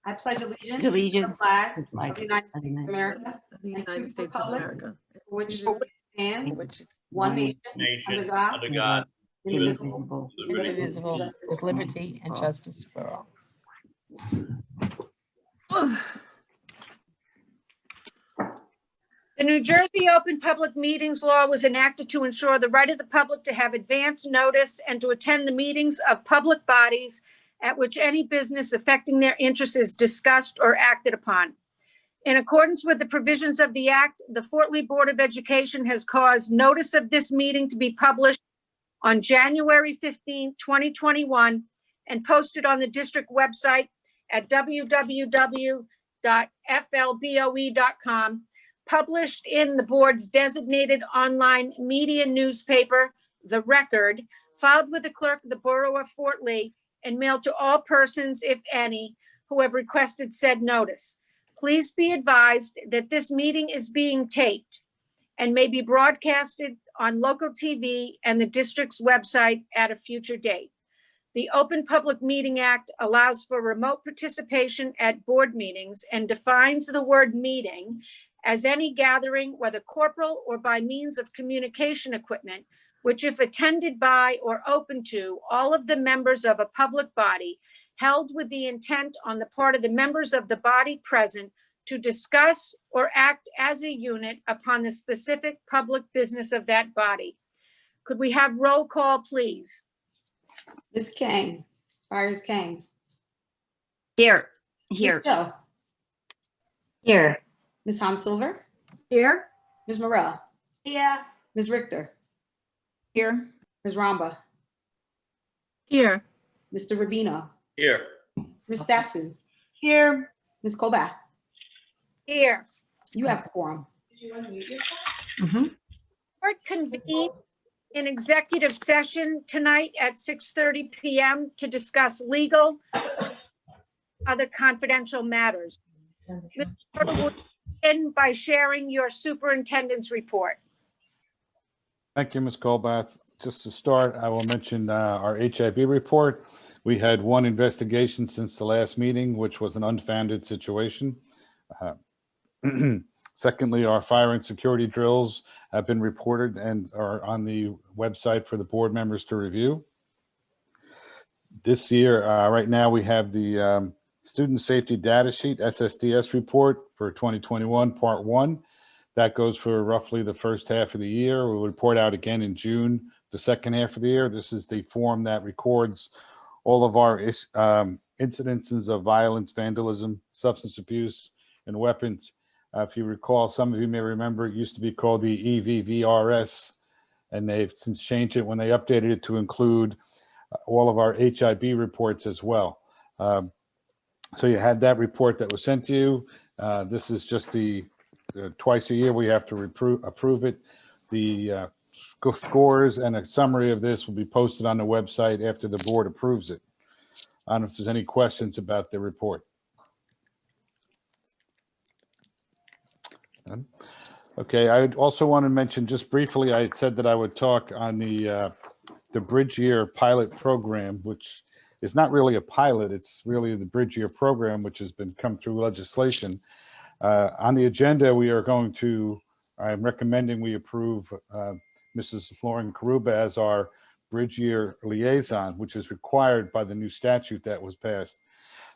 I pledge allegiance to the Allegiance flag to the of flag the United States of the of United America, of the and to United the States of republic America, for which States, it stands, which is one nation, under God, under God, indivisible, indivisible, indivisible, justice with for all. liberty and justice for all. The New Jersey Open Public Meetings Law was enacted to ensure the right of the public to have advance notice and to attend the meetings of public bodies at which any business affecting their interests is discussed or acted upon. In accordance with the provisions of the Act, the Fort Lee Board of Education has caused notice of this meeting to be published on January 15, 2021, and posted on the district website at www.flboe.com, published in the board's designated online media newspaper, The Record, filed with the clerk of the Borough of Fort Lee, and mailed to all persons, if any, who have requested said notice. Please be advised that this meeting is being taped and may be broadcasted on local TV and the district's website at a future date. The Open Public Meeting Act allows for remote participation at board meetings and defines the word meeting as any gathering, whether corporal or by means of communication equipment, which, if attended by or open to all of the members of a public body, held with the intent on the part of the members of the body present to discuss or act as a unit upon the specific public business of that body. Could we have roll call, please? Ms. King, Byers King. Here, Ms. here, Joe, here, Ms. Han Silver, Here. Ms. Morell, here, Ms. Richter, here, Ms. Ramba, Here. Mr. Rubino, Here. Ms. Stasu, here. Ms. Colbath. Here. You have quorum. Board convened in executive session tonight at 6:30 PM to discuss legal, other confidential matters. Mr. Porter, will you begin by sharing your superintendent's report? Thank you, Ms. Colbath. Just to start, I will mention our HIB report. We had one investigation since the last meeting, which was an unfounded situation. Secondly, our fire and security drills have been reported and are on the website for the board members to review. This year, right now, we have the Student Safety Data Sheet, SSDS report for 2021, Part 1. That goes for roughly the first half of the year. We'll report out again in June, the second half of the year. This is the form that records all of our incidences of violence, vandalism, substance abuse, and weapons. If you recall, some of you may remember, it used to be called the EVVRS, and they've since changed it when they updated it to include all of our HIB reports as well. So you had that report that was sent to you. This is just the twice a year we have to approve it. The scores and a summary of this will be posted on the website after the board approves it. I don't know if there's any questions about the report. Okay, I also want to mention just briefly, I had said that I would talk on the Bridge Year pilot program, which is not really a pilot, it's really the Bridge Year program, which has been come through legislation. On the agenda, we are going to, I'm recommending we approve Mrs. Lauren Karuba as our Bridge Year liaison, which is required by the new statute that was passed.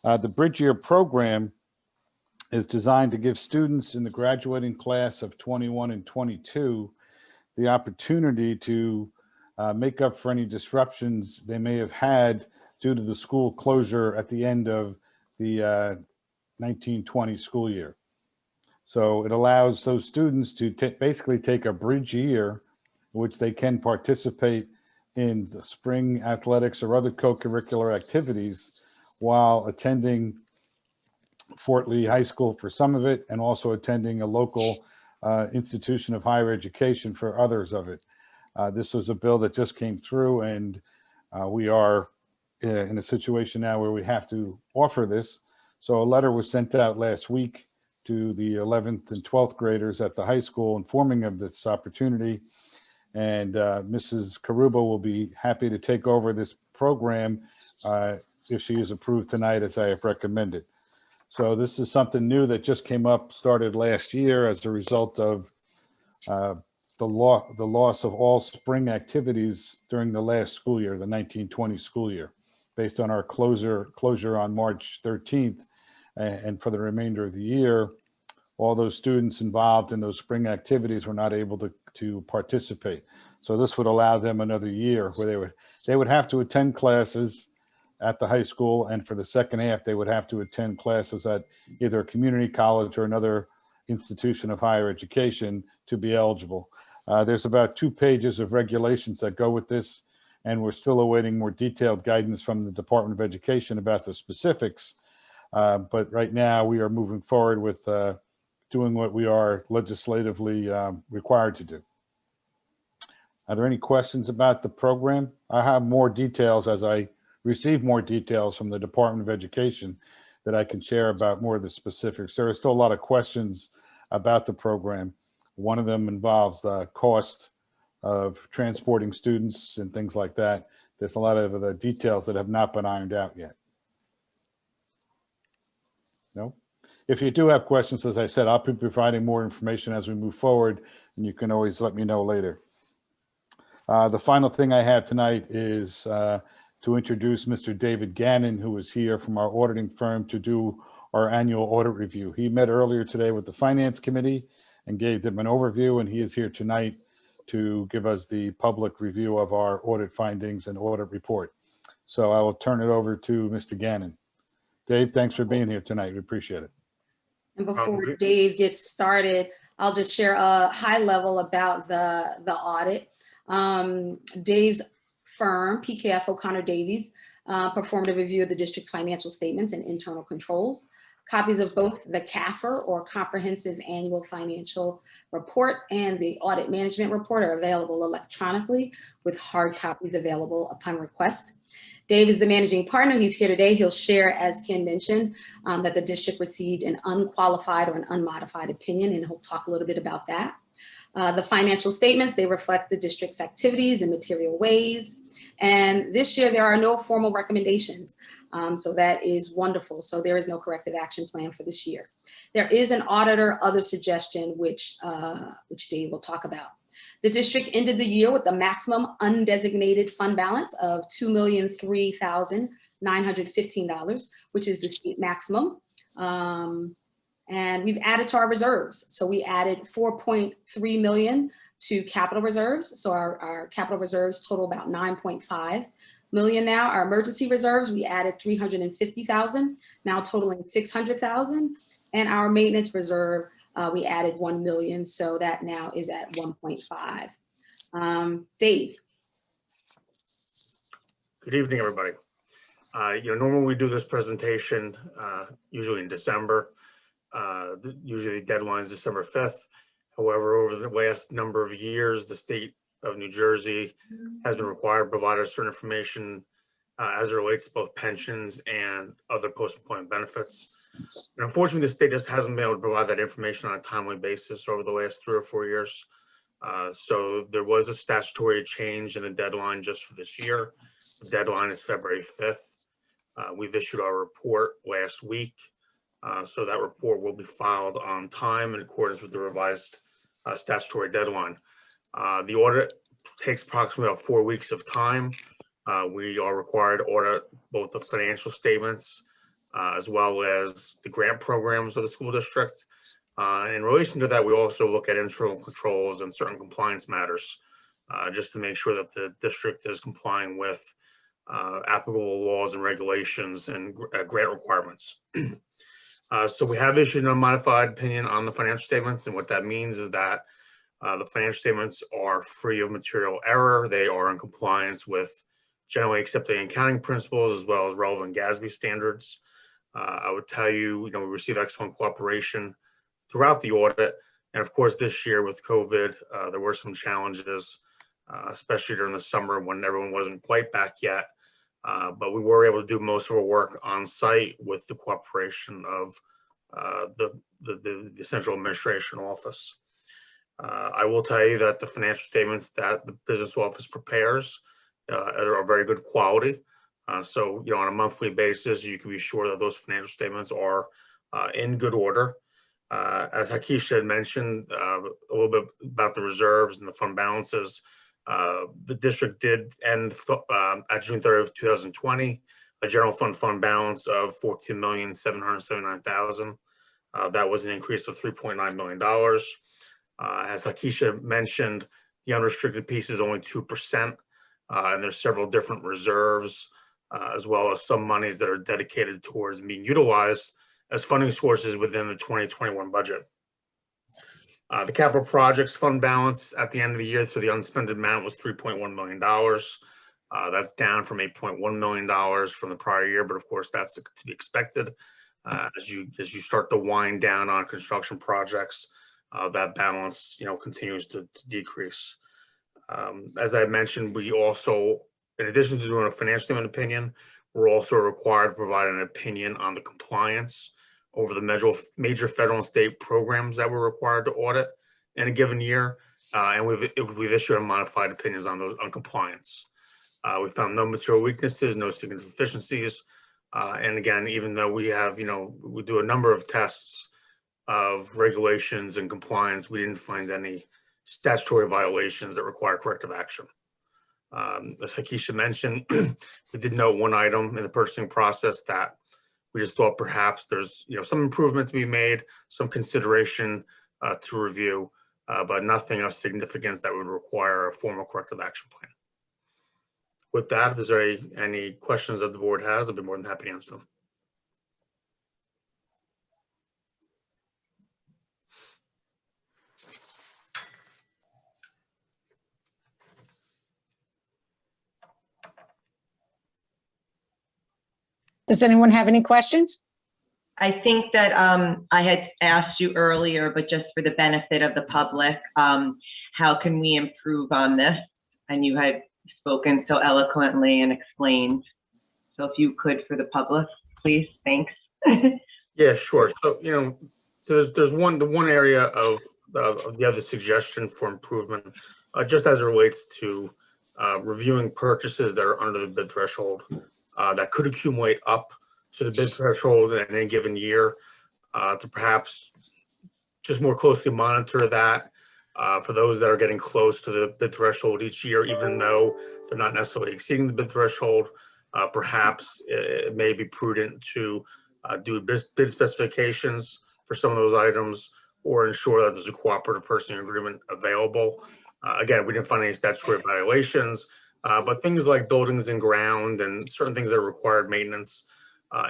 The Bridge Year program is designed to give students in the graduating class of 21 and 22 the opportunity to make up for any disruptions they may have had due to the school closure at the end of the 1920 school year. So it allows those students to basically take a bridge year, which they can participate in the spring athletics or other co-curricular activities while attending Fort Lee High School for some of it, and also attending a local institution of higher education for others of it. This was a bill that just came through, and we are in a situation now where we have to offer this. So a letter was sent out last week to the 11th and 12th graders at the high school informing of this opportunity. And Mrs. Karuba will be happy to take over this program if she is approved tonight, as I have recommended. So this is something new that just came up, started last year as a result of the loss of all spring activities during the last school year, the 1920 school year, based on our closure on March 13th. And for the remainder of the year, all those students involved in those spring activities were not able to participate. So this would allow them another year where they would have to attend classes at the high school, and for the second half, they would have to attend classes at either a community college or another institution of higher education to be eligible. There's about 2 pages of regulations that go with this, and we're still awaiting more detailed guidance from the Department of Education about the specifics. But right now, we are moving forward with doing what we are legislatively required to do. Are there any questions about the program? I have more details as I receive more details from the Department of Education that I can share about more of the specifics. There are still a lot of questions about the program. One of them involves the cost of transporting students and things like that. There's a lot of the details that have not been ironed out yet. No? If you do have questions, as I said, I'll be providing more information as we move forward, and you can always let me know later. The final thing I have tonight is to introduce Mr. David Gannon, who is here from our auditing firm to do our annual audit review. He met earlier today with the Finance Committee and gave them an overview, and he is here tonight to give us the public review of our audit findings and audit report. So I will turn it over to Mr. Gannon. Dave, thanks for being here tonight. We appreciate it. And before Dave gets started, I'll just share a high level about the audit. Dave's firm, PKF O'Connor Davies, performed a review of the district's financial statements and internal controls. Copies of both the CAFR, or Comprehensive Annual Financial Report, and the Audit Management Report are available electronically, with hard copies available upon request. Dave is the managing partner. He's here today. He'll share, as Ken mentioned, that the district received an unqualified or an unmodified opinion, and he'll talk a little bit about that. The financial statements, they reflect the district's activities in material ways. And this year, there are no formal recommendations. So that is wonderful. So there is no corrective action plan for this year. There is an auditor other suggestion, which Dave will talk about. The district ended the year with the maximum undesignated fund balance of $2,003,915, which is the state maximum. And we've added to our reserves. So we added $4.3 million to capital reserves. So our capital reserves total about $9.5 million now. Our emergency reserves, we added $350,000, now totaling $600,000. And our maintenance reserve, we added $1 million. So that now is at 1.5. Dave. Good evening, everybody. Normally we do this presentation usually in December. Usually the deadline is December 5th. However, over the last number of years, the state of New Jersey has been required to provide us certain information as it relates to both pensions and other post-employment benefits. And unfortunately, the state just hasn't been able to provide that information on a timely basis over the last 3 or 4 years. So there was a statutory change in the deadline just for this year. The deadline is February 5th. We've issued our report last week. So that report will be filed on time in accordance with the revised statutory deadline. The audit takes approximately about 4 weeks of time. We are required to audit both the financial statements as well as the grant programs of the school district. In relation to that, we also look at internal controls and certain compliance matters just to make sure that the district is complying with applicable laws and regulations and grant requirements. So we have issued an unmodified opinion on the financial statements, and what that means is that the financial statements are free of material error. They are in compliance with generally accepted accounting principles as well as relevant GASB standards. I would tell you, we received excellent cooperation throughout the audit, and of course this year with COVID, there were some challenges, especially during the summer when everyone wasn't quite back yet. But we were able to do most of our work on site with the cooperation of the Central Administration Office. I will tell you that the financial statements that the business office prepares are very good quality. So, on a monthly basis, you can be sure that those financial statements are in good order. As Hakisha had mentioned, a little bit about the reserves and the fund balances. The district did end at June 30th, 2020, a general fund balance of $14,779,000. That was an increase of $3.9 million. As Hakisha mentioned, the unrestricted piece is only 2%, and there's several different reserves, as well as some monies that are dedicated towards being utilized as funding sources within the 2021 budget. The capital projects fund balance at the end of the year, so the unspent amount was $3.1 million. That's down from $8.1 million from the prior year, but of course that's to be expected. As you start to wind down on construction projects, that balance continues to decrease. As I mentioned, we also, in addition to doing a financial statement opinion, we're also required to provide an opinion on the compliance over the major federal and state programs that we're required to audit in a given year, and we've issued modified opinions on those on compliance. We found no material weaknesses, no significant deficiencies, and again, even though we have we do a number of tests of regulations and compliance, we didn't find any statutory violations that require corrective action. As Hakisha mentioned, we did note one item in the purchasing process that we just thought perhaps there's some improvement to be made, some consideration to review, but nothing of significance that would require a formal corrective action plan. With that, if there's any questions that the board has, I'd be more than happy to answer them. Does anyone have any questions? I think that I had asked you earlier, but just for the benefit of the public, how can we improve on this? And you had spoken so eloquently and explained. So if you could, for the public, please, thanks. Yeah, sure. So, so there's the one area of the other suggestion for improvement, just as it relates to reviewing purchases that are under the bid threshold, that could accumulate up to the bid threshold in any given year, to perhaps just more closely monitor that for those that are getting close to the bid threshold each year, even though they're not necessarily exceeding the bid threshold. Perhaps it may be prudent to do bid specifications for some of those items, or ensure that there's a cooperative purchasing agreement available. Again, we didn't find any statutory violations, but things like buildings and ground and certain things that required maintenance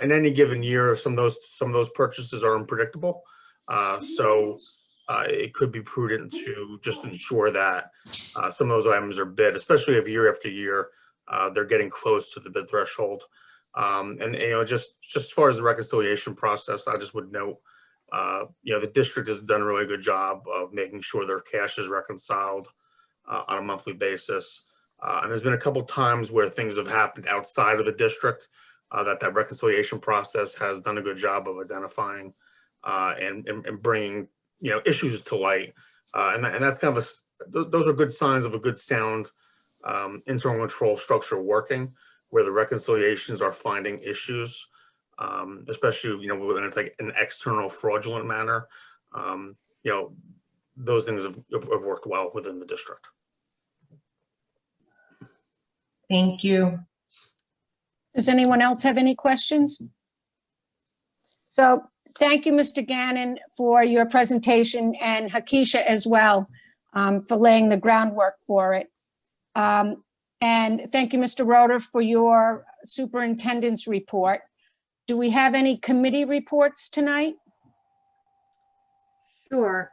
in any given year, some of those purchases are unpredictable. So it could be prudent to just ensure that some of those items are bid, especially if year after year they're getting close to the bid threshold. And just as far as the reconciliation process, I just would note, the district has done a really good job of making sure their cash is reconciled on a monthly basis. And there's been a couple times where things have happened outside of the district that reconciliation process has done a good job of identifying and bringing issues to light. And that's kind of those are good signs of a good sound internal control structure working, where the reconciliations are finding issues, especially when it's like an external fraudulent manner. Those things have worked well within the district. Thank you. Does anyone else have any questions? So thank you, Mr. Gannon, for your presentation, and Hakisha as well, for laying the groundwork for it. And thank you, Mr. Roeder, for your superintendent's report. Do we have any committee reports tonight? Sure.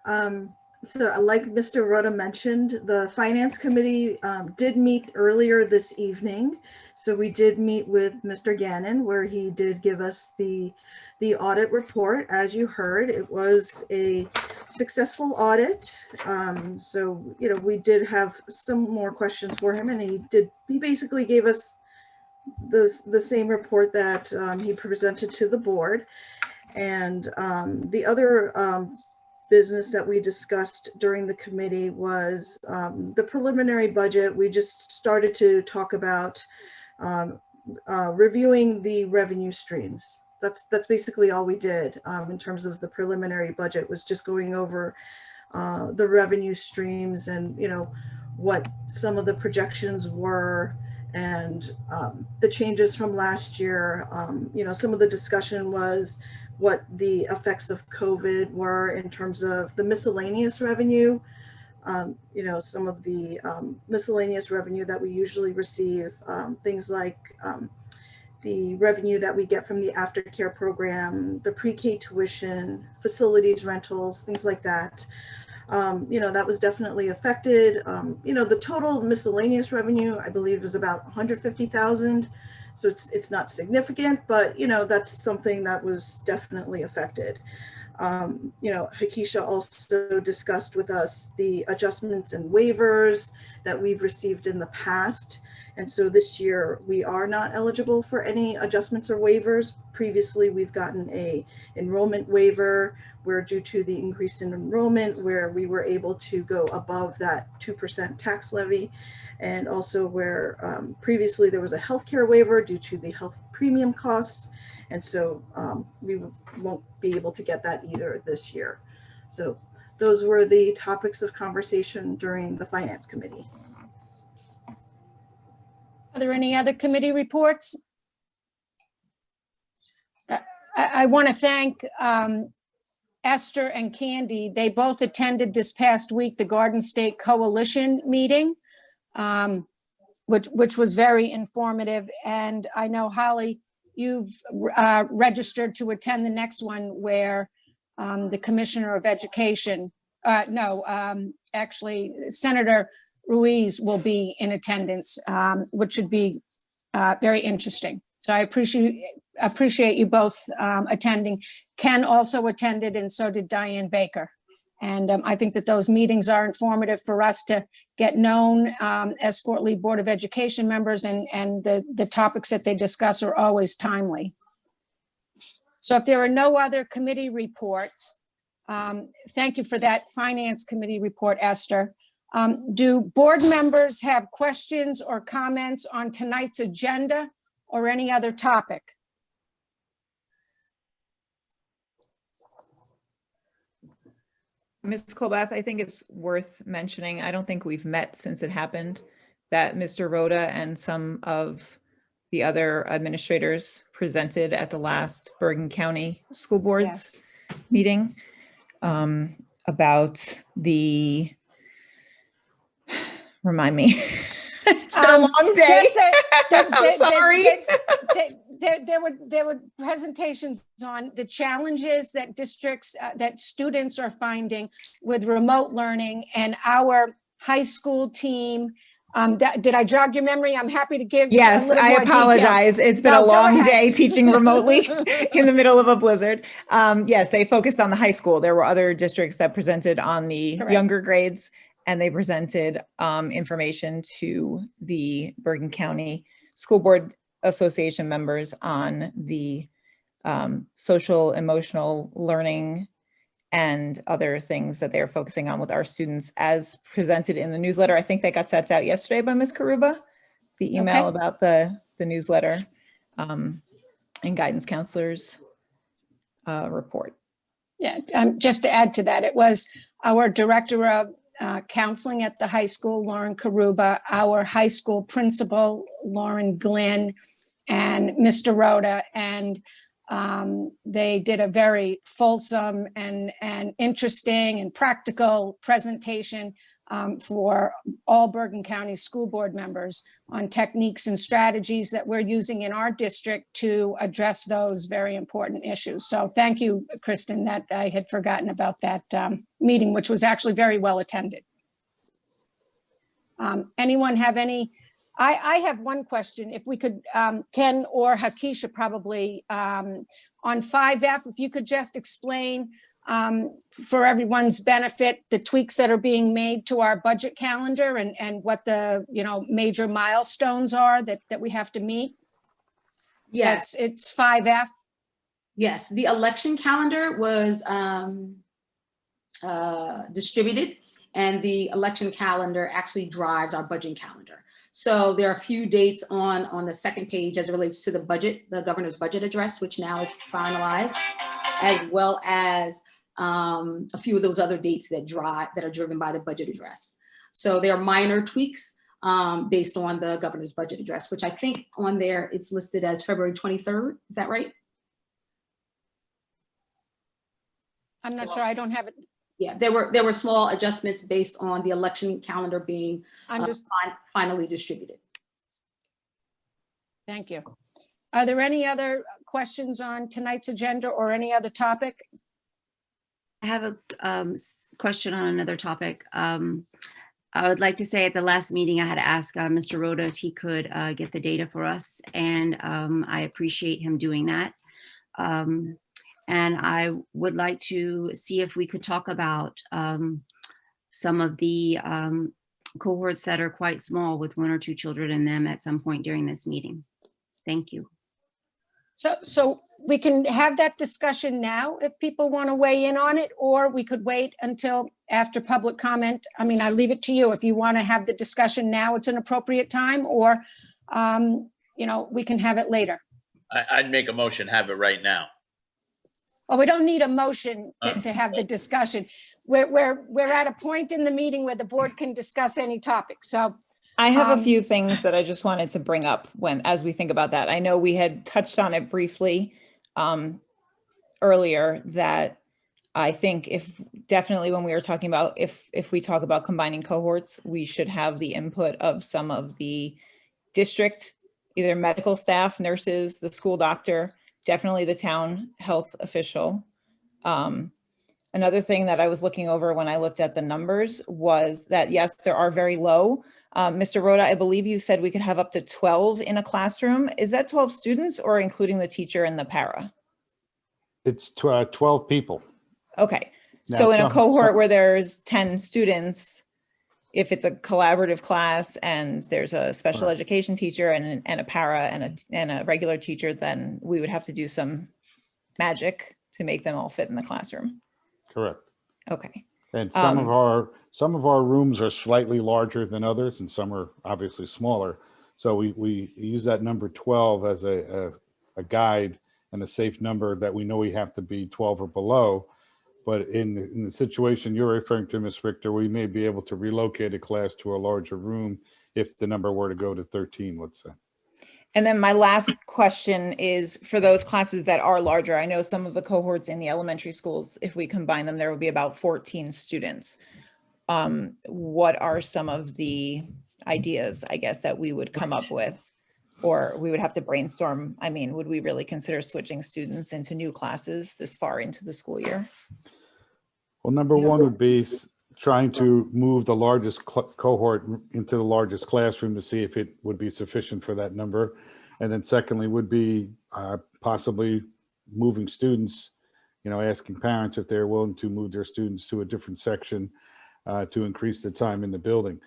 So like Mr. Rhoda mentioned, the Finance Committee did meet earlier this evening. So we did meet with Mr. Gannon, where he did give us the audit report. As you heard, it was a successful audit. So, we did have some more questions for him, and he basically gave us the same report that he presented to the board. And the other business that we discussed during the committee was the preliminary budget. We just started to talk about reviewing the revenue streams that's basically all we did in terms of the preliminary budget, was just going over the revenue streams and, you know, what some of the projections were, and the changes from last year. You know, some of the discussion was what the effects of COVID were in terms of the miscellaneous revenue. You know, some of the miscellaneous revenue that we usually receive, things like the revenue that we get from the aftercare program, the pre-K tuition, facilities rentals, things like that. You know, that was definitely affected. You know, the total miscellaneous revenue, I believe, was about 150,000. So it's not significant, but, you know, that's something that was definitely affected. You know, Hakisha also discussed with us the adjustments and waivers that we've received in the past. And so this year we are not eligible for any adjustments or waivers. Previously, we've gotten a enrollment waiver where, due to the increase in enrollment, where we were able to go above that 2% tax levy. And also where previously there was a healthcare waiver due to the health premium costs. And so we won't be able to get that either this year. So those were the topics of conversation during the Finance Committee. Are there any other committee reports? I want to thank Esther and Candy. They both attended this past week the Garden State Coalition meeting, which was very informative. And I know, Holly, you've registered to attend the next one, where the Commissioner of Education, actually Senator Ruiz will be in attendance, which should be very interesting. So I appreciate you both attending. Ken also attended, and so did Diane Baker. And I think that those meetings are informative for us to get known as Fort Lee Board of Education members, and the topics that they discuss are always timely. So if there are no other committee reports, thank you for that Finance Committee report, Esther. Do board members have questions or comments on tonight's agenda or any other topic? Ms. Colbath, I think it's worth mentioning, I don't think we've met since it happened, that Mr. Rhoda and some of the other administrators presented at the last Bergen County School Board's meeting about the, remind me, it's been a long day. I'm sorry. There were presentations on the challenges that districts, that students are finding with remote learning, and our high school team. Did I jog your memory? I'm happy to give. Yes, I apologize. It's been a long day teaching remotely in the middle of a blizzard. Yes, they focused on the high school. There were other districts that presented on the younger grades, and they presented information to the Bergen County School Board Association members on the social emotional learning and other things that they're focusing on with our students, as presented in the newsletter. I think that got sent out yesterday by Ms. Karuba, the email about the newsletter and guidance counselors report. Yeah, just to add to that, it was our director of counseling at the high school, Lauren Karuba, our high school principal, Lauren Glenn, and Mr. Rhoda, and they did a very fulsome and interesting and practical presentation for all Bergen County School Board members on techniques and strategies that we're using in our district to address those very important issues. So thank you, Kristen, that I had forgotten about that meeting, which was actually very well attended. Anyone have any? I have one question. If we could, Ken or Hakisha probably, on 5F, if you could just explain for everyone's benefit, the tweaks that are being made to our budget calendar, and what the major milestones are that we have to meet. Yes, it's 5F. Yes, the election calendar was distributed, and the election calendar actually drives our budget calendar. So there are a few dates on the second page as it relates to the budget, the governor's budget address, which now is finalized, as well as a few of those other dates that are driven by the budget address. So there are minor tweaks based on the governor's budget address, which I think on there it's listed as February 23rd. Is that right? I'm not sure. I don't have it. Yeah, there were small adjustments based on the election calendar being finally distributed. Thank you. Are there any other questions on tonight's agenda or any other topic? I have a question on another topic. I would like to say at the last meeting, I had asked Mr. Rhoda if he could get the data for us, and I appreciate him doing that. And I would like to see if we could talk about some of the cohorts that are quite small with 1 or 2 children in them at some point during this meeting. Thank you. So we can have that discussion now if people want to weigh in on it, or we could wait until after public comment. I mean, I leave it to you. If you want to have the discussion now, it's an appropriate time, or, you know, we can have it later. I'd make a motion, have it right now. Well, we don't need a motion to have the discussion. We're at a point in the meeting where the board can discuss any topic. So I have a few things that I just wanted to bring up as we think about that. I know we had touched on it briefly earlier, that I think definitely when we were talking about if we talk about combining cohorts, we should have the input of some of the district, either medical staff, nurses, the school doctor, definitely the town health official. Another thing that I was looking over when I looked at the numbers was that, yes, there are very low. Mr. Rhoda, I believe you said we could have up to 12 in a classroom. Is that 12 students or including the teacher and the para? It's 12 people. Okay, Now, so in a cohort where there's 10 students, if it's a collaborative class and there's a special education teacher and a para and a regular teacher, then we would have to do some magic to make them all fit in the classroom. Correct. Okay. And some of our rooms are slightly larger than others, and some are obviously smaller. So we use that number 12 as a guide and a safe number that we know we have to be 12 or below. But in the situation you're referring to, Ms. Richter, we may be able to relocate a class to a larger room if the number were to go to 13, let's say. And then my last question is for those classes that are larger. I know some of the cohorts in the elementary schools, if we combine them, there will be about 14 students. What are some of the ideas, I guess, that we would come up with, or we would have to brainstorm? I mean, would we really consider switching students into new classes this far into the school year? Well, number one would be trying to move the largest cohort into the largest classroom to see if it would be sufficient for that number. And then secondly would be possibly moving students, asking parents if they're willing to move their students to a different section to increase the time in the building,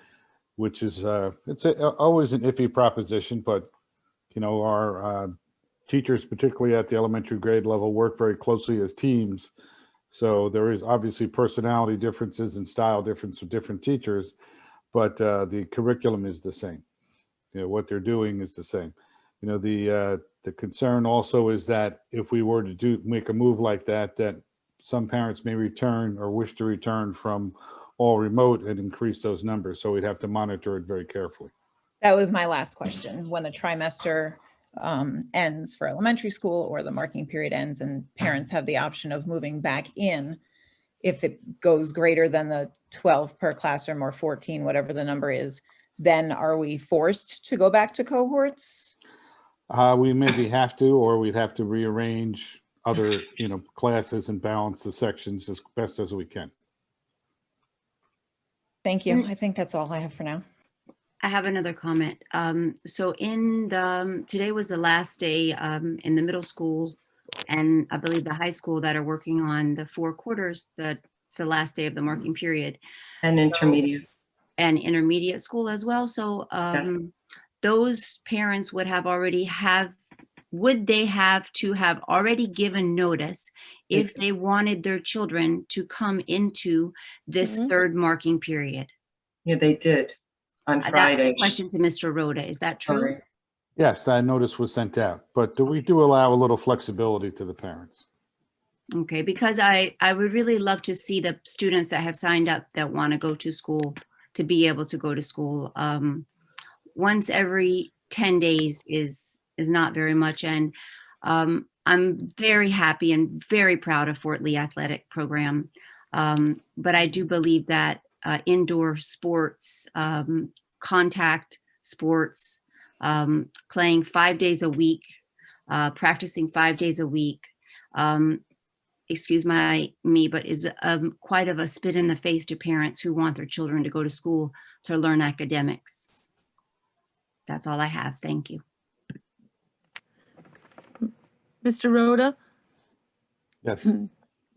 which is, it's always an iffy proposition, but our teachers, particularly at the elementary grade level, work very closely as teams. So there is obviously personality differences and style difference with different teachers, but the curriculum is the same. What they're doing is the same. The concern also is that if we were to make a move like that, that some parents may return or wish to return from all remote and increase those numbers. So we'd have to monitor it very carefully. That was my last question. When the trimester ends for elementary school or the marking period ends and parents have the option of moving back in, if it goes greater than the 12 per classroom or 14, whatever the number is, then are we forced to go back to cohorts? We maybe have to, or we'd have to rearrange other, classes and balance the sections as best as we can. Thank you. I think that's all I have for now. I have another comment. So today was the last day in the middle school and I believe the high school that are working on the 4 quarters. It's the last day of the marking period. And intermediate. And intermediate school as well. So those parents would have already would they have to have already given notice if they wanted their children to come into this third marking period? Yeah, they did on That's Friday. a question to Mr. Rhoda. Is that true? Sorry. Yes, that notice was sent out, but we do allow a little flexibility to the parents. Okay, because I would really love to see the students that have signed up that want to go to school to be able to go to school. Once every 10 days is not very much. And I'm very happy and very proud of Fort Lee Athletic Program. But I do believe that indoor sports, contact sports, playing 5 days a week, practicing 5 days a week, excuse me, but is quite of a spit in the face to parents who want their children to go to school to learn academics. That's all I have. Thank you. Mr. Rhoda, Yes.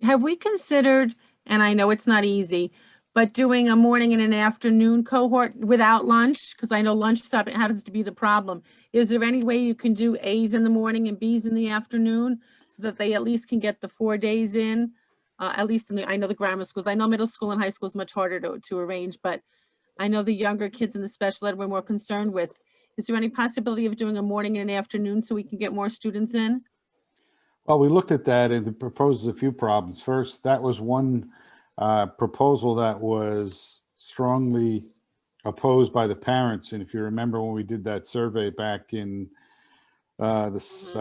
have we considered, and I know it's not easy, but doing a morning and an afternoon cohort without lunch? Because I know lunch stop happens to be the problem. Is there any way you can do A's in the morning and B's in the afternoon so that they at least can get the 4 days in? At least in I know the grammar schools. I know middle school and high school is much harder to arrange, but I know the younger kids in the special ed we're more concerned with. Is there any possibility of doing a morning and an afternoon so we can get more students in? Well, we looked at that and it proposes a few problems. First, that was one proposal that was strongly opposed by the parents. And if you remember when we did that survey back in I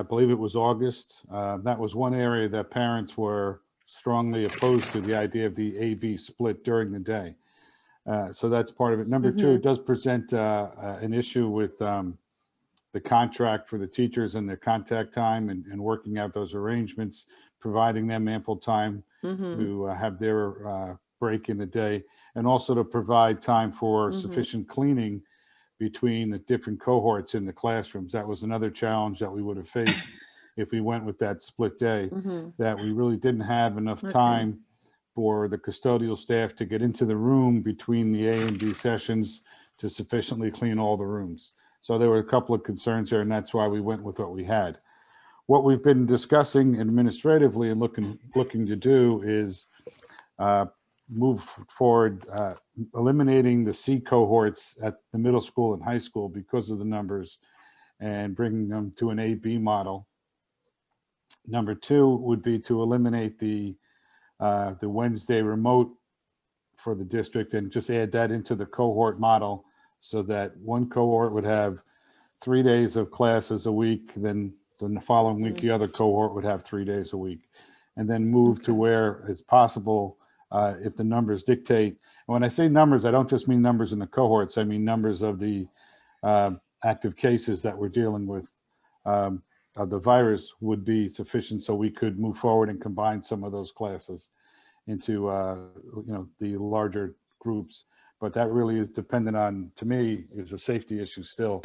believe it was August, that was one area that parents were strongly opposed to, the idea of the A-B split during the day. So that's part of it. Number two, it does present an issue with the contract for the teachers and their contact time and working out those arrangements, providing them ample time to have their break in the day, and also to provide time for sufficient cleaning between the different cohorts in the classrooms. That was another challenge that we would have faced if we went with that split day, that we really didn't have enough time for the custodial staff to get into the room between the A and B sessions to sufficiently clean all the rooms. So there were a couple of concerns there, and that's why we went with what we had. What we've been discussing administratively and looking to do is move forward, eliminating the C cohorts at the middle school and high school because of the numbers, and bringing them to an A-B model. Number two would be to eliminate the Wednesday remote for the district and just add that into the cohort model, so that one cohort would have 3 days of classes a week, then the following week the other cohort would have 3 days a week, and then move to where it's possible, if the numbers dictate. And when I say numbers, I don't just mean numbers in the cohorts, I mean numbers of the active cases that we're dealing with of the virus would be sufficient, so we could move forward and combine some of those classes into the larger groups. But that really is dependent on, to me, is a safety issue still.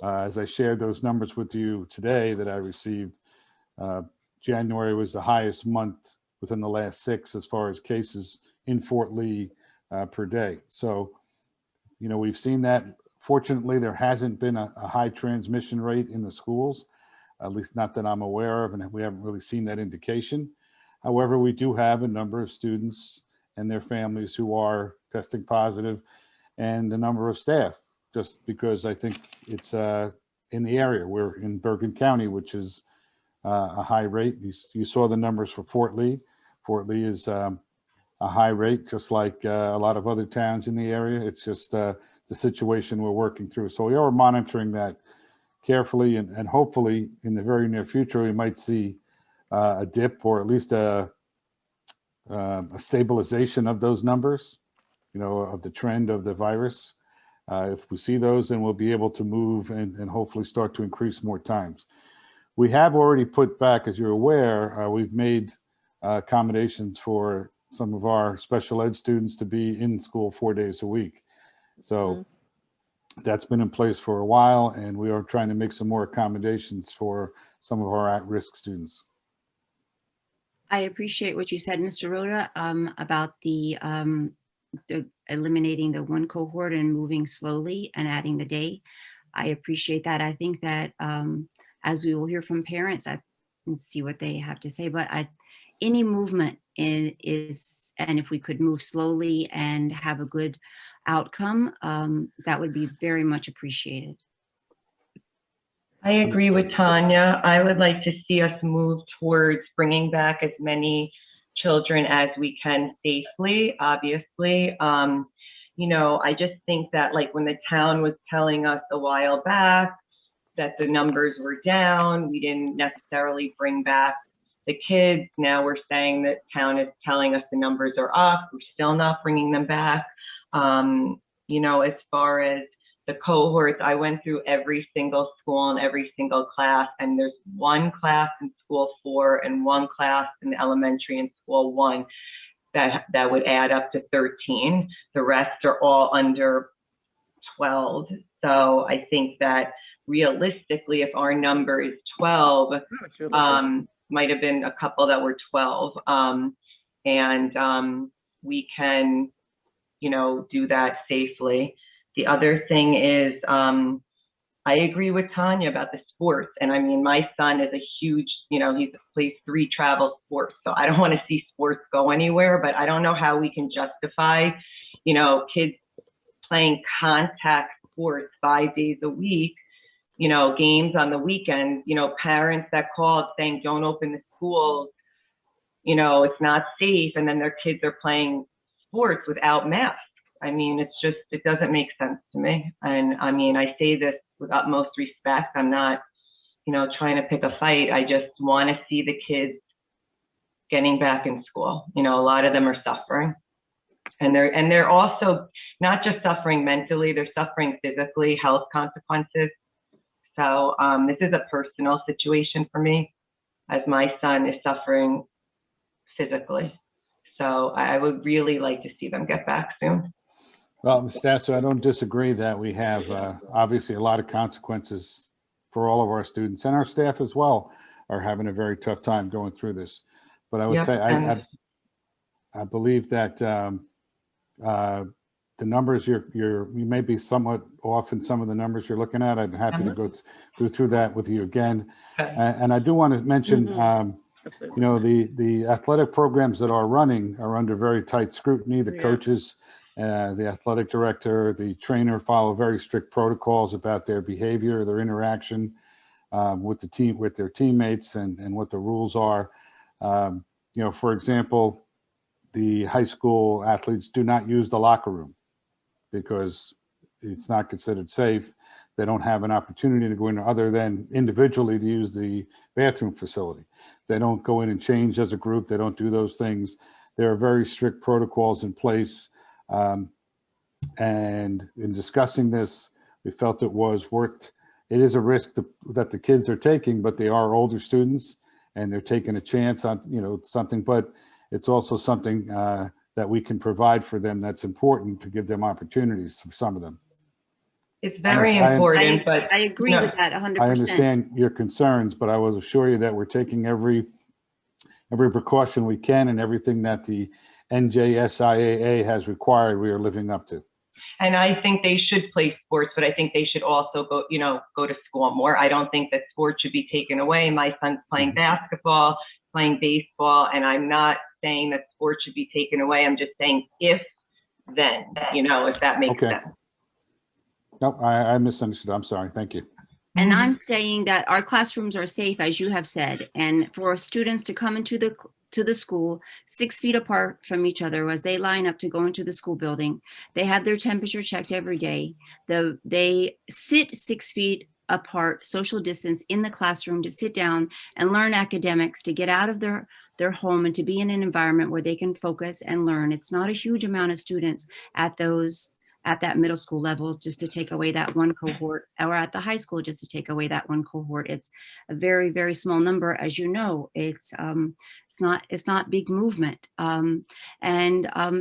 As I shared those numbers with you today that I received, January was the highest month within the last 6 as far as cases in Fort Lee per day. So, we've seen that. Fortunately, there hasn't been a high transmission rate in the schools, at least not that I'm aware of, and we haven't really seen that indication. However, we do have a number of students and their families who are testing positive, and the number of staff, just because I think it's in the area. We're in Bergen County, which is a high rate. You saw the numbers for Fort Lee. Fort Lee is a high rate, just like a lot of other towns in the area. It's just the situation we're working through. So we are monitoring that carefully, and hopefully in the very near future, we might see a dip, or at least a stabilization of those numbers, of the trend of the virus. If we see those, then we'll be able to move and hopefully start to increase more times. We have already put back, as you're aware, we've made accommodations for some of our special ed students to be in school 4 days a week. So that's been in place for a while, and we are trying to make some more accommodations for some of our at-risk students. I appreciate what you said, Mr. Rhoda, about the eliminating the one cohort and moving slowly and adding the day. I appreciate that. I think that as we will hear from parents and see what they have to say. But any movement is, and if we could move slowly and have a good outcome, that would be very much appreciated. I agree with Tanya. I would like to see us move towards bringing back as many children as we can safely, obviously. You know, I just think that like when the town was telling us a while back that the numbers were down, we didn't necessarily bring back the kids. Now we're saying that town is telling us the numbers are up. We're still not bringing them back. You know, as far as the cohorts, I went through every single school and every single class, and there's one class in school 4 and one class in the elementary in school 1 that would add up to 13. The rest are all under 12. So I think that realistically, if our number is 12, might have been a couple that were 12, and we can, you know, do that safely. The other thing is, I agree with Tanya about the sports. And I mean, my son is a huge, you know, he plays 3 travel sports. So I don't want to see sports go anywhere, but I don't know how we can justify, you know, kids playing contact sports 5 days a week, you know, games on the weekend, you know, parents that called saying, don't open the schools, you know, it's not safe. And then their kids are playing sports without masks. I mean, it's just, it doesn't make sense to me. And I mean, I say this with utmost respect. I'm not, you know, trying to pick a fight. I just want to see the kids getting back in school. You know, a lot of them are suffering. And they're also not just suffering mentally, they're suffering physically, health consequences. So this is a personal situation for me, as my son is suffering physically. So I would really like to see them get back soon. Well, Ms. Stasso, I don't disagree that we have obviously a lot of consequences for all of our students, and our staff as well are having a very tough time going through this. But I would say I believe that the numbers you may be somewhat off in some of the numbers you're looking at. I'm happy to go through that with you again. And I do want to mention, you know, the athletic programs that are running are under very tight scrutiny. The coaches, the athletic director, the trainer follow very strict protocols about their behavior, their interaction with the team, with their teammates, and what the rules are. You know, for example, the high school athletes do not use the locker room because it's not considered safe. They don't have an opportunity to go in other than individually to use the bathroom facility. They don't go in and change as a group. They don't do those things. There are very strict protocols in place. And in discussing this, we felt it was worth, it is a risk that the kids are taking, but they are older students and they're taking a chance on, you know, something, but it's also something that we can provide for them that's important to give them opportunities for some of them. It's very important, but I agree with that 100%. I understand your concerns, but I will assure you that we're taking every precaution we can, and everything that the NJSIAA has required, we are living up to. And I think they should play sports, but I think they should also go, you know, go to school more. I don't think that sports should be taken away. My son's playing basketball, playing baseball, and I'm not saying that sports should be taken away. I'm just saying if, then, you know, if that makes sense. Nope, I misunderstood. I'm sorry. Thank you. And I'm saying that our classrooms are safe, as you have said, and for students to come into the school 6 feet apart from each other as they line up to go into the school building. They have their temperature checked every day. They sit 6 feet apart, social distance in the classroom, to sit down and learn academics, to get out of their home and to be in an environment where they can focus and learn. It's not a huge amount of students at that middle school level just to take away that one cohort, or at the high school just to take away that one cohort. It's a very, very small number. As you know, it's not big movement. And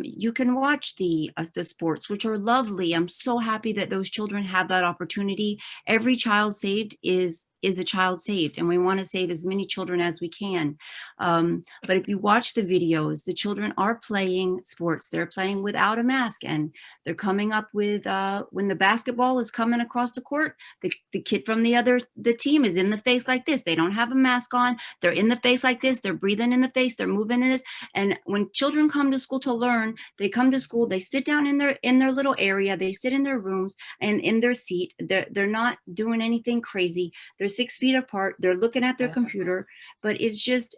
you can watch the sports, which are lovely. I'm so happy that those children have that opportunity. Every child saved is is a child saved, and we want to save as many children as we can. But if you watch the videos, the children are playing sports. They're playing without a mask, and they're coming up with, when the basketball is coming across the court, the kid from the team is in the face like this. They don't have a mask on. They're in the face like this. They're breathing in the face. They're moving in this. And when children come to school to learn, they come to school, they sit down in their little area, they sit in their rooms and in their seat. They're not doing anything crazy. They're 6 feet apart. They're looking at their computer, but it's just,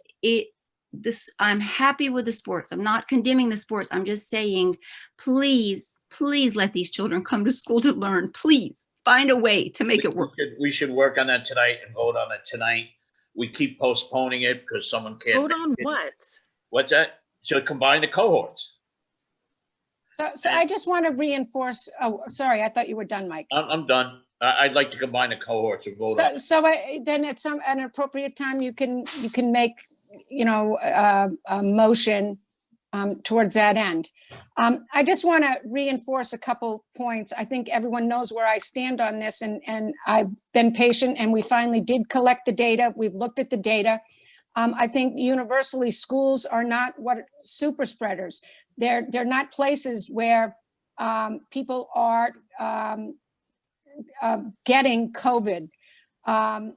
I'm happy with the sports. I'm not condemning the sports. I'm just saying, please let these children come to school to learn. Please find a way to make it work. We should work on that tonight and vote on it tonight. We keep postponing it because someone can't. Vote on what? What's that? So combine the cohorts. So I just want to reinforce, oh, sorry, I thought you were done, Mike. I'm done. I'd like to combine the cohorts and vote on it. So then at an appropriate time, you can make, a motion towards that end. I just want to reinforce a couple points. I think everyone knows where I stand on this, and I've been patient, and we finally did collect the data. We've looked at the data. I think universally schools are not super spreaders. They're not places where people are getting COVID.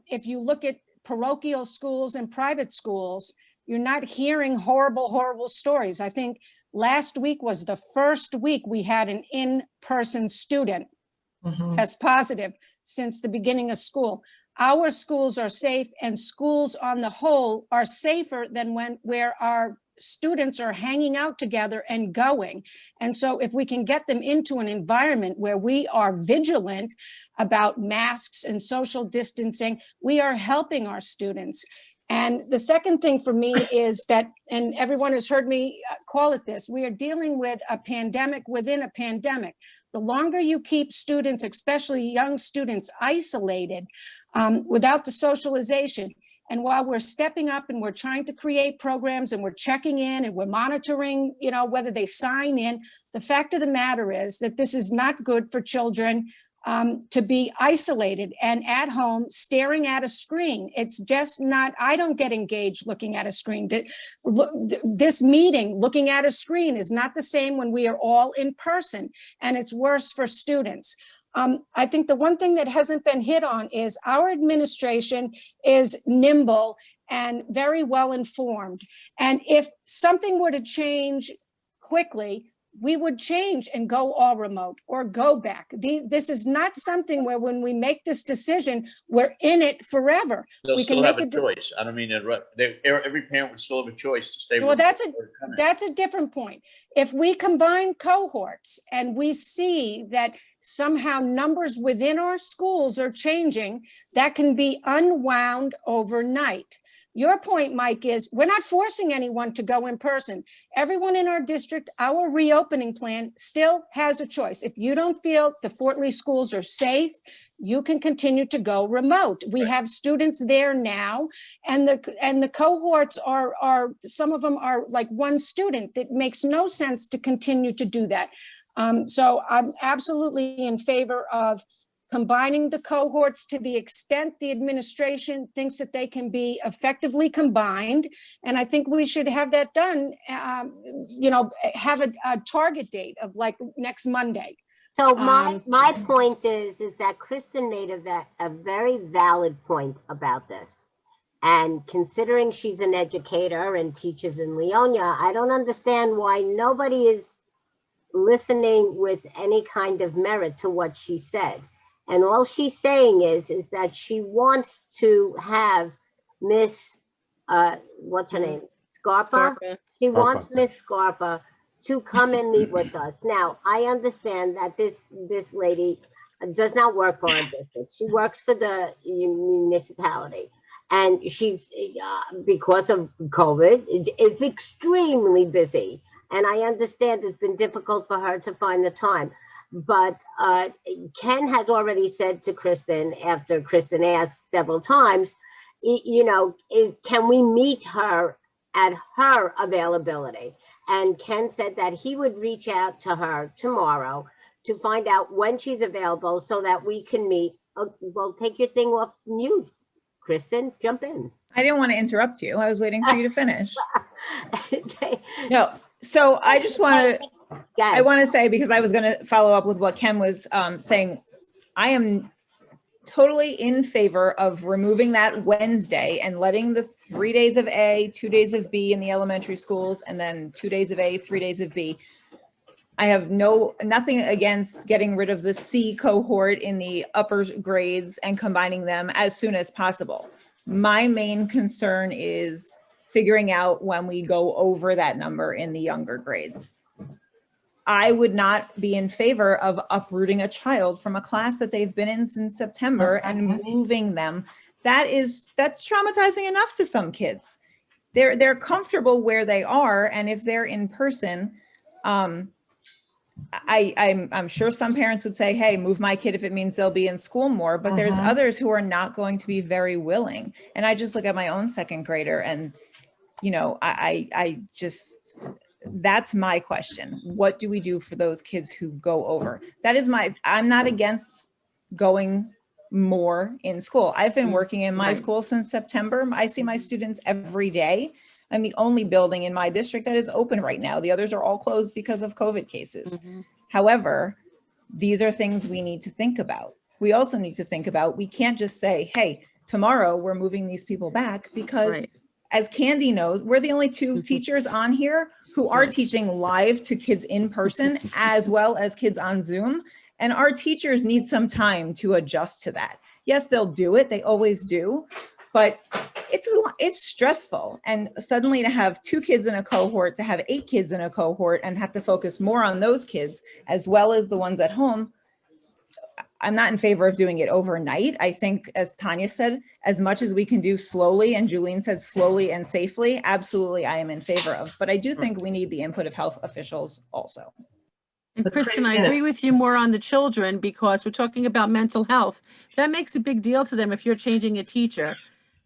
If you look at parochial schools and private schools, you're not hearing horrible stories. I think last week was the first week we had an in-person student test positive since the beginning of school. Our schools are safe, and schools on the whole are safer than where our students are hanging out together and going. And so if we can get them into an environment where we are vigilant about masks and social distancing, we are helping our students. And the second thing for me is that, and everyone has heard me call it this, we are dealing with a pandemic within a pandemic. The longer you keep students, especially young students, isolated without the socialization, and while we're stepping up and we're trying to create programs and we're checking in and we're monitoring, whether they sign in, the fact of the matter is that this is not good for children to be isolated and at home staring at a screen. It's just not, I don't get engaged looking at a screen. This meeting, looking at a screen, is not the same when we are all in person, and it's worse for students. I think the one thing that hasn't been hit on is our administration is nimble and very well informed. And if something were to change quickly, we would change and go all remote or go back. This is not something where when we make this decision, we're in it forever. They'll still have a choice. I don't mean every parent would still have a choice to stay. Well, that's a different point. If we combine cohorts and we see that somehow numbers within our schools are changing, that can be unwound overnight. Your point, Mike, is we're not forcing anyone to go in person. Everyone in our district, our reopening plan still has a choice. If you don't feel the Fort Lee schools are safe, you can continue to go remote. We have students there now, and the cohorts are some of them are like one student. It makes no sense to continue to do that. So I'm absolutely in favor of combining the cohorts to the extent the administration thinks that they can be effectively combined. And I think we should have that done, have a target date of like next Monday. So my point is that Kristen made a very valid point about this. And considering she's an educator and teaches in Leonia, I don't understand why nobody is listening with any kind of merit to what she said. And all she's saying is that she wants to have Miss, what's her name? Scarpa? She wants Miss Scarpa to come and meet with us. Now, I understand that this lady does not work for our district. She works for the municipality. And she's, because of COVID, is extremely busy. And I understand it's been difficult for her to find the time. But Ken has already said to Kristen, after Kristen asked several times, can we meet her at her availability? And Ken said that he would reach out to her tomorrow to find out when she's available so that we can meet. Oh, well, take your thing off mute. Kristen, jump in. I didn't want to interrupt you. I was waiting for you to finish. Okay. No, so I just want to, Go I ahead. want to say, because I was going to follow up with what Ken was saying, I am totally in favor of removing that Wednesday and letting the 3 days of A, 2 days of B in the elementary schools, and then 2 days of A, 3 days of B. I have nothing against getting rid of the C cohort in the upper grades and combining them as soon as possible. My main concern is figuring out when we go over that number in the younger grades. I would not be in favor of uprooting a child from a class that they've been in since September and moving them. That's traumatizing enough to some kids. They're comfortable where they are, and if they're in person, I'm sure some parents would say, hey, move my kid if it means they'll be in school more, but there's others who are not going to be very willing. And I just look at my own second grader, and you know, I just, that's my question. What do we do for those kids who go over? That is I'm not against going more in school. I've been working in my school since September. I see my students every day. I'm the only building in my district that is open right now. The others are all closed because of COVID cases. However, these are things we need to think about. We also need to think about, we can't just say, hey, tomorrow we're moving these people back, because as Candy knows, we're the only two teachers on here who are teaching live to kids in person as well as kids on Zoom. And our teachers need some time to adjust to that. Yes, they'll do it. They always do. But it's stressful. And suddenly to have 2 kids in a cohort, to have 8 kids in a cohort and have to focus more on those kids as well as the ones at home, I'm not in favor of doing it overnight. I think, as Tanya said, as much as we can do slowly, and Julene said slowly and safely, absolutely I am in favor of. But I do think we need the input of health officials also. And Kristen, I agree with you more on the children, because we're talking about mental health. That makes a big deal to them if you're changing a teacher.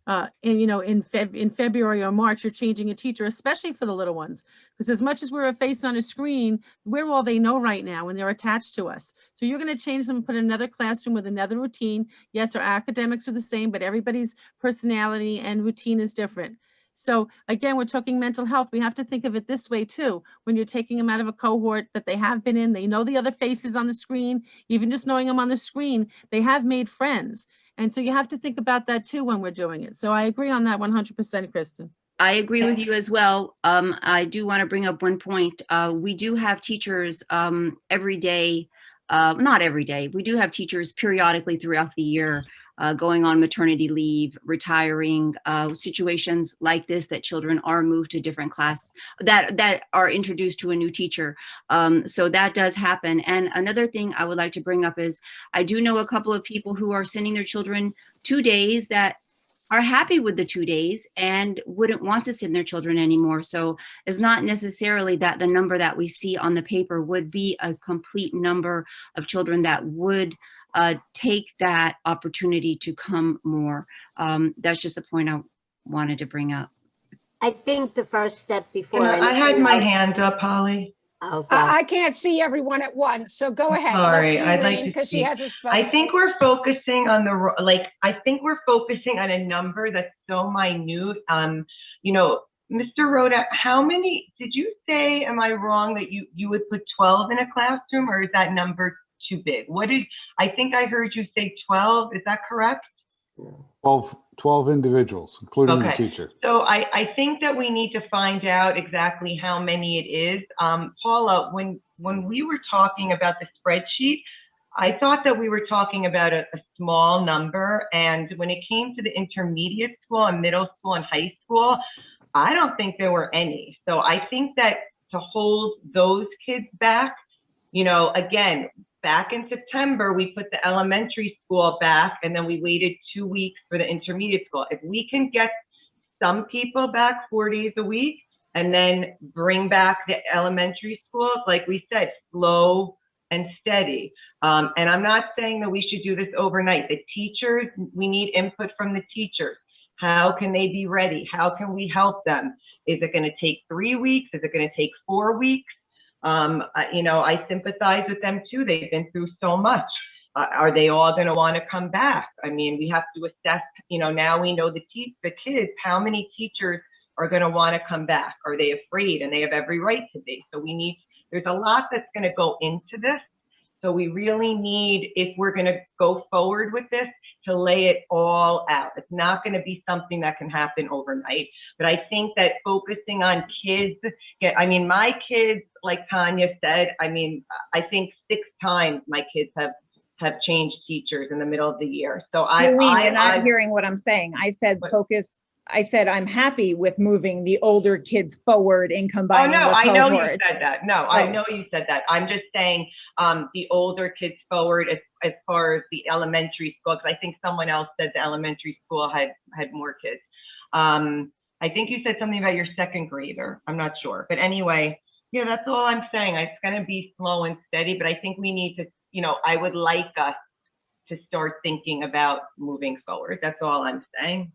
And you know, in February or March, you're changing a teacher, especially for the little ones, because as much as we're a face on a screen, we're all they know right now when they're attached to us. So you're going to change them and put in another classroom with another routine. Yes, our academics are the same, but everybody's personality and routine is different. So again, we're talking mental health. We have to think of it this way too. When you're taking them out of a cohort that they have been in, they know the other faces on the screen. Even just knowing them on the screen, they have made friends. And so you have to think about that too when we're doing it. So I agree on that 100%, Kristen. I agree with you as well. I do want to bring up one point. We do have teachers every day, not every day. We do have teachers periodically throughout the year going on maternity leave, retiring, situations like this, that children are moved to different class, that are introduced to a new teacher. So that does happen. And another thing I would like to bring up is, I do know a couple of people who are sending their children 2 days that are happy with the 2 days and wouldn't want to send their children anymore. So it's not necessarily that the number that we see on the paper would be a complete number of children that would take that opportunity to come more. That's just a point I wanted to bring up. I think the first step before I had my hand up, Holly. Okay. I can't see everyone at once, so go ahead. Sorry, I'd like to because she speak. hasn't spoken. I think we're focusing on I think we're focusing on a number that's so minute. You know, Mr. Rhoda, how many, did you say, am I wrong, that you would put 12 in a classroom, or is that number too big? I think I heard you say 12, is that correct? 12 individuals, including the Okay. teacher. So I think that we need to find out exactly how many it is. Paula, when we were talking about the spreadsheet, I thought that we were talking about a small number. And when it came to the intermediate school and middle school and high school, I don't think there were any. So I think that to hold those kids back, you know, again, back in September, we put the elementary school back, and then we waited 2 weeks for the intermediate school. If we can get some people back 4 days a week and then bring back the elementary schools, like we said, slow and steady. And I'm not saying that we should do this overnight. The teachers, we need input from the teachers. How can they be ready? How can we help them? Is it going to take 3 weeks? Is it going to take 4 weeks? You know, I sympathize with them too. They've been through so much. Are they all going to want to come back? I mean, we have to assess, now we know the kids, how many teachers are going to want to come back? Are they afraid? And they have every right to be. So there's a lot that's going to go into this. So we really need, if we're going to go forward with this, to lay it all out. It's not going to be something that can happen overnight. But I think that focusing on kids, my kids, like Tanya said, I think 6 times my kids have changed teachers in the middle of the year. So you're not hearing what I'm saying. I said focus. I said I'm happy with moving the older kids forward and combining. Oh no, the I know you cohorts. said that. No, I know you said that. I'm just saying the older kids forward as far as the elementary school, because I think someone else said the elementary school had more kids. I think you said something about your second grader. I'm not sure, but anyway, that's all I'm saying. It's going to be slow and steady, but I think we need to, I would like us to start thinking about moving forward. That's all I'm saying.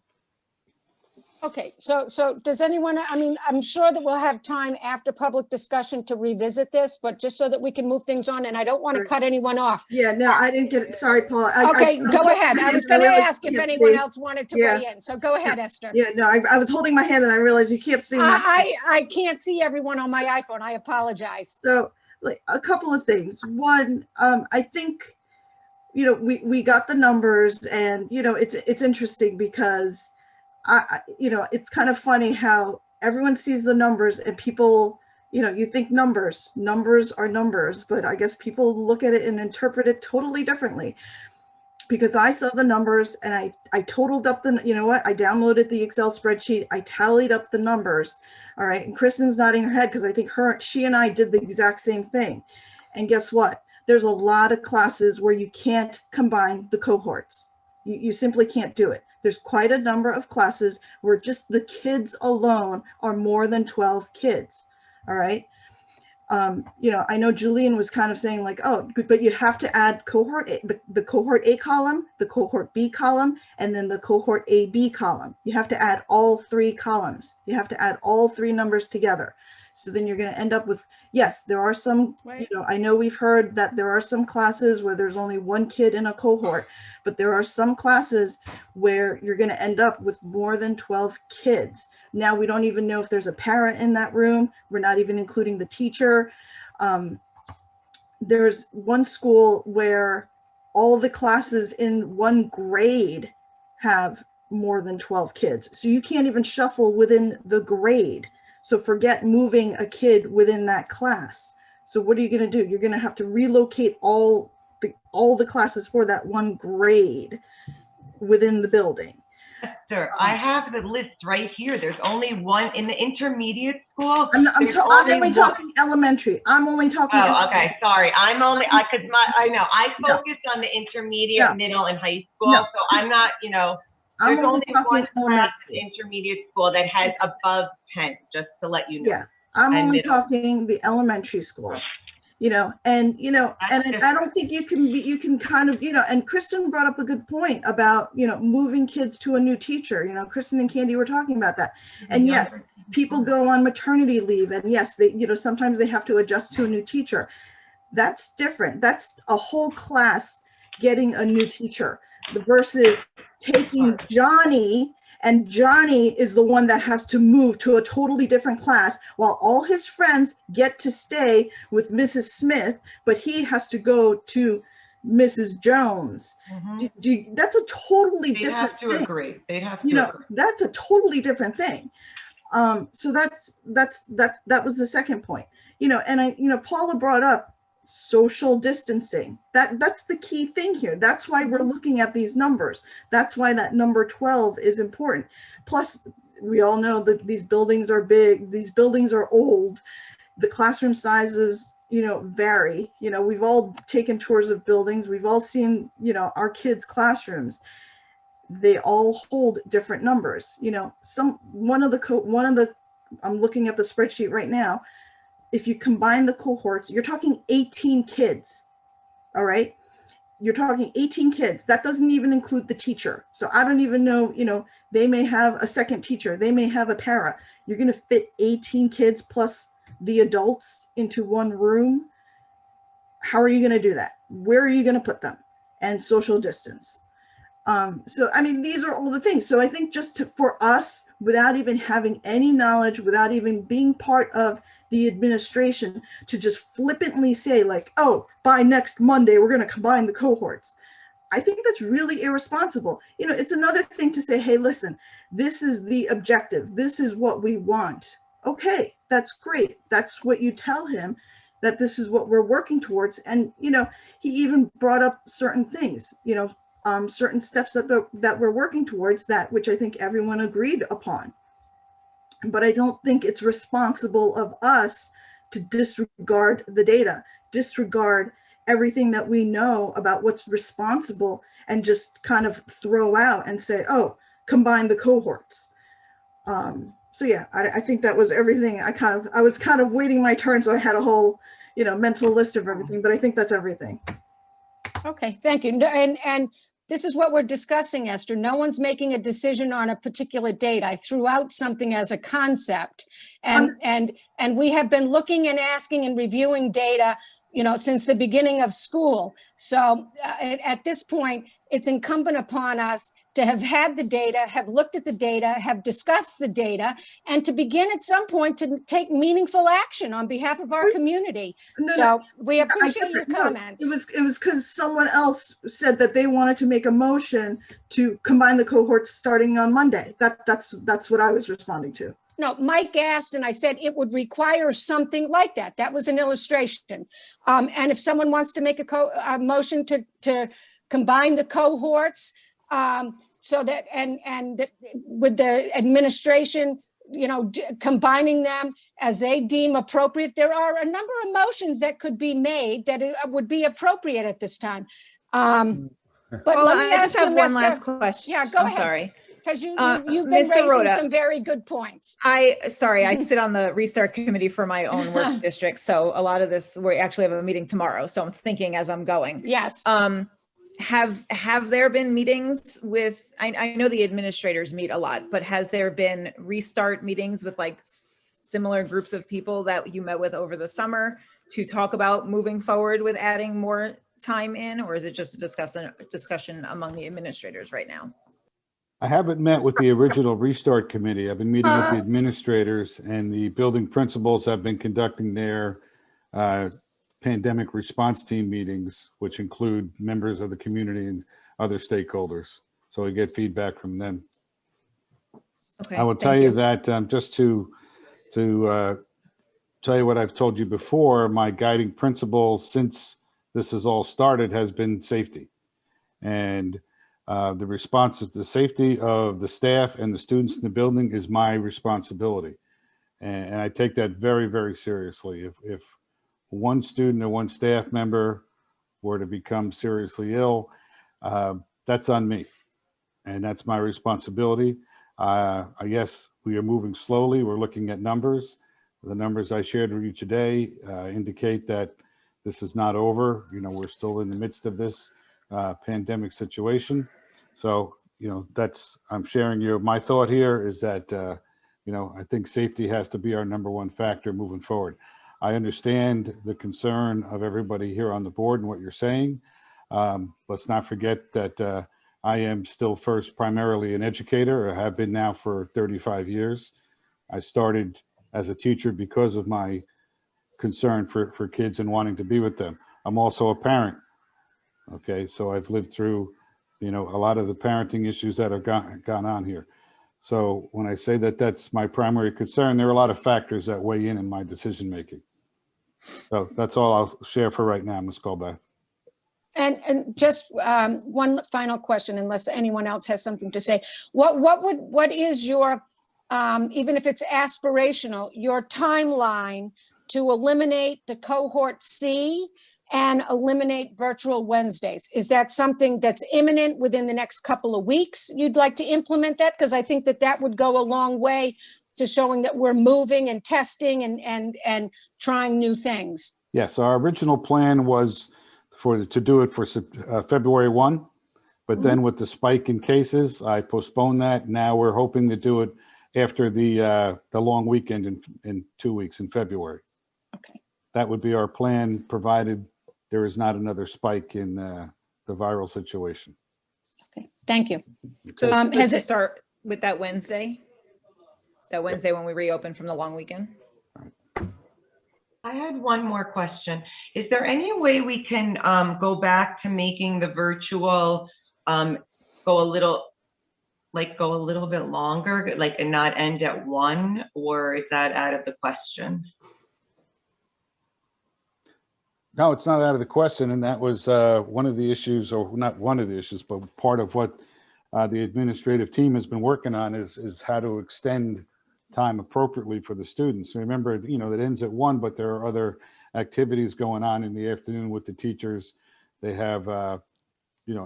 Okay, so does anyone, I'm sure that we'll have time after public discussion to revisit this, but just so that we can move things on, and I don't want to cut anyone off. Yeah, no, I didn't get it. Sorry, Paul. Okay, go ahead. I was going to ask if anyone else wanted to weigh in. So go ahead, Esther. Yeah, no, I was holding my hand and I realized you can't see my I can't see everyone on my iPhone. I apologize. So like a couple of things. One, I think, we got the numbers, and, it's interesting because it's kind of funny how everyone sees the numbers and people, you think numbers are numbers, but I guess people look at it and interpret it totally differently. Because I saw the numbers and I totaled up I downloaded the Excel spreadsheet, I tallied up the numbers. All right. And Kristen's nodding her head because I think she and I did the exact same thing. And guess what? There's a lot of classes where you can't combine the cohorts. You simply can't do it. There's quite a number of classes where just the kids alone are more than 12 kids. All right. I know Julian was kind of saying like, oh, but you have to add cohort A, the cohort A column, the cohort B column, and then the cohort AB column. You have to add all 3 columns. You have to add all 3 numbers together. So then you're going to end up with, yes, there are some, I know we've heard that there are some classes where there's only 1 kid in a cohort, but there are some classes where you're going to end up with more than 12 kids. Now we don't even know if there's a parent in that room. We're not even including the teacher. There's one school where all the classes in one grade have more than 12 kids. So you can't even shuffle within the grade. So forget moving a kid within that class. So what are you going to do? You're going to have to relocate all the classes for that one grade within the building. Esther, I have the list right here. There's only one in the intermediate school. I'm only talking elementary. I'm only talking. Oh, okay. Sorry. I'm only, because I focused on the intermediate, middle, and high school. So I'm not, there's only one class in intermediate school that has above 10, just to let you know. Yeah, I'm only talking the elementary schools. And I don't think you can kind of, and Kristen brought up a good point about, moving kids to a new teacher. Kristen and Candy were talking about that. And yes, people go on maternity leave, and yes, they, sometimes they have to adjust to a new teacher. That's different. That's a whole class getting a new teacher versus taking Johnny, and Johnny is the one that has to move to a totally different class while all his friends get to stay with Mrs. Smith, but he has to go to Mrs. Jones. That's a totally different thing. They'd have to agree. They'd have to agree. That's a totally different thing. So that was the second point. And Paula brought up social distancing. That's the key thing here. That's why we're looking at these numbers. That's why that number 12 is important. Plus, we all know that these buildings are big. These buildings are old. The classroom sizes, vary. We've all taken tours of buildings. We've all seen, our kids' classrooms. They all hold different numbers. One of the, I'm looking at the spreadsheet right now. If you combine the cohorts, you're talking 18 kids. All right. You're talking 18 kids. That doesn't even include the teacher. So I don't even know, they may have a second teacher. They may have a para. You're going to fit 18 kids plus the adults into one room. How are you going to do that? Where are you going to put them? and social distance. So, I mean, these are all the things. So I think for us, without even having any knowledge, without even being part of the administration, to just flippantly say like, oh, by next Monday, we're going to combine the cohorts. I think that's really irresponsible. You know, it's another thing to say, hey, listen, this is the objective. This is what we want. Okay, that's great. That's what you tell him, that this is what we're working towards. And, you know, he even brought up certain things, you know, certain steps that we're working towards, that which I think everyone agreed upon. But I don't think it's responsible of us to disregard the data, disregard everything that we know about what's responsible, and just kind of throw out and say, oh, combine the cohorts. So yeah, I think that was everything. I was kind of waiting my turn, so I had a whole, you know, mental list of everything, but I think that's everything. Okay, thank you. And this is what we're discussing, Esther. No one's making a decision on a particular date. I threw out something as a concept, and we have been looking and asking and reviewing data, you know, since the beginning of school. So at this point, it's incumbent upon us to have had the data, have looked at the data, have discussed the data, and to begin at some point to take meaningful action on behalf of our community. So we appreciate your comments. It was because someone else said that they wanted to make a motion to combine the cohorts starting on Monday. That's what I was responding to. No, Mike asked, and I said it would require something like that. That was an illustration. And if someone wants to make a motion to combine the cohorts, so that with the administration, you know, combining them as they deem appropriate, there are a number of motions that could be made that would be appropriate at this time. But well, I just have one last question. Yeah, go ahead. Sorry. Because you've been raising some very good points. I sit on the Restart Committee for my own work district. So a lot of this, we actually have a meeting tomorrow. So I'm thinking as I'm going. Yes. Have there been meetings with, I know the administrators meet a lot, but has there been Restart meetings with like similar groups of people that you met with over the summer to talk about moving forward with adding more time in, or is it just a discussion among the administrators right now? I haven't met with the original Restart Committee. I've been meeting with the administrators, and the building principals have been conducting their pandemic response team meetings, which include members of the community and other stakeholders. So we get feedback from them. Okay, I will tell you that just to tell you what I've told you before, my guiding principle since this has all started has been safety. And the response is the safety of the staff and the students in the building is my responsibility. And I take that very, very seriously. If one student or one staff member were to become seriously ill, that's on me. And that's my responsibility. Yes, we are moving slowly. We're looking at numbers. The numbers I shared with you today indicate that this is not over. You know, we're still in the midst of this pandemic situation. So, you know, I'm sharing my thought here is that, you know, I think safety has to be our #1 factor moving forward. I understand the concern of everybody here on the board and what you're saying. Let's not forget that I am still first primarily an educator. I have been now for 35 years. I started as a teacher because of my concern for kids and wanting to be with them. I'm also a parent. Okay, so I've lived through, you know, a lot of the parenting issues that have gone on here. So when I say that that's my primary concern, there are a lot of factors that weigh in my decision making. So that's all I'll share for right now, Ms. Colbeth. And just one final question, unless anyone else has something to say. What is your, even if it's aspirational, your timeline to eliminate the cohort C and eliminate virtual Wednesdays? Is that something that's imminent within the next couple of weeks? You'd like to implement that? Because I think that would go a long way to showing that we're moving and testing and trying new things. Yes, our original plan was to do it for February 1, but then with the spike in cases, I postponed that. Now we're hoping to do it after the long weekend in 2 weeks in February. Okay. That would be our plan, provided there is not another spike in the viral situation. Okay, thank you. So has let's it- just start with that Wednesday when we reopen from the long weekend. I had one more question. Is there any way we can go back to making the virtual go a little bit longer, like, and not end at 1, or is that out of the question? No, it's not out of the question. And that was one of the issues, or not one of the issues, but part of what the administrative team has been working on is how to extend time appropriately for the students. Remember, that ends at 1, but there are other activities going on in the afternoon with the teachers. They have,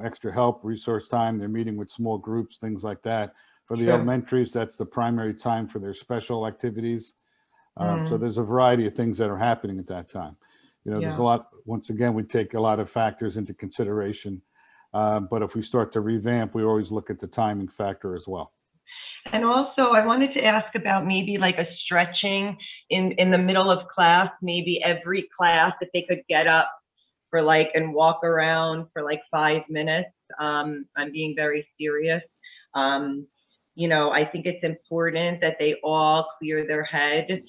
extra help, resource time. They're meeting with small groups, things like that. For the Sure. elementaries, that's the primary time for their special activities. So there's a variety of things that are happening at that time. There's a lot, once again, we take a lot of factors into consideration. But if we start to revamp, we always look at the timing factor as well. And also, I wanted to ask about maybe like a stretching in the middle of class, maybe every class, if they could get up for and walk around for 5 minutes. I'm being very serious. I think it's important that they all clear their head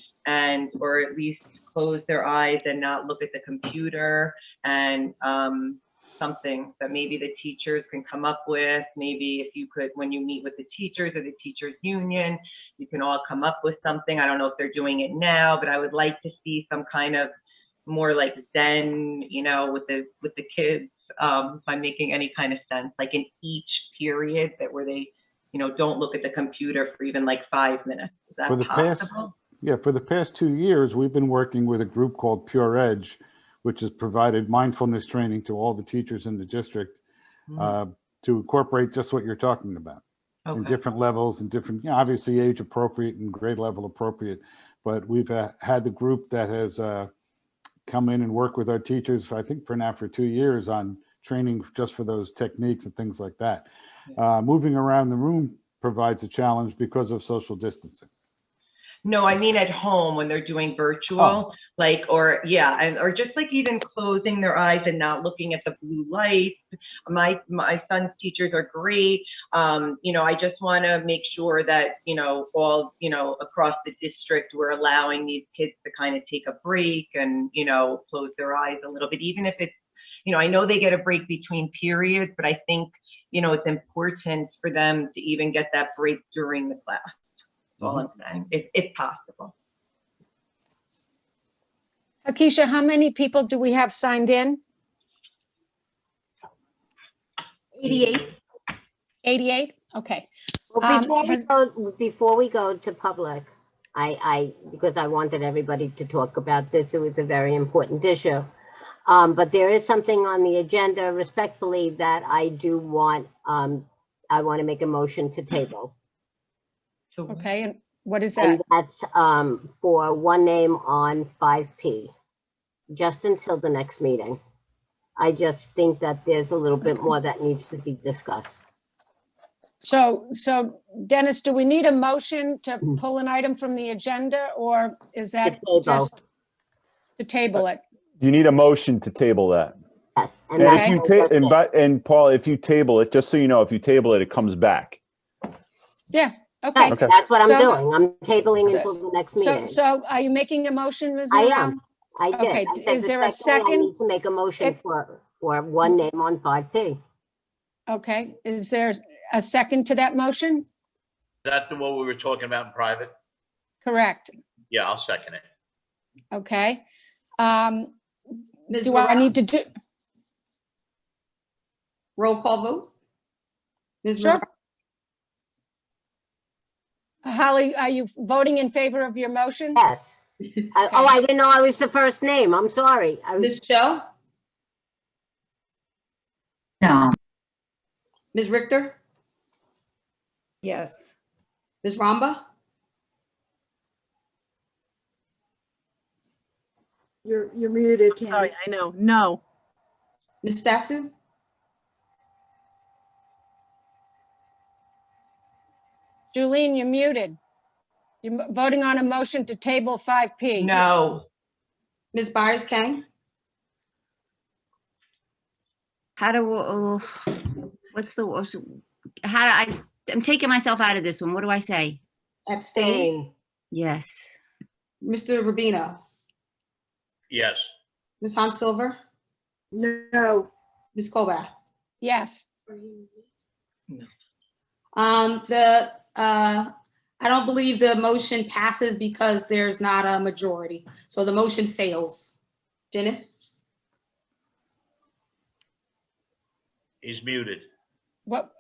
or at least close their eyes and not look at the computer, and something that maybe the teachers can come up with. Maybe if you could, when you meet with the teachers or the teachers union, you can all come up with something. I don't know if they're doing it now, but I would like to see some kind of more Zen, with the kids, if I'm making any kind of sense, in each period where they, don't look at the computer for even 5 minutes. Is that possible? For the past 2 years, we've been working with a group called Pure Edge, which has provided mindfulness training to all the teachers in the district to incorporate just what you're talking about in different levels and different, obviously age appropriate and grade level appropriate. But we've had the group that has come in and work with our teachers, I think for 2 years on training just for those techniques and things like that. Moving around the room provides a challenge because of social distancing. No, I mean at home when they're doing virtual, or just even closing their eyes and not looking at the blue lights. My son's teachers are great. I just want to make sure that, all, across the district, we're allowing these kids to kind of take a break and, close their eyes a little bit, even if it's, I know they get a break between periods, but I think, it's important for them to even get that break during the class. All I'm saying, if possible. Akeisha, how many people do we have signed in? 88. 88? Okay. Well, before we go to public, because I wanted everybody to talk about this, it was a very important issue. But there is something on the agenda, respectfully, that I do want, I want to make a motion to table. Okay, and what is that? And that's for one name on 5P, just until the next meeting. I just think that there's a little bit more that needs to be discussed. So Dennis, do we need a motion to pull an item from the agenda, or is that just to table it? You need a motion to table that. Yes. And if you and Paul, if you table it, just so you know, if you table it, it comes back. Yeah. Okay. Okay. That's what I'm doing. I'm tabling until the next meeting. So are you making a motion, Ms. I Brown? am. I did. Okay, I said is there a respectfully, I second? need to make a motion for one name on 5P. Okay, is there a second to that motion? Is that the one we were talking about in private? Correct. Yeah, I'll second it. Okay. Ms. Do I Brown? need to do? Roll call vote? Ms. Sure. Brown? Holly, are you voting in favor of your motion? Yes. Oh, I didn't know I was the first name. I'm sorry. Ms. Cho? No. Ms. Richter? Yes. Ms. Ramba? You're muted, Candy. Sorry, I know. No. Ms. Stasu? Julene, you're muted. You're voting on a motion to table 5P. No. Ms. Byers Kang? How do, I'm taking myself out of this one. What do I say? Abstain. Yes. Mr. Rubino. Yes. Ms. Hans Silver. No. Ms. Colbath. Yes. I don't believe the motion passes because there's not a majority. So the motion fails. Dennis? He's muted. What?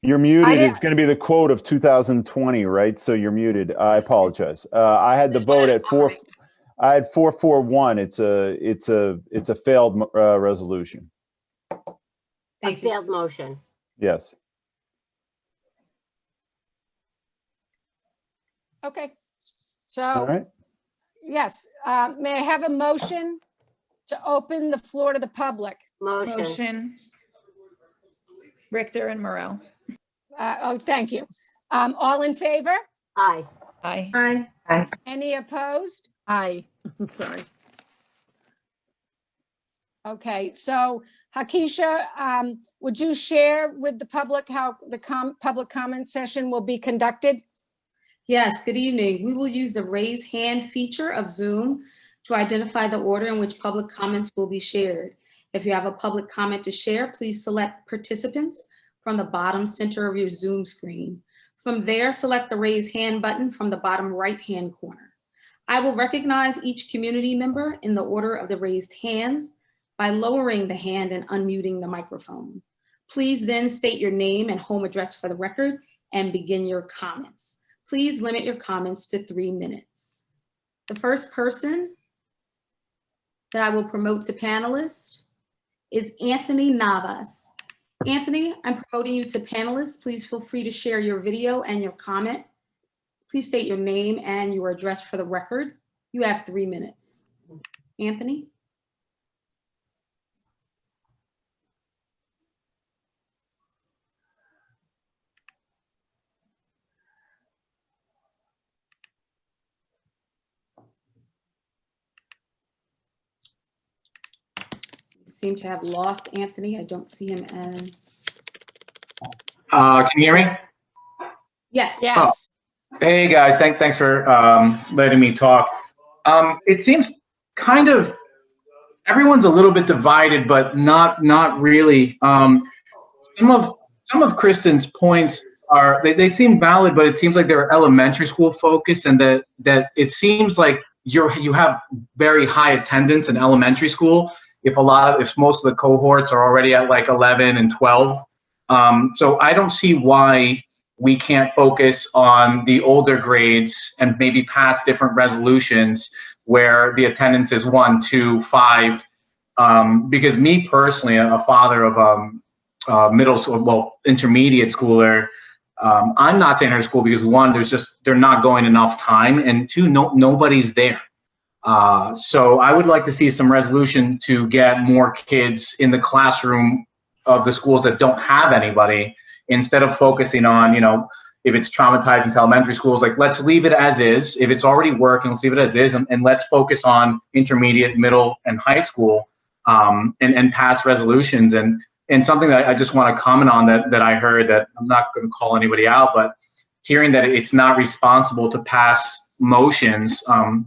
You're I muted. didn't- It's going to be the quote of 2020, right? So you're muted. I apologize. I had the vote at 441. It's a failed resolution. Thank A you. failed motion. Yes. Okay. All So, right. yes, may I have a motion to open the floor to the public? Motion. Richter and Morel. Oh, thank you. All in favor? Aye. Aye. Aye. Any opposed? Aye. Sorry. Okay, so Hakisha, would you share with the public how the public comment session will be conducted? Yes, good evening. We will use the raise hand feature of Zoom to identify the order in which public comments will be shared. If you have a public comment to share, please select participants from the bottom center of your Zoom screen. From there, select the raise hand button from the bottom right-hand corner. I will recognize each community member in the order of the raised hands by lowering the hand and unmuting the microphone. Please then state your name and home address for the record and begin your comments. Please limit your comments to 3 minutes. The first person that I will promote to panelist is Anthony Navas. Anthony, I'm promoting you to panelist. Please feel free to share your video and your comment. Please state your name and your address for the record. You have 3 minutes. Anthony? Seem to have lost Anthony. I don't see him as. Can you hear me? Yes. Yes. Hey guys, thanks for letting me talk. It seems kind of everyone's a little bit divided, but not really. Some of Kristen's points are they seem valid, but it seems like they're elementary school focused, and that it seems like you have very high attendance in elementary school. If most of the cohorts are already at like 11 and 12. So I don't see why we can't focus on the older grades and maybe pass different resolutions where the attendance is 1, 2, 5. Because me personally, a father of middle school, well, intermediate schooler, I'm not saying her school because 1, they're not going enough time, and 2, nobody's there. So I would like to see some resolution to get more kids in the classroom of the schools that don't have anybody, instead of focusing on, if it's traumatizing to elementary schools, like let's leave it as is. If it's already working, let's leave it as is, and let's focus on intermediate, middle, and high school, and pass resolutions. And something that I just want to comment on that I heard, that I'm not going to call anybody out, but hearing that it's not responsible to pass motions.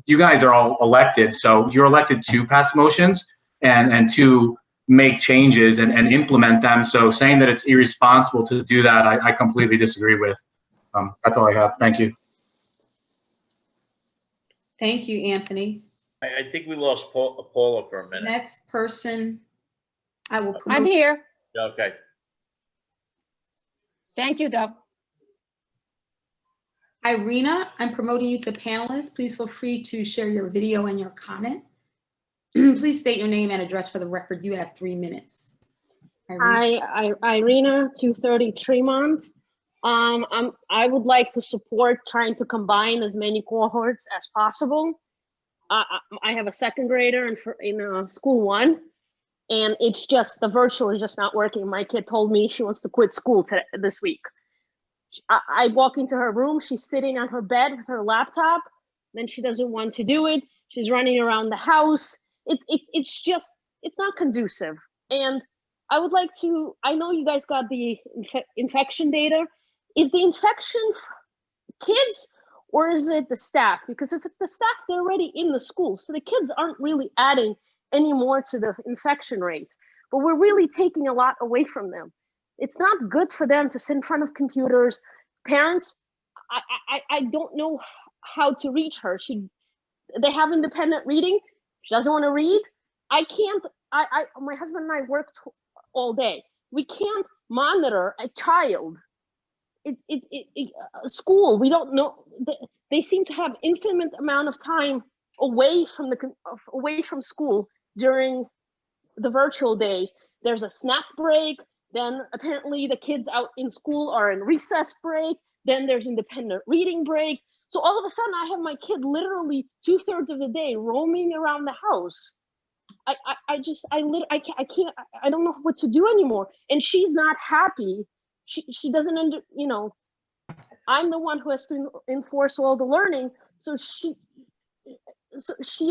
You guys are all elected, so you're elected to pass motions and to make changes and implement them. So saying that it's irresponsible to do that, I completely disagree with. That's all I have. Thank you. Thank you, Anthony. I think we lost Paula for a minute. Next person I will promote. I'm here. Okay. Thank you, though. Irina, I'm promoting you to panelist. Please feel free to share your video and your comment. Please state your name and address for the record. You have 3 minutes. Irina. Hi, Irina, 230 Tremont. I would like to support trying to combine as many cohorts as possible. I have a second grader in school 1, and it's just the virtual is just not working. My kid told me she wants to quit school this week. I walk into her room, she's sitting on her bed with her laptop, then she doesn't want to do it. She's running around the house. It's not conducive. And I would like to, I know you guys got the infection data. Is the infection kids or is it the staff? Because if it's the staff, they're already in the school. So the kids aren't really adding any more to the infection rate, but we're really taking a lot away from them. It's not good for them to sit in front of computers. Parents, I don't know how to reach her. They have independent reading. She doesn't want to read. I can't, my husband and I worked all day. We can't monitor a child. School, we don't know. They seem to have infinite amount of time away from school during the virtual days. There's a snack break. Then apparently the kids out in school are in recess break. Then there's independent reading break. So all of a sudden I have my kid literally 2/3 of the day roaming around the house. I can't, I don't know what to do anymore. And she's not happy. She doesn't I'm the one who has to enforce all the learning. So she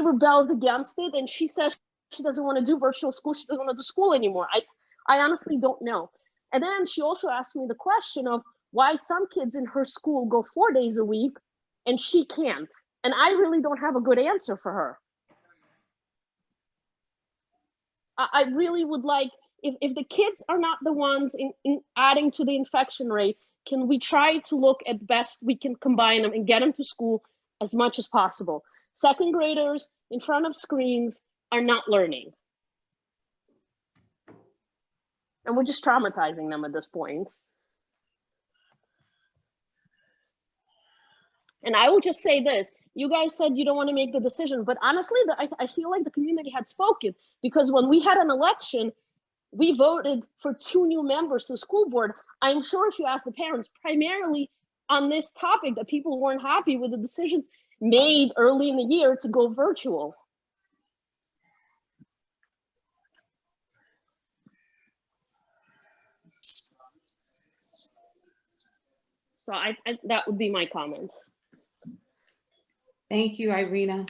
rebels against it, and she says she doesn't want to do virtual school. She doesn't want to do school anymore. I honestly don't know. And then she also asked me the question of why some kids in her school go 4 days a week and she can't. And I really don't have a good answer for her. I really would like, if the kids are not the ones in adding to the infection rate, can we try to look at best we can combine them and get them to school as much as possible? Second graders in front of screens are not learning. And we're just traumatizing them at this point. And I will just say this, you guys said you don't want to make the decision, but honestly, I feel like the community had spoken, because when we had an election, we voted for 2 new members to the school board. I'm sure if you ask the parents, primarily on this topic, that people weren't happy with the decisions made early in the year to go virtual. So that would be my comments. Thank you, Irina.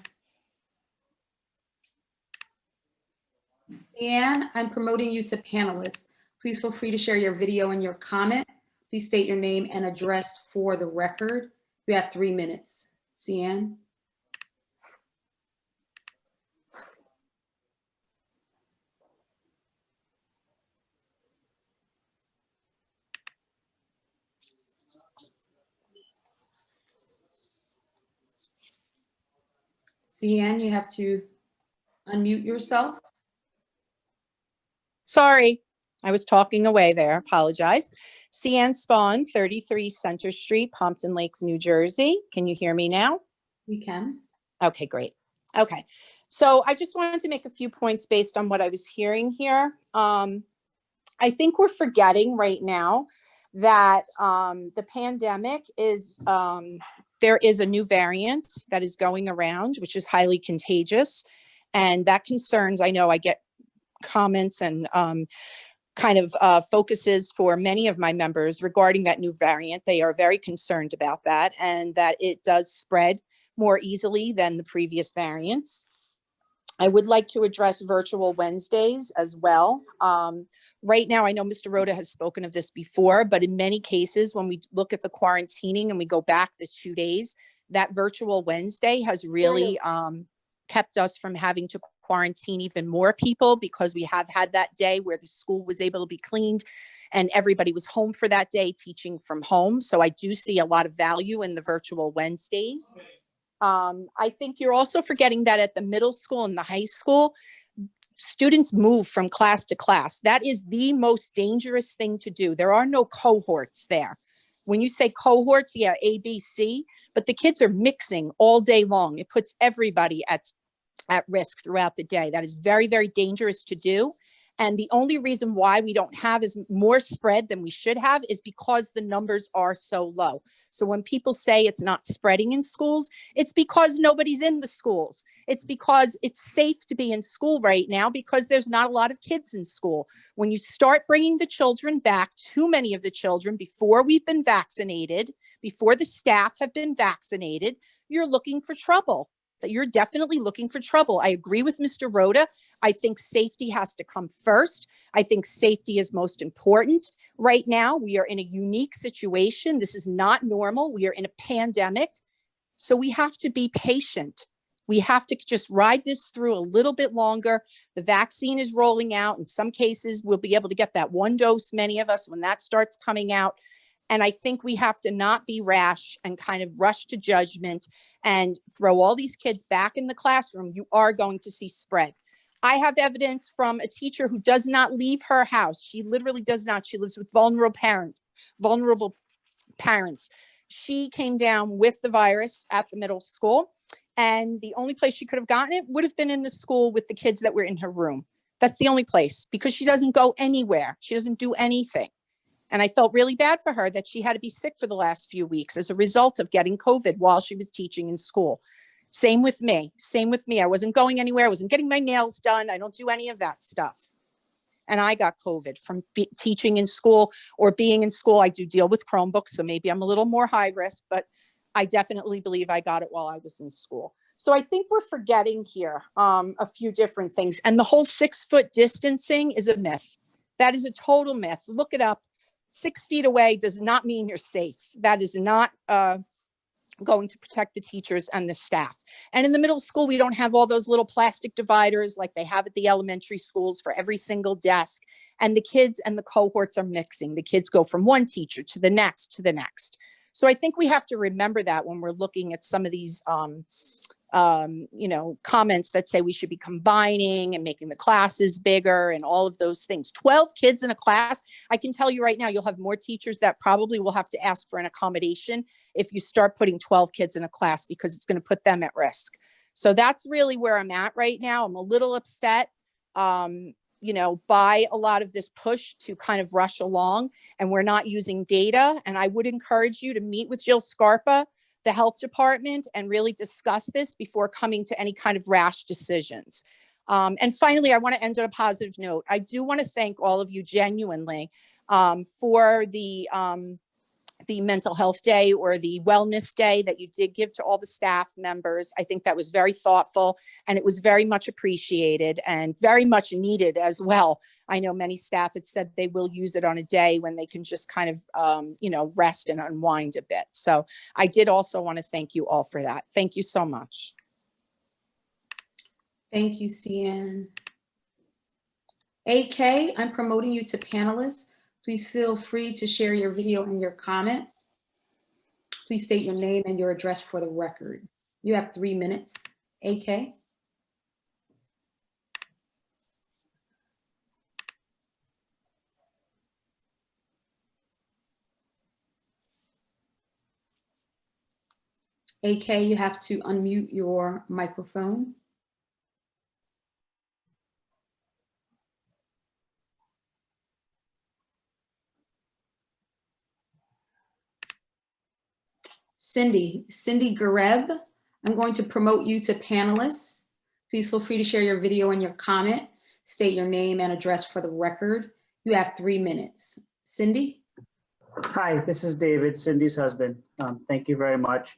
Anne, I'm promoting you to panelist. Please feel free to share your video and your comment. Please state your name and address for the record. You have 3 minutes. Cian. Cian, you have to unmute yourself. Sorry, I was talking away there. Apologize. Cian Spawn, 33 Center Street, Pompton Lakes, New Jersey. Can you hear me now? We can. Okay, great. Okay, so I just wanted to make a few points based on what I was hearing here. I think we're forgetting right now that the pandemic is, there is a new variant that is going around, which is highly contagious. And that concerns, I know I get comments and kind of focuses for many of my members regarding that new variant. They are very concerned about that, and that it does spread more easily than the previous variants. I would like to address virtual Wednesdays as well. Right now, I know Mr. Rhoda has spoken of this before, but in many cases, when we look at the quarantining and we go back the 2 days, that virtual Wednesday has really kept us from having to quarantine even more people, because we have had that day where the school was able to be cleaned and everybody was home for that day teaching from home. So I do see a lot of value in the virtual Wednesdays. I think you're also forgetting that at the middle school and the high school, students move from class to class. That is the most dangerous thing to do. There are no cohorts there. When you say cohorts, yeah, A, B, C, but the kids are mixing all day long. It puts everybody at risk throughout the day. That is very, very dangerous to do. And the only reason why we don't have as more spread than we should have is because the numbers are so low. So when people say it's not spreading in schools, it's because nobody's in the schools. It's because it's safe to be in school right now because there's not a lot of kids in school. When you start bringing the children back, too many of the children, before we've been vaccinated, before the staff have been vaccinated, you're looking for trouble. that you're definitely looking for trouble. I agree with Mr. Rhoda. I think safety has to come first. I think safety is most important. Right now, we are in a unique situation. This is not normal. We are in a pandemic. So we have to be patient. We have to just ride this through a little bit longer. The vaccine is rolling out. In some cases, we'll be able to get that one dose, many of us, when that starts coming out. And I think we have to not be rash and kind of rush to judgment and throw all these kids back in the classroom. You are going to see spread. I have evidence from a teacher who does not leave her house. She literally does not. She lives with vulnerable parents. She came down with the virus at the middle school, and the only place she could have gotten it would have been in the school with the kids that were in her room. That's the only place, because she doesn't go anywhere. She doesn't do anything. And I felt really bad for her that she had to be sick for the last few weeks as a result of getting COVID while she was teaching in school. Same with me. I wasn't going anywhere. I wasn't getting my nails done. I don't do any of that stuff. And I got COVID from teaching in school or being in school. I do deal with Chromebooks, so maybe I'm a little more high risk, but I definitely believe I got it while I was in school. So I think we're forgetting here a few different things. And the whole 6-foot distancing is a myth. That is a total myth. Look it up. 6 feet away does not mean you're safe. That is not going to protect the teachers and the staff. And in the middle school, we don't have all those little plastic dividers like they have at the elementary schools for every single desk. And the kids and the cohorts are mixing. The kids go from one teacher to the next to the next. So I think we have to remember that when we're looking at some of these comments that say we should be combining and making the classes bigger and all of those things. 12 kids in a class, I can tell you right now, you'll have more teachers that probably will have to ask for an accommodation if you start putting 12 kids in a class, because it's going to put them at risk. So that's really where I'm at right now. I'm a little upset, by a lot of this push to kind of rush along, and we're not using data. And I would encourage you to meet with Jill Scarpa, the health department, and really discuss this before coming to any kind of rash decisions. And finally, I want to end on a positive note. I do want to thank all of you genuinely for the mental health day or the wellness day that you did give to all the staff members. I think that was very thoughtful, and it was very much appreciated and very much needed as well. I know many staff had said they will use it on a day when they can just kind of, rest and unwind a bit. So I did also want to thank you all for that. Thank you so much. Thank you, Cian. AK, I'm promoting you to panelist. Please feel free to share your video and your comment. Please state your name and your address for the record. You have 3 minutes, AK. AK, you have to unmute your microphone. Cindy Gareb, I'm going to promote you to panelist. Please feel free to share your video and your comment. State your name and address for the record. You have 3 minutes. Cindy? Hi, this is David, Cindy's husband. Thank you very much.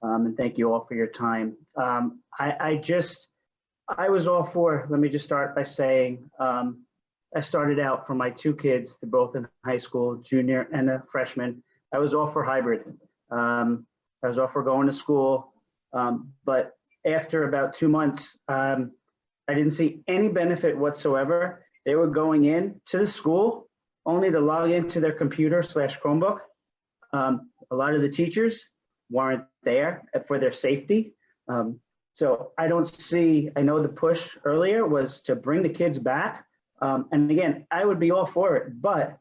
And thank you all for your time. I was all for, let me just start by saying, I started out for my 2 kids, they're both in high school, junior and a freshman. I was all for hybrid. I was all for going to school, but after about 2 months, I didn't see any benefit whatsoever. They were going in to the school only to log into their computer / Chromebook. A lot of the teachers weren't there for their safety. So I don't see, I know the push earlier was to bring the kids back. And again, I would be all for it, but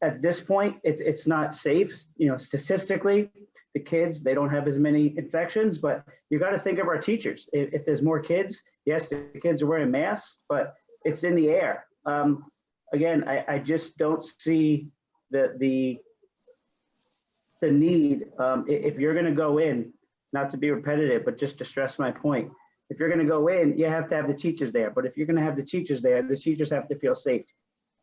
at this point, it's not safe. Statistically, the kids, they don't have as many infections, but you got to think of our teachers. If there's more kids, yes, the kids are wearing masks, but it's in the air. Again, I just don't see the need. If you're going to go in, not to be repetitive, but just to stress my point, if you're going to go in, you have to have the teachers there. But if you're going to have the teachers there, the teachers have to feel safe.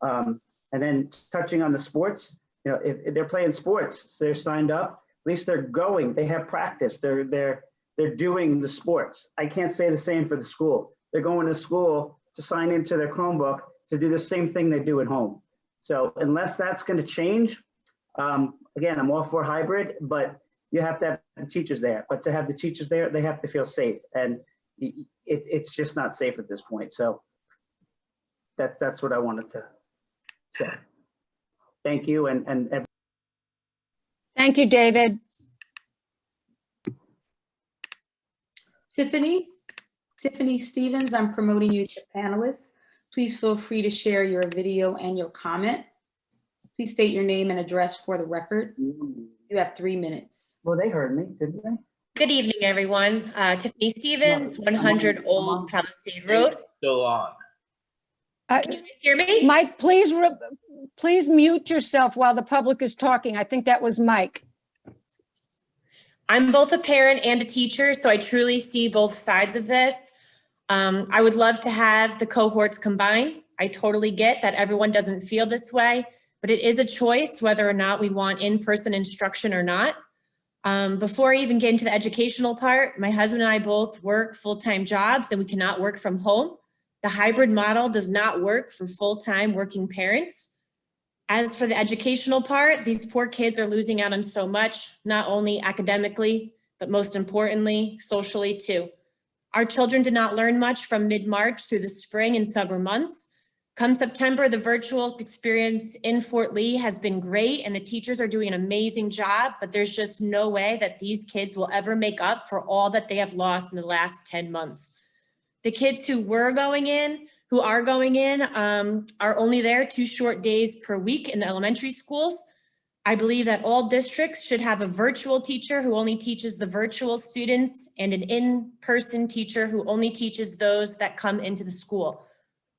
And then touching on the sports, if they're playing sports, they're signed up. At least they're going. They have practice. They're they're doing the sports. I can't say the same for the school. They're going to school to sign into their Chromebook to do the same thing they do at home. So unless that's going to change, again, I'm all for hybrid, but you have to have the teachers there. But to have the teachers there, they have to feel safe, and it's just not safe at this point. So that's what I wanted to say. Thank you, and Thank you, David. Tiffany Stevens, I'm promoting you to panelist. Please feel free to share your video and your comment. Please state your name and address for the record. You have 3 minutes. well, they heard me, didn't they? Good evening, everyone. Tiffany Stevens, 100 Old Palisade Road. Still on. Can you guys hear me? Mike, please mute yourself while the public is talking. I think that was Mike. I'm both a parent and a teacher, so I truly see both sides of this. I would love to have the cohorts combined. I totally get that everyone doesn't feel this way, but it is a choice whether or not we want in-person instruction or not. Before I even get into the educational part, my husband and I both work full-time jobs and we cannot work from home. The hybrid model does not work for full-time working parents. As for the educational part, these poor kids are losing out on so much, not only academically, but most importantly, socially too. Our children did not learn much from mid-March through the spring and summer months. Come September, the virtual experience in Fort Lee has been great and the teachers are doing an amazing job, but there's just no way that these kids will ever make up for all that they have lost in the last 10 months. The kids who are going in, are only there 2 short days per week in the elementary schools. I believe that all districts should have a virtual teacher who only teaches the virtual students and an in-person teacher who only teaches those that come into the school.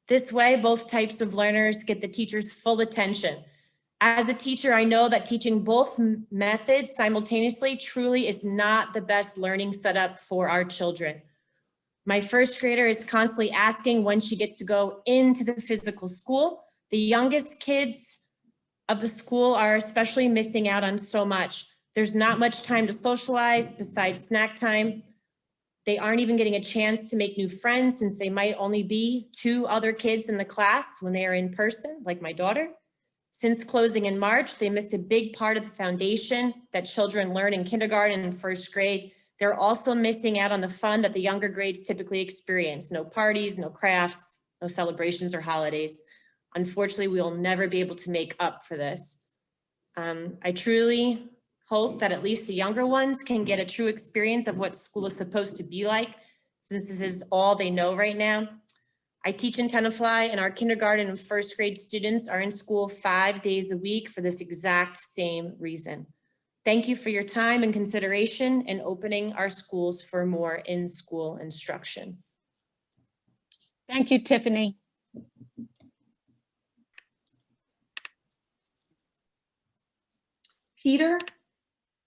This way, both types of learners get the teacher's full attention. As a teacher, I know that teaching both methods simultaneously truly is not the best learning setup for our children. My first grader is constantly asking when she gets to go into the physical school. The youngest kids of the school are especially missing out on so much. There's not much time to socialize besides snack time. They aren't even getting a chance to make new friends since they might only be 2 other kids in the class when they are in person, like my daughter. Since closing in March, they missed a big part of the foundation that children learn in kindergarten and first grade. They're also missing out on the fun that the younger grades typically experience. No parties, no crafts, no celebrations or holidays. Unfortunately, we will never be able to make up for this. I truly hope that at least the younger ones can get a true experience of what school is supposed to be like, since this is all they know right now. I teach in Tenafly and our kindergarten and first grade students are in school 5 days a week for this exact same reason. Thank you for your time and consideration in opening our schools for more in-school instruction. Thank you, Tiffany. Peter,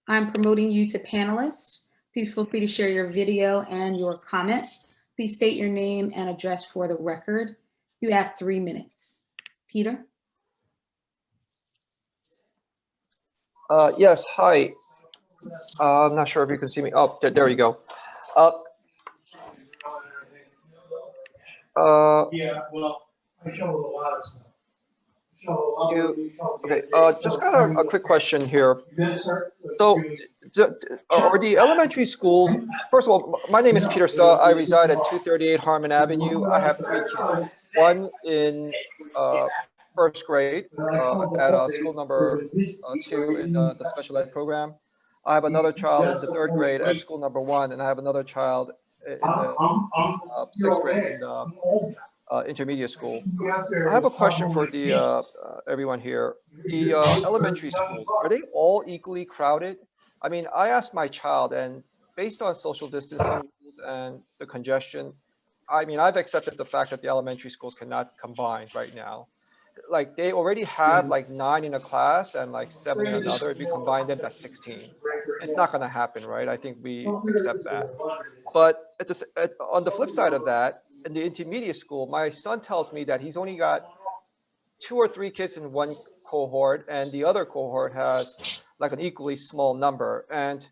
I'm promoting you to panelist. Please feel free to share your video and your comment. Please state your name and address for the record. You have 3 minutes. Peter? Yes, hi. I'm not sure if you can see me. Oh, there you go. Yeah, well, I showed a lot of stuff. Okay, just got a quick question here. So, are the elementary schools, first of all, my name is Peter Suh. I reside at 238 Harmon Avenue. I have 3 kids. One in first grade at school number 2 in the special ed program. I have another child in the 3rd grade at school number 1, and I have another child in the 6th grade in the intermediate school. I have a question for the everyone here. The elementary schools, are they all equally crowded? I mean, I asked my child, and based on social distancing rules and the congestion, I mean, I've accepted the fact that the elementary schools cannot combine right now. Like, they already have like 9 in a class and like 7 in another. If you combine them, that's 16. It's not going to happen, right? I think we accept that. But on the flip side of that, in the intermediate school, my son tells me that he's only got 2 or 3 kids in one cohort, and the other cohort has like an equally small number. And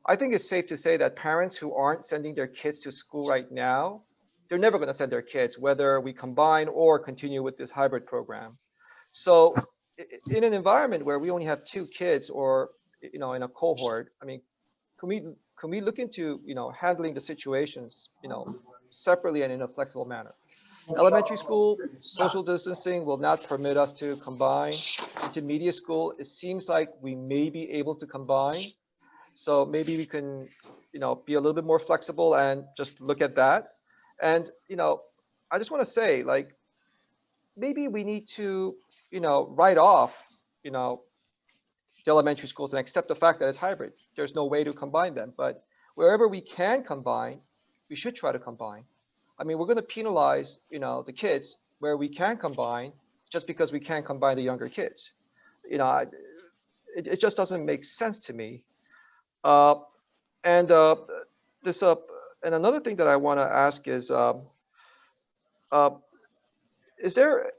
I think it's safe to say that parents who aren't sending their kids to school right now, they're never going to send their kids, whether we combine or continue with this hybrid program. So in an environment where we only have 2 kids or, in a cohort, I mean, can we look into, handling the situations, separately and in a flexible manner? Elementary school, social distancing will not permit us to combine. Intermediate school, it seems like we may be able to combine. So maybe we can, be a little bit more flexible and just look at that. And, I just want to say, like, maybe we need to, write off, the elementary schools and accept the fact that it's hybrid. There's no way to combine them, but wherever we can combine, we should try to combine. I mean, we're going to penalize, the kids where we can combine just because we can't combine the younger kids. It just doesn't make sense to me. And another thing that I want to ask is there,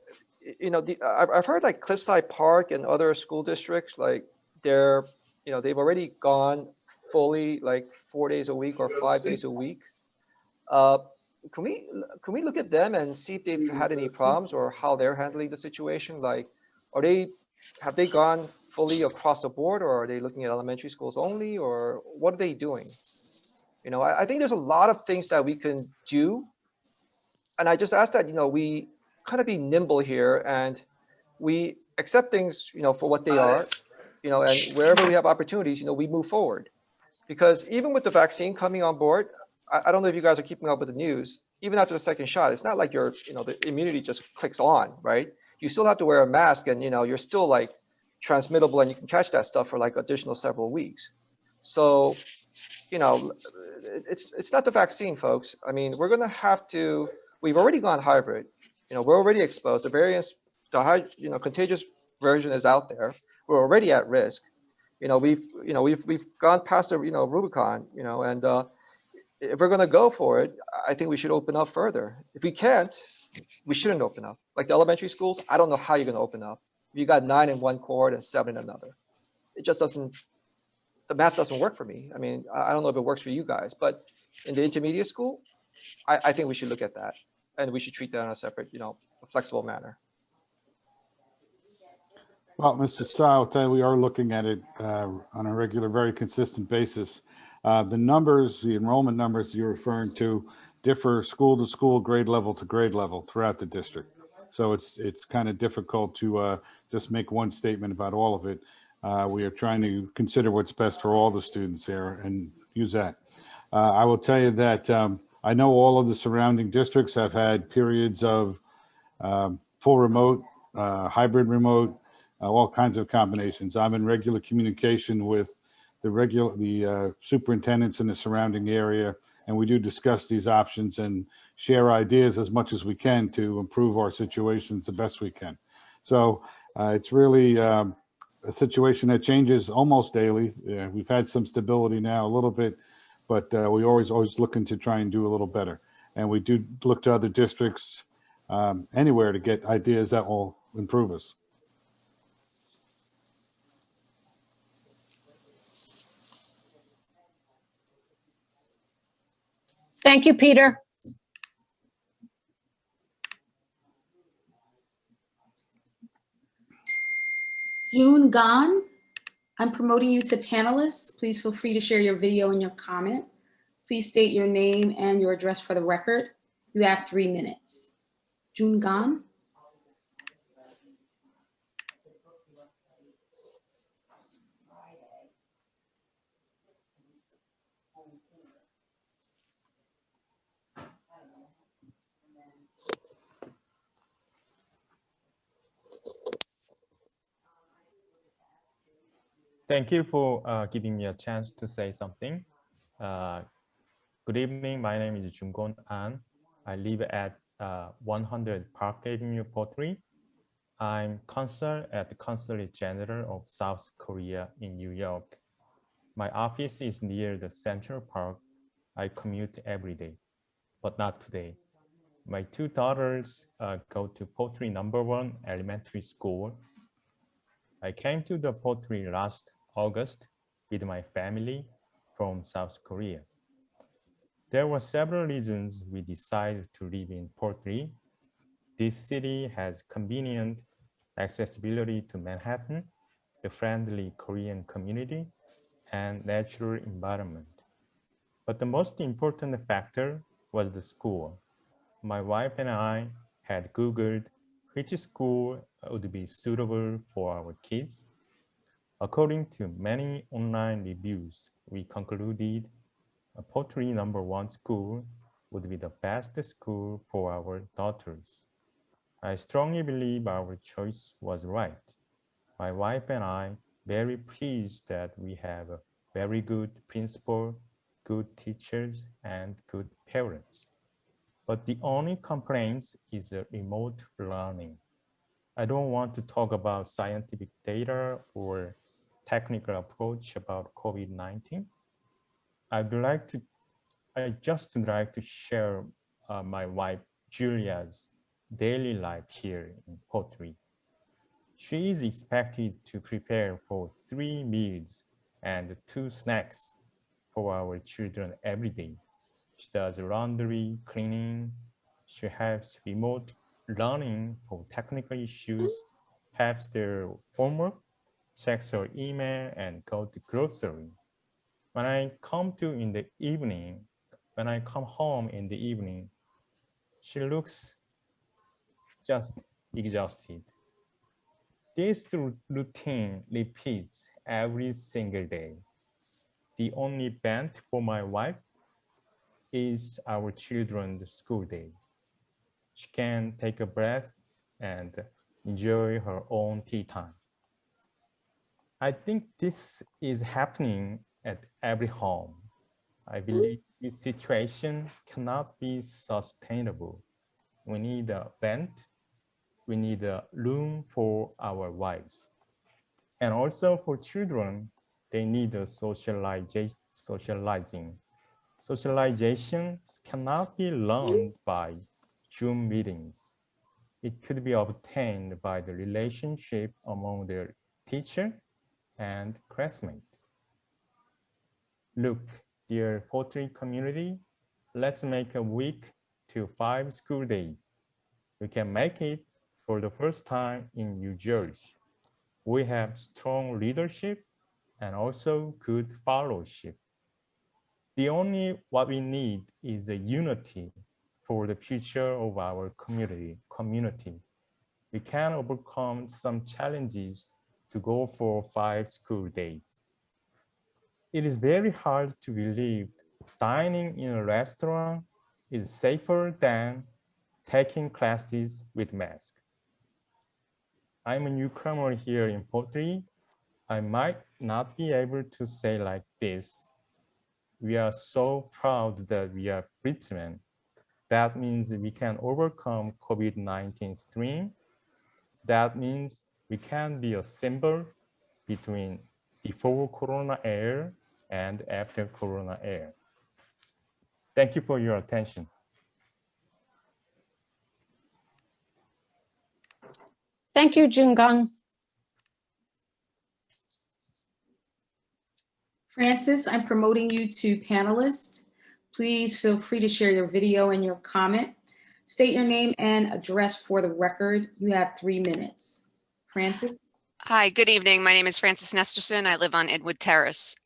I've heard like Cliffside Park and other school districts, like they've already gone fully like 4 days a week or 5 days a week. Can we look at them and see if they've had any problems or how they're handling the situation? Like, have they gone fully across the board, or are they looking at elementary schools only, or what are they doing? I think there's a lot of things that we can do. And I just ask that, we kind of be nimble here and we accept things, for what they are, and wherever we have opportunities, we move forward. Because even with the vaccine coming on board, I don't know if you guys are keeping up with the news, even after the second shot, it's not like the immunity just clicks on, right? You still have to wear a mask and, you're still like transmittable and you can catch that stuff for like additional several weeks. So, it's not the vaccine, folks. I mean, we're going to have to, we've already gone hybrid, we're already exposed. The variants, the high, contagious version is out there. We're already at risk. We've gone past the, Rubicon, and if we're going to go for it, I think we should open up further. If we can't, we shouldn't open up. Like the elementary schools, I don't know how you're going to open up. You got 9 in one cohort and 7 in another. It just doesn't, the math doesn't work for me. I mean, I don't know if it works for you guys, but in the intermediate school, I think we should look at that and we should treat that in a separate, a flexible manner. Well, Mr. Sa, I'll tell you, we are looking at it on a regular, very consistent basis. The numbers, the enrollment numbers you're referring to differ school to school, grade level to grade level throughout the district. So it's kind of difficult to just make one statement about all of it. We are trying to consider what's best for all the students here and use that. I will tell you that I know all of the surrounding districts have had periods of full remote, hybrid remote, all kinds of combinations. I'm in regular communication with the superintendents in the surrounding area, and we do discuss these options and share ideas as much as we can to improve our situations the best we can. So it's really a situation that changes almost daily. We've had some stability now a little bit, but we always looking to try and do a little better. And we do look to other districts anywhere to get ideas that will improve us. Thank you, Peter. June Gan, I'm promoting you to panelists. Please feel free to share your video and your comment. Please state your name and your address for the record. You have 3 minutes. June Gan. Thank you for giving me a chance to say something. Good evening, my name is Junggon An. I live at 100 Park Avenue, Pottery. I'm consul at the Consulate General of South Korea in New York. My office is near the Central Park. I commute every day, but not today. My 2 daughters go to Pottery #1 elementary school. I came to the Pottery last August with my family from South Korea. There were several reasons we decided to live in Portland. This city has convenient accessibility to Manhattan, the friendly Korean community, and natural environment. But the most important factor was the school. My wife and I had Googled which school would be suitable for our kids. According to many online reviews, we concluded a Pottery #1 school would be the best school for our daughters. I strongly believe our choice was right. My wife and I very pleased that we have a very good principal, good teachers, and good parents. But the only complaint is remote learning. I don't want to talk about scientific data or technical approach about COVID-19. I just like to share my wife Julia's daily life here in Pottery. She is expected to prepare for 3 meals and 2 snacks for our children every day. She does laundry, cleaning. She helps remote learning for technical issues, helps their homework, checks her email, and go to grocery. When I come home in the evening, she looks just exhausted. This routine repeats every single day. The only event for my wife is our children's school day. She can take a breath and enjoy her own tea time. I think this is happening at every home. I believe this situation cannot be sustainable. We need a vent. We need a room for our wives. And also for children, they need a socializing. Socialization cannot be learned by Zoom meetings. It could be obtained by the relationship among their teacher and classmate. Look, dear Pottery community, let's make a week to 5 school days. We can make it for the first time in New Jersey. We have strong leadership and also good fellowship. What we need is a unity for the future of our community. We can overcome some challenges to go for 5 school days. It is very hard to believe dining in a restaurant is safer than taking classes with masks. I'm a newcomer here in Pottery. I might not be able to say like this. We are so proud that we are Britmen. That means we can overcome COVID-19 strain. That means we can be a symbol between before Corona era and after Corona era. Thank you for your attention. Thank you, Jungang. Francis, I'm promoting you to panelist. Please feel free to share your video and your comment. State your name and address for the record. You have 3 minutes. Francis? Hi, good evening. My name is Francis Nesterson. I live on Edwood Terrace.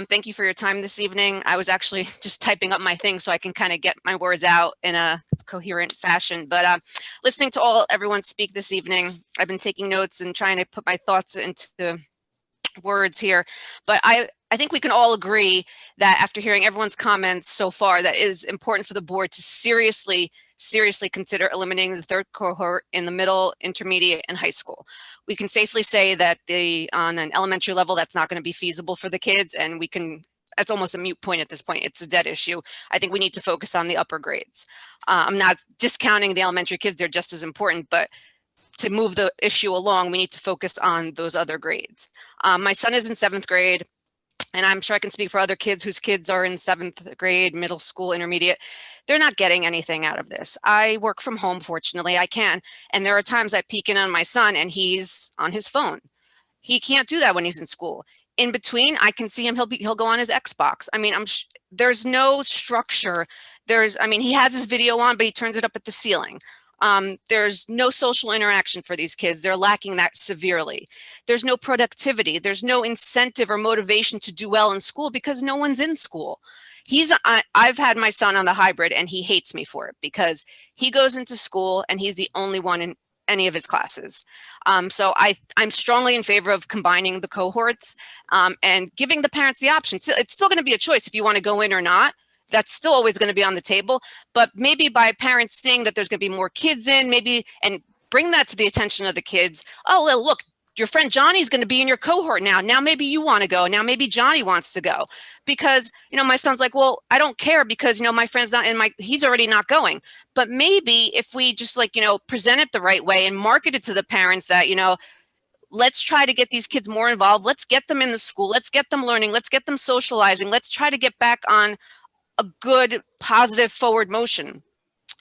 Thank you for your time this evening. I was actually just typing up my thing so I can kind of get my words out in a coherent fashion. But listening to everyone speak this evening, I've been taking notes and trying to put my thoughts into words here. But I think we can all agree that after hearing everyone's comments so far, that is important for the board to seriously consider eliminating the 3rd cohort in the middle, intermediate, and high school. We can safely say that on an elementary level, that's not going to be feasible for the kids, and that's almost a moot point at this point. It's a dead issue. I think we need to focus on the upper grades. I'm not discounting the elementary kids. They're just as important, but to move the issue along, we need to focus on those other grades. My son is in 7th grade, and I'm sure I can speak for other kids whose kids are in 7th grade, middle school, intermediate. They're not getting anything out of this. I work from home, fortunately, I can. And there are times I peek in on my son and he's on his phone. He can't do that when he's in school. in between, I can see him, he'll go on his Xbox. I mean, there's no structure. I mean, he has his video on, but he turns it up at the ceiling. There's no social interaction for these kids. They're lacking that severely. There's no productivity. There's no incentive or motivation to do well in school because no one's in school. I've had my son on the hybrid and he hates me for it because he goes into school and he's the only one in any of his classes. So I'm strongly in favor of combining the cohorts and giving the parents the option. So it's still going to be a choice if you want to go in or not. That's still always going to be on the table, but maybe by parents seeing that there's going to be more kids in, and bring that to the attention of the kids. Oh, well, look, your friend Johnny's going to be in your cohort now. Now maybe you want to go. Now maybe Johnny wants to go. Because, my son's like, well, I don't care because, my friend's not he's already not going. But maybe if we just present it the right way and market it to the parents that, let's try to get these kids more involved. Let's get them in the school. Let's get them learning. Let's get them socializing. Let's try to get back on a good, positive forward motion.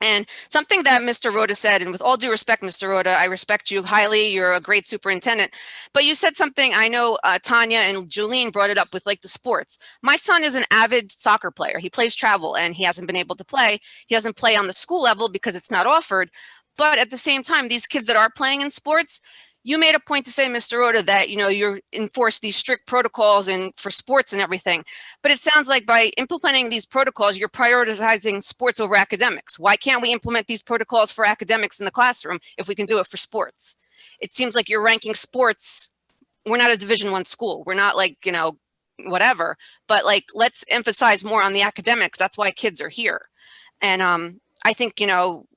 And something that Mr. Rhoda said, and with all due respect, Mr. Rhoda, I respect you highly. You're a great superintendent. But you said something, I know Tanya and Julene brought it up with the sports. My son is an avid soccer player. He plays travel and he hasn't been able to play. He doesn't play on the school level because it's not offered. But at the same time, these kids that are playing in sports, you made a point to say, Mr. Rhoda, that, you enforce these strict protocols and for sports and everything. But it sounds like by implementing these protocols, you're prioritizing sports over academics. Why can't we implement these protocols for academics in the classroom if we can do it for sports? It seems like you're ranking sports. We're not a Division I school. We're not whatever, but let's emphasize more on the academics. That's why kids are here. And I think,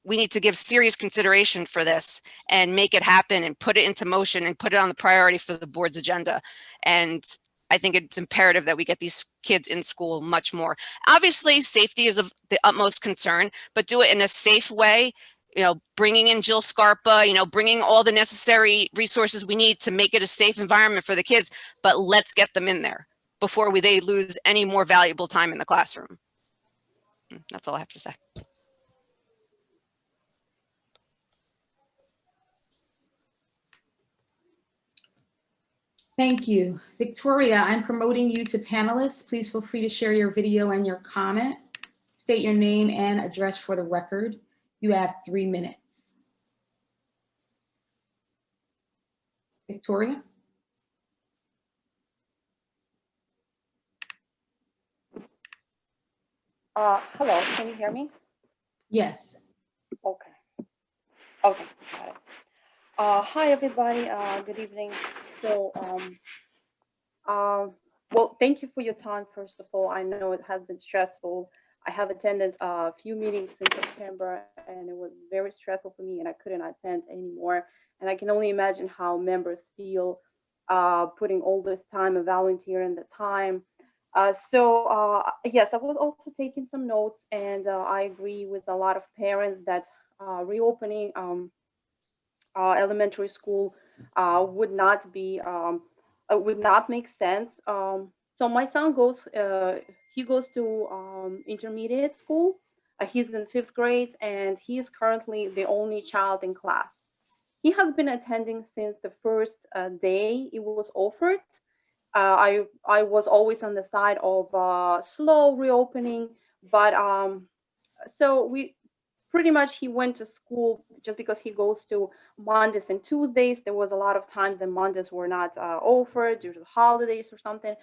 we need to give serious consideration for this and make it happen and put it into motion and put it on the priority for the board's agenda. And I think it's imperative that we get these kids in school much more. Obviously, safety is of the utmost concern, but do it in a safe way, bringing in Jill Scarpa, bringing all the necessary resources we need to make it a safe environment for the kids, but let's get them in there before they lose any more valuable time in the classroom. That's all I have to say. Thank you. Victoria, I'm promoting you to panelists. Please feel free to share your video and your comment. State your name and address for the record. You have 3 minutes. Victoria? Hello, can you hear me? Yes. Okay. Okay, got it. Hi, everybody. Good evening. So, well, thank you for your time, first of all. I know it has been stressful. I have attended a few meetings in September, and it was very stressful for me, and I couldn't attend anymore. And I can only imagine how members feel putting all this time and volunteering the time. Yes, I was also taking some notes, and I agree with a lot of parents that reopening elementary school would not make sense. So my son goes to intermediate school. He's in 5th grade, and he is currently the only child in class. He has been attending since the first day it was offered. I was always on the side of slow reopening, but so we pretty much he went to school just because he goes to Mondays and Tuesdays. There was a lot of times that Mondays were not offered due to the holidays or something.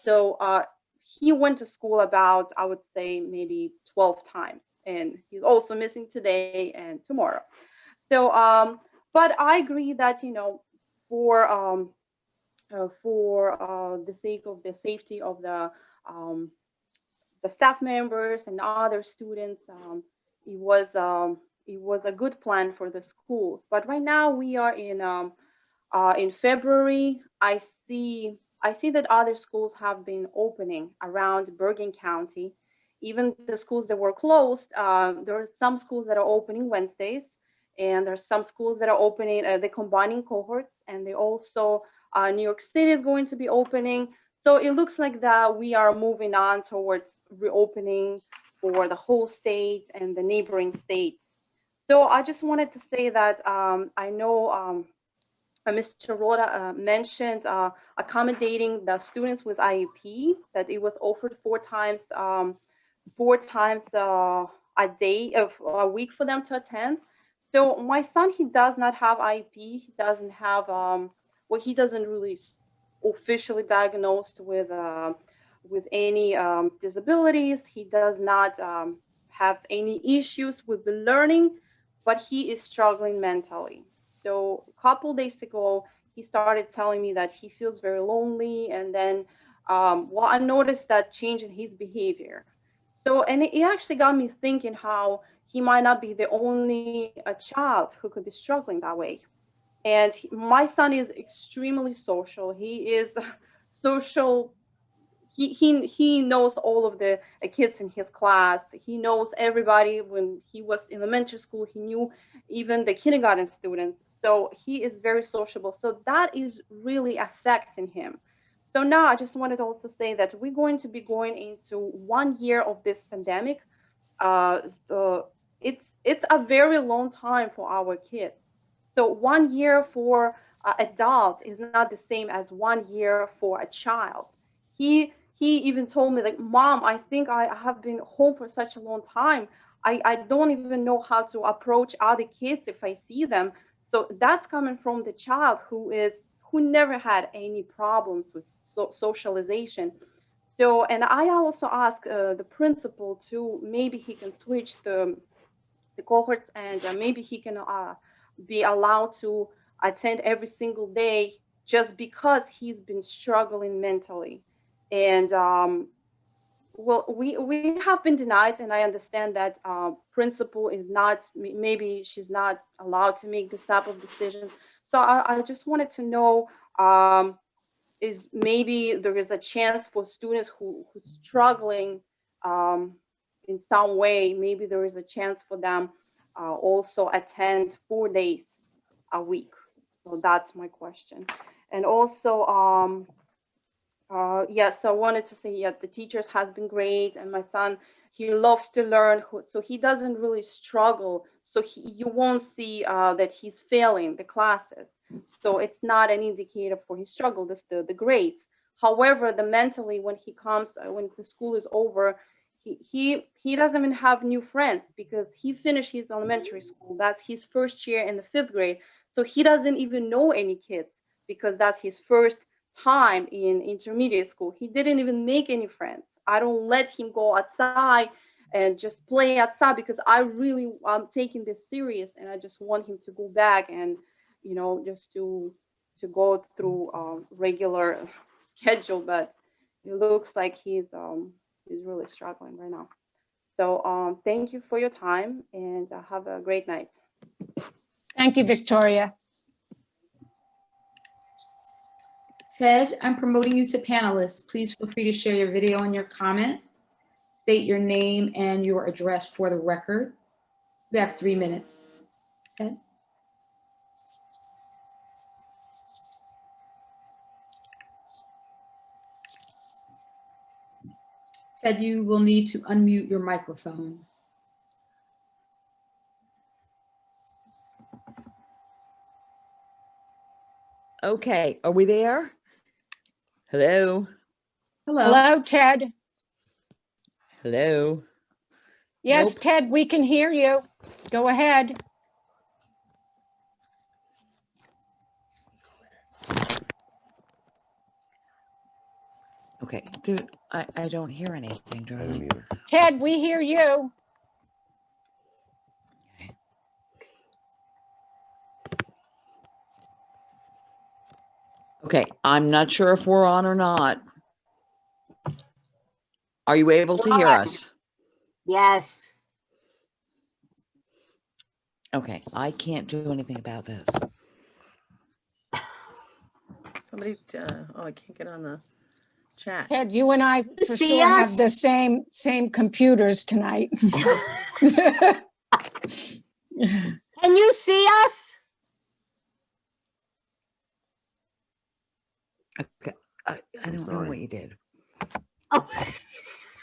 So he went to school about, I would say, maybe 12 times, and he's also missing today and tomorrow. So, but I agree that for the sake of the safety of the staff members and other students, it was a good plan for the schools. But right now we are in February. I see that other schools have been opening around Bergen County. Even the schools that were closed, there are some schools that are opening Wednesdays, and there's some schools that are opening, they're combining cohorts, and they also, New York City is going to be opening. So it looks like that we are moving on towards reopening for the whole state and the neighboring states. So I just wanted to say that I know Mr. Rhoda mentioned accommodating the students with IEP, that it was offered four times a day of a week for them to attend. So my son, he does not have IEP. He doesn't have well, he doesn't really officially diagnosed with any disabilities. He does not have any issues with the learning, but he is struggling mentally. So a couple days ago, he started telling me that he feels very lonely, and then well, I noticed that change in his behavior. So, and it actually got me thinking how he might not be the only child who could be struggling that way. And my son is extremely social. He is social. He knows all of the kids in his class. He knows everybody. When he was in elementary school, he knew even the kindergarten students. So he is very sociable. So that is really affecting him. So now I just wanted to also say that we're going to be going into 1 year of this pandemic. So it's a very long time for our kids. So 1 year for adults is not the same as 1 year for a child. He even told me, like, Mom, I think I have been home for such a long time. I don't even know how to approach other kids if I see them. So that's coming from the child who never had any problems with socialization. So, and I also asked the principal to maybe he can switch the cohorts, and maybe he can be allowed to attend every single day, just because he's been struggling mentally. And well, we have been denied, and I understand that principal is not, maybe she's not allowed to make this type of decision. So I just wanted to know, is maybe there is a chance for students who's struggling in some way, maybe there is a chance for them also attend 4 days a week. So that's my question. And also, yes, so I wanted to say, yeah, the teachers has been great, and my son, he loves to learn, so he doesn't really struggle. So you won't see that he's failing the classes. So it's not an indicator for his struggle, the grades. However, the mentally, when he comes, when the school is over, he doesn't even have new friends, because he finished his elementary school. That's his first year in the 5th grade. So he doesn't even know any kids, because that's his first time in intermediate school. He didn't even make any friends. I don't let him go outside and just play outside, because I'm taking this serious, and I just want him to go back and, you know, just to go through regular schedule. But it looks like he's really struggling right now. So thank you for your time, and have a great night. Thank you, Victoria. Ted, I'm promoting you to panelist. Please feel free to share your video and your comment. State your name and your address for the record. We have 3 minutes. Ted? Ted, you will need to unmute your microphone. Okay, are we there? Hello? Hello. Hello, Ted. Hello? Yes, Nope. Ted, we can hear you. Go ahead. Okay, dude, I don't hear anything, do I? Ted, we hear you. Okay, I'm not sure if we're on or not. Are you able to hear us? Yes. Okay, I can't do anything about this. Somebody, oh, I can't get on the chat. Ted, you and I for see sure have us? the same computers tonight. Can you see us? Okay, I don't know what you did.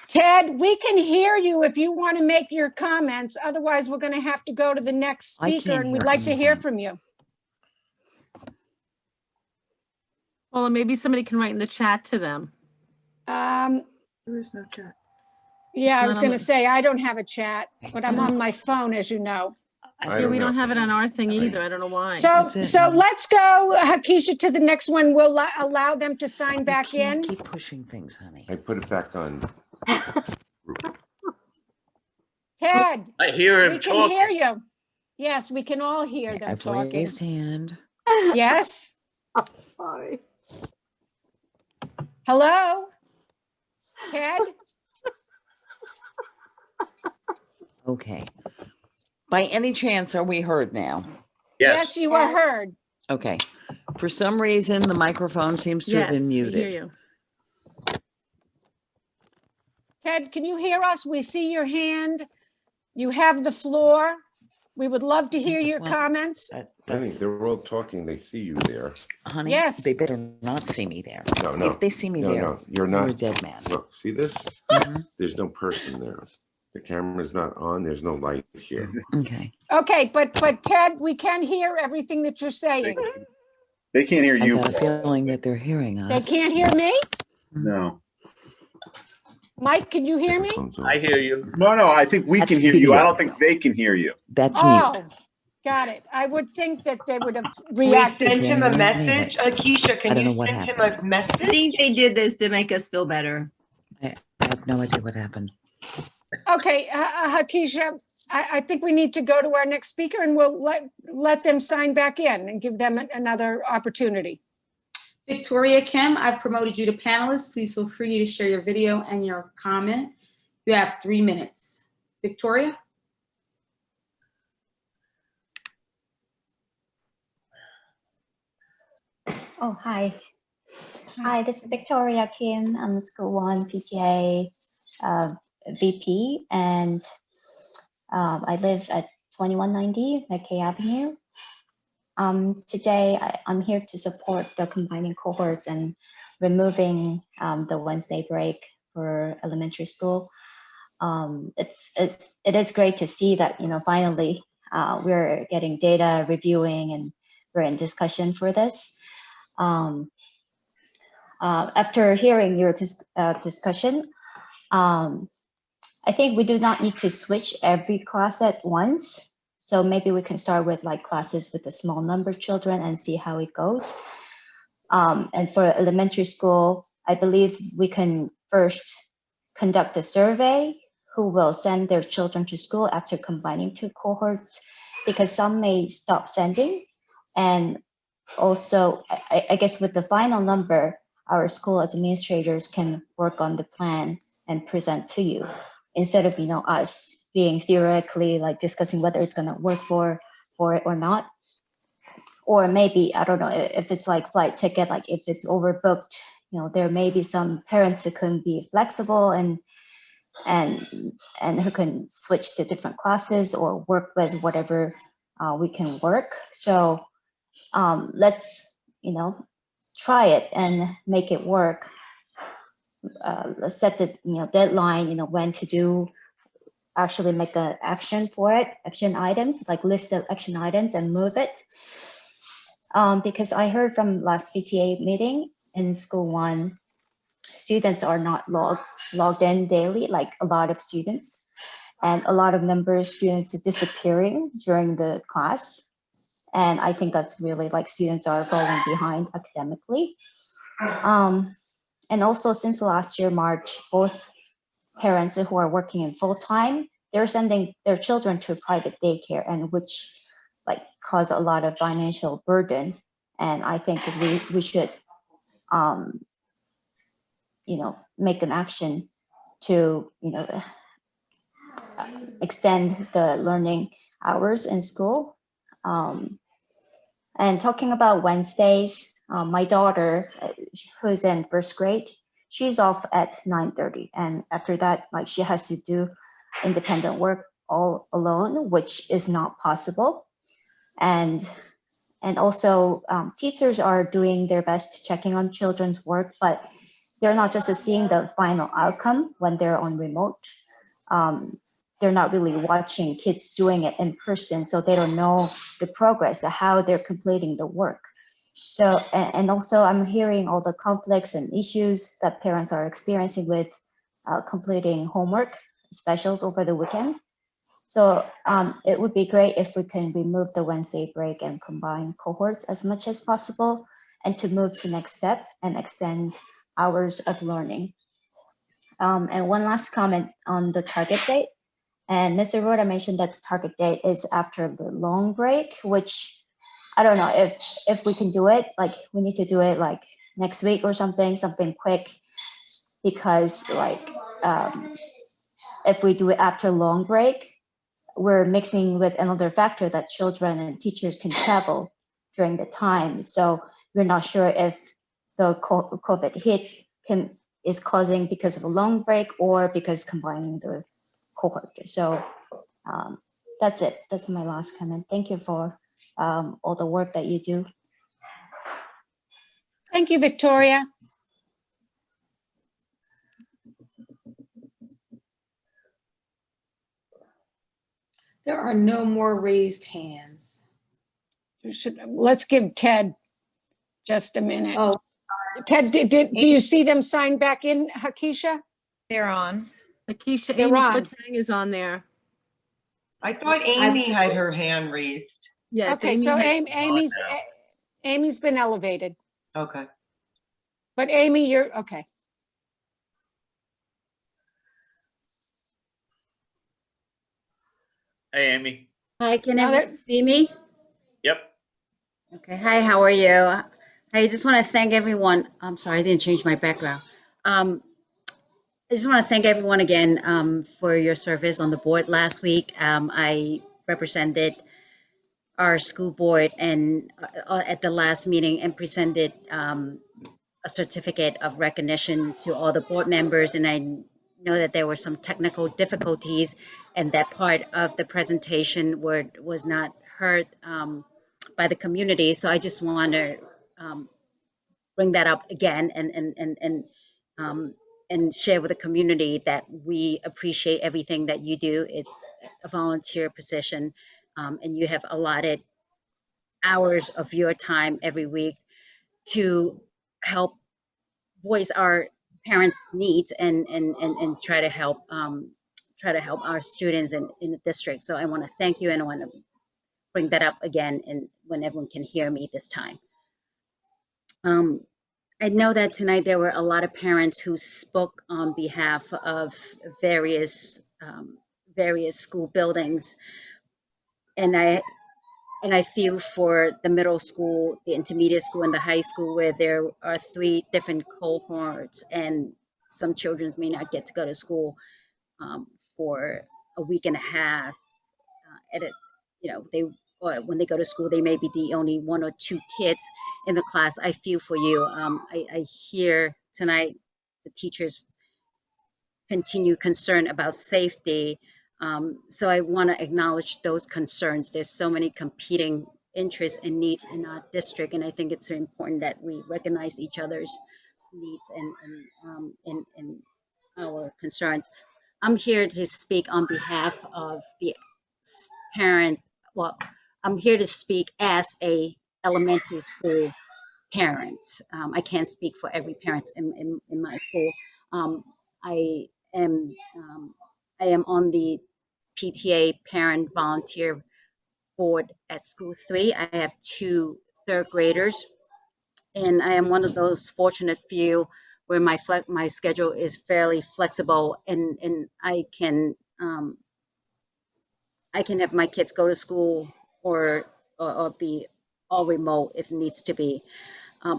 Ted, we can hear you if you want to make your comments. Otherwise, we're going to have to go to the next I speaker, can't and we'd hear like to hear anything. from you. Well, maybe somebody can write in the chat to them. There is no chat. Yeah, It's I was not on going to the- say, I don't have a chat, but I'm on my phone, as you know. Yeah, we don't have it on our thing either. I don't know why. So let's go, Hakisha, to the next one. We'll allow them to sign back in. Keep pushing things, honey. I put it back on. Ted. I hear him We can talking. hear you. Yes, we can all hear them I've talking. raised hand. Yes. Sorry. Hello? Ted? Okay. By any chance, are we heard now? Yes, you are heard. Okay. For some reason, the microphone seems to have been Yes, we muted. hear you. Ted, can you hear us? We see your hand. You have the floor. We would love to hear your comments. Honey, they're all talking. They see you there. Honey, Yes. they better not see me there. No, no. If they see me no, there, no, you're not. you're a dead man. Look, see this? There's no person there. The camera's not on. There's no light here. Okay. Okay, but Ted, we can hear everything that you're saying. They can't hear I you. got a feeling that they're hearing us. They can't hear me? No. Mike, can you hear me? I hear you. No, I think we That's can hear you. I video. don't think they can hear you. That's Oh, mute. got it. I would think that they would have We reacted. sent him a Wait a message. minute. Keisha, I can don't know you what send him happened. a message? I think they did this to make us feel better. I have no idea what happened. Okay, Hakisha, I think we need to go to our next speaker and we'll let them sign back in and give them another opportunity. Victoria Kim, I've promoted you to panelist. Please feel free to share your video and your comment. You have 3 minutes. Victoria? Oh, hi. Hi, this is Victoria Kim. I'm the School 1 PTA VP, and I live at 2190 McKay Avenue. Today, I'm here to support the combining cohorts and removing the Wednesday break for elementary school. It is great to see that, finally we're getting data reviewing and we're in discussion for this. After hearing your discussion, I think we do not need to switch every class at once. So maybe we can start with like classes with a small number of children and see how it goes. And for elementary school, I believe we can first conduct a survey who will send their children to school after combining 2 cohorts, because some may stop sending. And also, I guess with the final number, our school administrators can work on the plan and present to you, instead of us being theoretically like discussing whether it's going to work for it or not. Or maybe, I don't know, if it's like flight ticket, like if it's overbooked, there may be some parents who can be flexible and who can switch to different classes or work with whatever we can work. So let's try it and make it work. Let's set the deadline, when to actually make an action for it, action items, like list the action items and move it. Because I heard from last PTA meeting in School 1, students are not logged in daily, like a lot of students, and a lot of students are disappearing during the class. And I think that's really like students are falling behind academically. And also since last year, March, both parents who are working in full-time, they're sending their children to private daycare, and which like cause a lot of financial burden. And I think we should, make an action to, extend the learning hours in school. And talking about Wednesdays, my daughter, who's in first grade, she's off at 9:30. And after that, like she has to do independent work all alone, which is not possible. And also teachers are doing their best checking on children's work, but they're not just seeing the final outcome when they're on remote. They're not really watching kids doing it in person, so they don't know the progress of how they're completing the work. So, and also I'm hearing all the conflicts and issues that parents are experiencing with completing homework specials over the weekend. So it would be great if we can remove the Wednesday break and combine cohorts as much as possible, and to move to next step and extend hours of learning. And one last comment on the target date. And Mr. Rhoda mentioned that the target date is after the long break, which I don't know if we can do it. Like we need to do it like next week or something quick, because like if we do it after long break, we're mixing with another factor that children and teachers can travel during the time. So we're not sure if the COVID hit is causing because of a long break or because combining the cohort. So that's it. That's my last comment. Thank you for all the work that you do. Thank you, Victoria. There are no more raised hands. Let's give Ted just a minute. Oh, Ted, do you see them sign back in, Hakisha? They're on. Akisha, They're Amy on. Kotang is on there. I thought Amy had her hand raised. Yes. Okay, Amy so has- Amy's been elevated. Okay. But Amy, you're okay. Hey, Amy. Hi, can Now everyone see me? Yep. Okay, hi, how are you? I just want to thank everyone. I'm sorry, I didn't change my background. I just want to thank everyone again for your service on the board last week. I represented our school board and at the last meeting and presented a certificate of recognition to all the board members, and I know that there were some technical difficulties and that part of the presentation was not heard by the community. So I just want to bring that up again and share with the community that we appreciate everything that you do. It's a volunteer position, and you have allotted hours of your time every week to help voice our parents' needs and try to help our students in the district. So I want to thank you, and I want to bring that up again, and when everyone can hear me this time. I know that tonight there were a lot of parents who spoke on behalf of various school buildings, and I feel for the middle school, the intermediate school, and the high school, where there are 3 different cohorts, and some children may not get to go to school for a week and a half. When they go to school, they may be the only 1 or 2 kids in the class. I feel for you. I hear tonight the teachers continue concern about safety. So I want to acknowledge those concerns. There's so many competing interests and needs in our district, and I think it's important that we recognize each other's needs and our concerns. I'm here to speak on behalf of the parents. Well, I'm here to speak as a elementary school parents. I can't speak for every parent in my school. I am on the PTA parent volunteer board at school 3. I have 2 third graders, and I am one of those fortunate few where my schedule is fairly flexible, and I can have my kids go to school or be all remote if needs to be.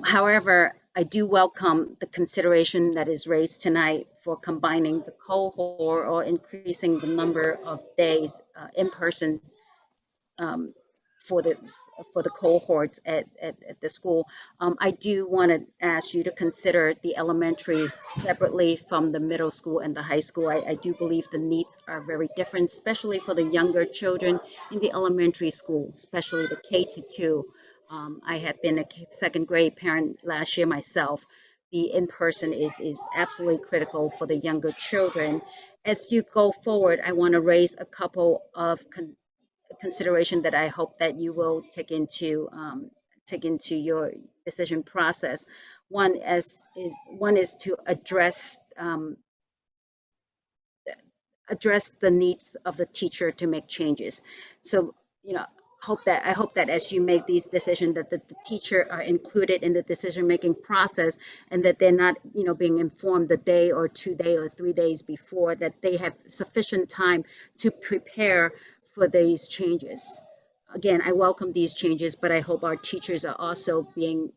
However, I do welcome the consideration that is raised tonight for combining the cohort or increasing the number of days in person for the cohorts at the school. I do want to ask you to consider the elementary separately from the middle school and the high school. I do believe the needs are very different, especially for the younger children in the elementary school, especially the K-2. I have been a 2nd grade parent last year myself. The in-person is absolutely critical for the younger children. As you go forward, I want to raise a couple of consideration that I hope that you will take into take into your decision process. One is to address the needs of the teacher to make changes. So, I hope that as you make these decisions, that the teacher are included in the decision-making process, and that they're not, being informed the day or 2 days or 3 days before, that they have sufficient time to prepare for these changes. Again, I welcome these changes, but I hope our teachers are also being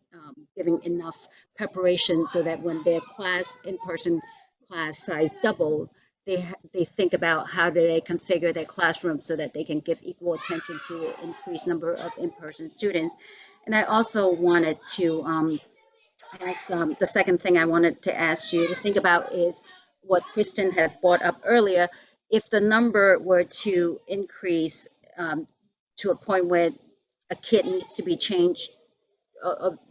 giving enough preparation so that when their in-person class size double, they think about how do they configure their classroom so that they can give equal attention to the increased number of in-person students. And I also wanted to ask, the second thing I wanted to ask you to think about is what Kristen had brought up earlier. If the number were to increase to a point where a kid needs to be changed,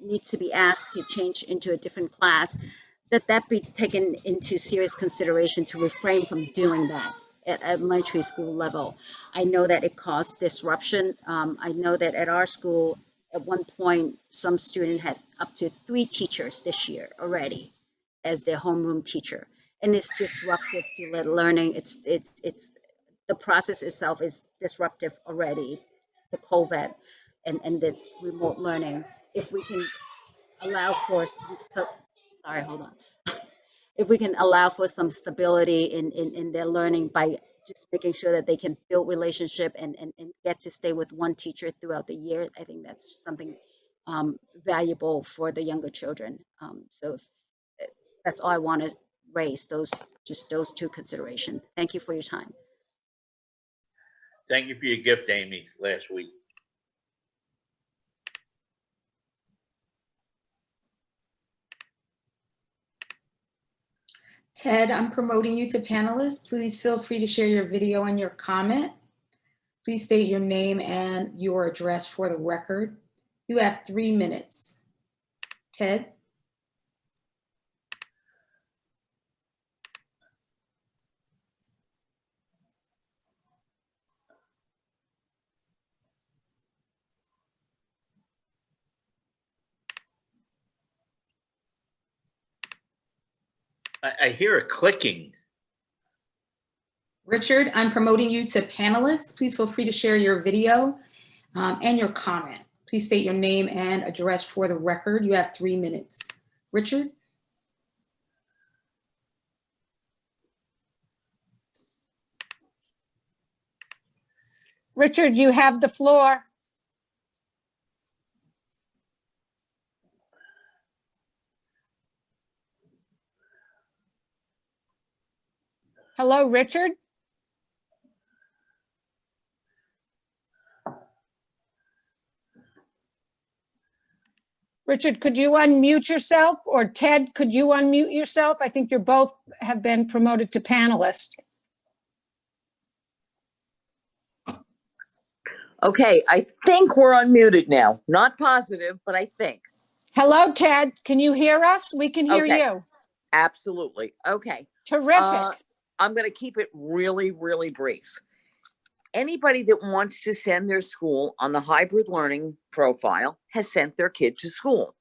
needs to be asked to change into a different class, that be taken into serious consideration to refrain from doing that at elementary school level. I know that it caused disruption. I know that at our school, at one point, some student had up to 3 teachers this year already as their homeroom teacher, and it's disruptive to their learning. It's the process itself is disruptive already, the COVID and this remote learning. If we can allow for if we can allow for some stability in their learning by just making sure that they can build relationship and get to stay with one teacher throughout the year, I think that's something valuable for the younger children. So that's all I want to raise, those 2 considerations. Thank you for your time. Thank you for your gift, Amy, last week. Ted, I'm promoting you to panelist. Please feel free to share your video and your comment. Please state your name and your address for the record. You have 3 minutes. Ted? I hear a clicking. Richard, I'm promoting you to panelist. Please feel free to share your video and your comment. Please state your name and address for the record. You have 3 minutes. Richard? Richard, you have the floor. Hello, Richard? Richard, could you unmute yourself? Or Ted, could you unmute yourself? I think you both have been promoted to panelist. Okay, I think we're unmuted now. Not positive, but I think. Hello, Ted. Can you hear us? We can hear Okay. you. Absolutely. Okay. Terrific. I'm going to keep it really, really brief. Anybody that wants to send their school on the hybrid learning profile has sent their kid to school.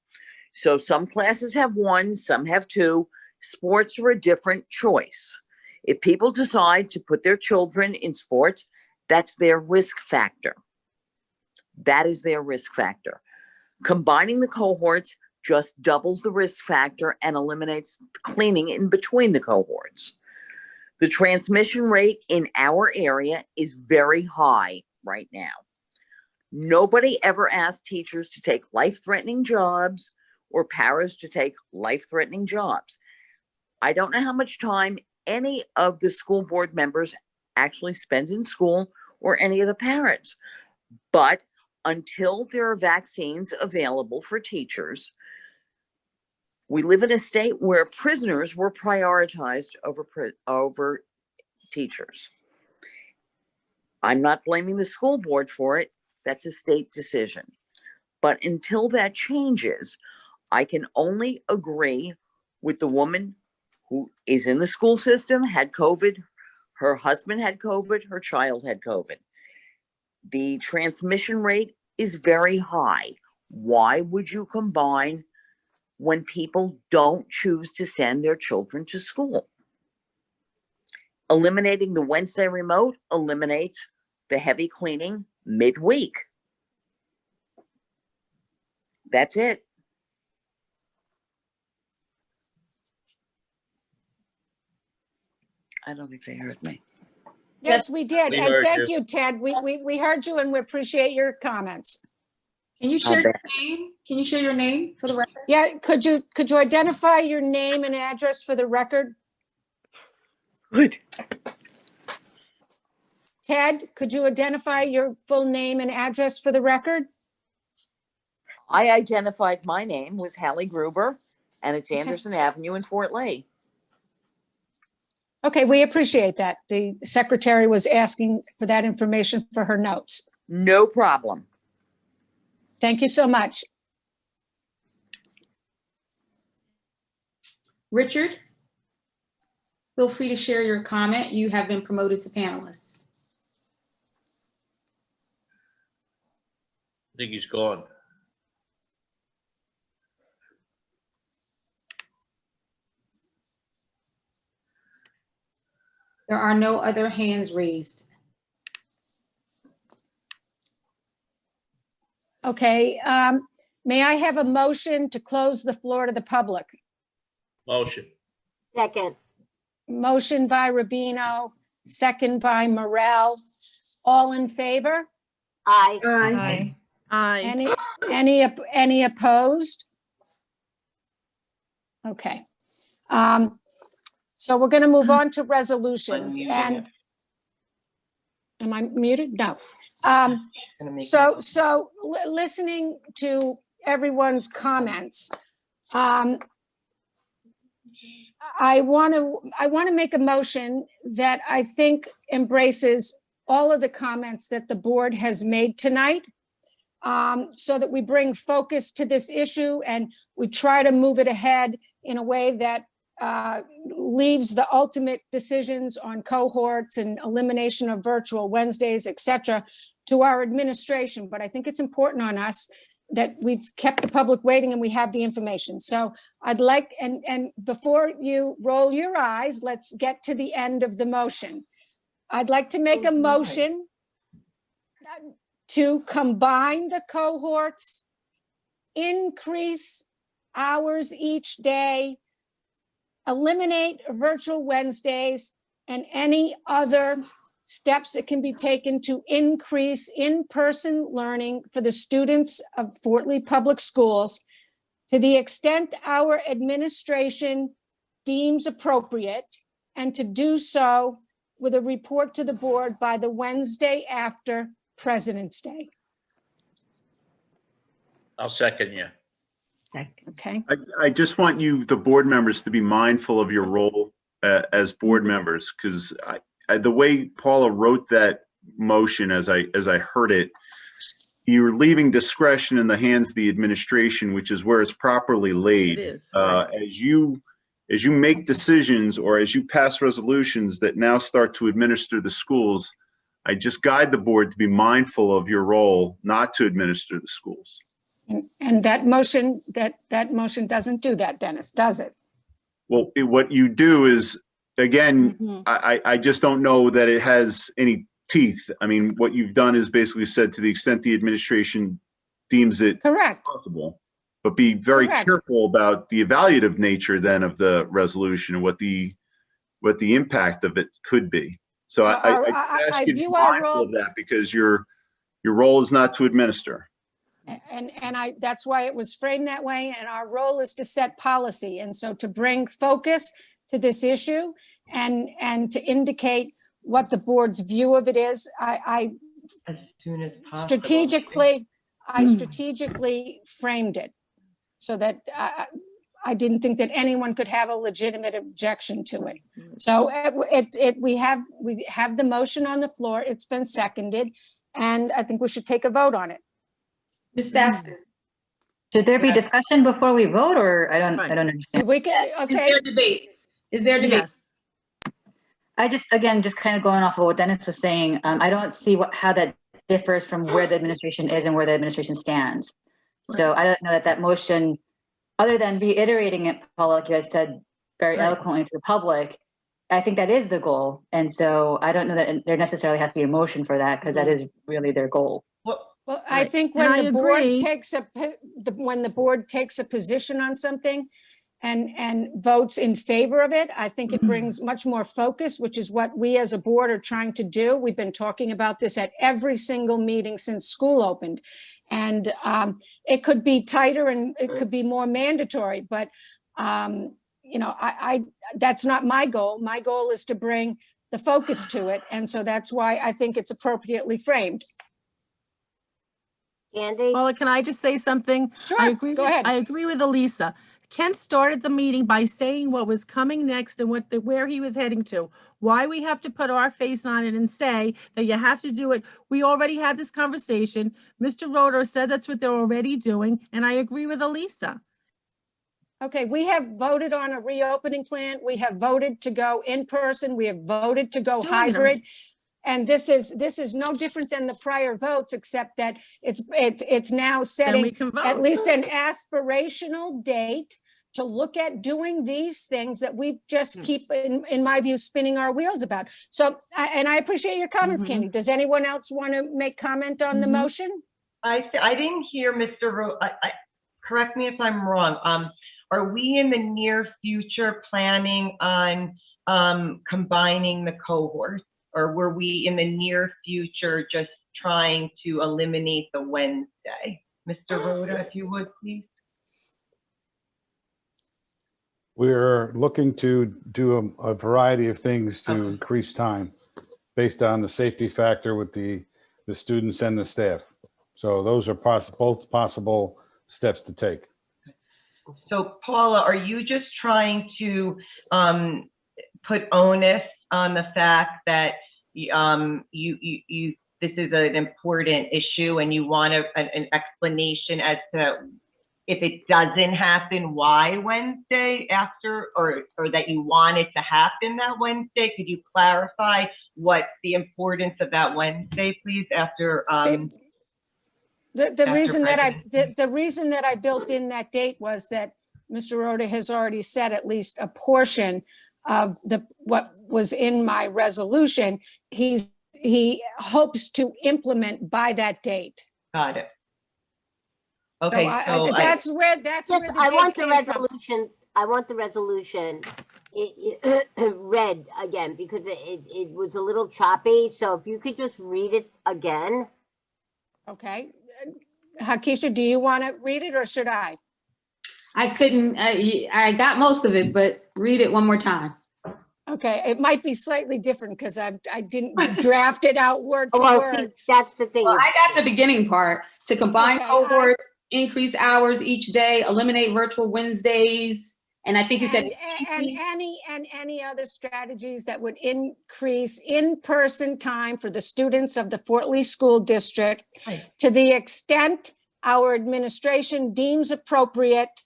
So some classes have 1, some have 2. Sports are a different choice. If people decide to put their children in sports, that's their risk factor. That is their risk factor. Combining the cohorts just doubles the risk factor and eliminates cleaning in between the cohorts. The transmission rate in our area is very high right now. Nobody ever asked teachers to take life-threatening jobs or paras to take life-threatening jobs. I don't know how much time any of the school board members actually spend in school or any of the parents, but until there are vaccines available for teachers, we live in a state where prisoners were prioritized over teachers. I'm not blaming the school board for it. That's a state decision. But until that changes, I can only agree with the woman who is in the school system, had COVID, her husband had COVID, her child had COVID. The transmission rate is very high. Why would you combine when people don't choose to send their children to school? Eliminating the Wednesday remote eliminates the heavy cleaning midweek. That's it. I don't think they heard me. Yes, we did. We And heard thank you. you, Ted. We heard you and we appreciate your comments. Can you share your name? Can you share your name for the record? Yeah, could you identify your name and address for the record? Good. Ted, could you identify your full name and address for the record? I identified my name was Hallie Gruber, and it's Anderson Avenue in Fort Lee. Okay, we appreciate that. The secretary was asking for that information for her notes. No problem. Thank you so much. Richard, feel free to share your comment. You have been promoted to panelist. I think he's gone. There are no other hands raised. Okay, may I have a motion to close the floor to the public? Motion. Second. Motion by Rubino, second by Morel. All in favor? Aye. Aye. Aye. Any opposed? Okay. So we're going to move on to resolutions and am I muted? No. So listening to everyone's comments, I want to make a motion that I think embraces all of the comments that the board has made tonight, so that we bring focus to this issue and we try to move it ahead in a way that leaves the ultimate decisions on cohorts and elimination of virtual Wednesdays, et cetera, to our administration. But I think it's important on us that we've kept the public waiting and we have the information. So I'd like, and before you roll your eyes, let's get to the end of the motion. I'd like to make a motion to combine the cohorts, increase hours each day, eliminate virtual Wednesdays, and any other steps that can be taken to increase in-person learning for the students of Fort Lee Public Schools to the extent our administration deems appropriate, and to do so with a report to the board by the Wednesday after President's Day. I'll second you. Okay. I just want you, the board members, to be mindful of your role as board members, because the way Paula wrote that motion, as I heard it, you're leaving discretion in the hands of the administration, which is where it's properly laid. It is. As you make decisions or as you pass resolutions that now start to administer the schools, I just guide the board to be mindful of your role not to administer the schools. And that motion doesn't do that, Dennis, does it? Well, what you do is, again, I just don't know that it has any teeth. I mean, what you've done is basically said to the extent the administration deems it possible, but be very careful about the evaluative nature then of the resolution and what the impact of it could be. So I ask you to be mindful of that, because your role is not to administer. And that's why it was framed that way. And our role is to set policy. And so to bring focus to this issue and to indicate what the board's view of it is, I strategically framed it so that I didn't think that anyone could have a legitimate objection to it. So we have the motion on the floor. It's been seconded, and I think we should take a vote on it. Ms. Stassen. Should there be discussion before we vote, or I don't understand? We can, okay. Is there debate? Is there debate? Yes. I just kind of going off of what Dennis was saying, I don't see how that differs from where the administration is and where the administration stands. So I don't know that that motion, other than reiterating it, Paul, like you guys said very Right. eloquently to the public, I think that is the goal. And so I don't know that there necessarily has to be a motion for that because that is really their goal. Well, I Right. think And when I the board agree. takes when the board takes a position on something and votes in favor of it, I think it brings much more focus, which is what we as a board are trying to do. We've been talking about this at every single meeting since school opened. And it could be tighter and it could be more mandatory, but you know, that's not my goal. My goal is to bring the focus to it. And so that's why I think it's appropriately framed. Andy? Paula, can I just say something? Sure, I agree. go ahead. I agree with Elisa. Ken started the meeting by saying what was coming next and where he was heading to. Why we have to put our face on it and say that you have to do it. We already had this conversation. Mr. Roeder said that's what they're already doing, and I agree with Elisa. Okay, we have voted on a reopening plan. We have voted to go in person. We have voted to go Doing it already. hybrid. And this is no different than the prior votes, except that it's now Then we setting can vote. at least an aspirational date to look at doing these things that we just keep, in my view, spinning our wheels about. So, and I appreciate your comments, Candy. Does anyone else want to make comment on the motion? I didn't hear Mr. Correct me if I'm wrong. Are we in the near future planning on combining the cohorts? Or were we in the near future just trying to eliminate the Wednesday? Mr. Roeder, if you would, please. We're looking to do a variety of things to increase time based on the safety factor with the students and the staff. So those are both possible steps to take. So Paula, are you just trying to put onus on the fact that this is an important issue and you want an explanation as to if it doesn't happen, why Wednesday after, or that you want it to happen that Wednesday? Could you clarify what's the importance of that Wednesday, please, after The reason that I built in that date was that Mr. Roeder has already said at least a portion of what was in my resolution. He hopes to implement by that date. Got it. Okay, that's where the I date want the came resolution. I want the resolution read again because it was a little choppy. So if you could just read it again. Okay. Hakisha, do you want to read it or should I? I couldn't, I got most of it, but read it one more time. Okay, it might be slightly different because I didn't draft it out word for Well, word. see, that's the thing. Well, I got the beginning part: to combine cohorts, increase hours each day, eliminate virtual Wednesdays, and I think you said and any other strategies that would increase in-person time for the students of the Fort Lee School District to the extent our administration deems appropriate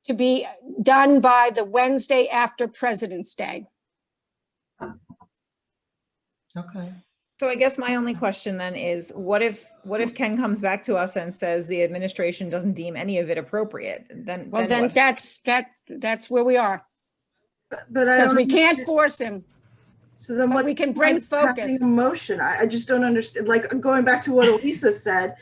to be done by the Wednesday after President's Day. Okay. So I guess my only question then is, what if Ken comes back to us and says the administration doesn't deem any of it appropriate? Then what? that's where we are. But because we can't force him. So then we can bring focus. Emotion. I just don't understand. Like going back to what Elisa said,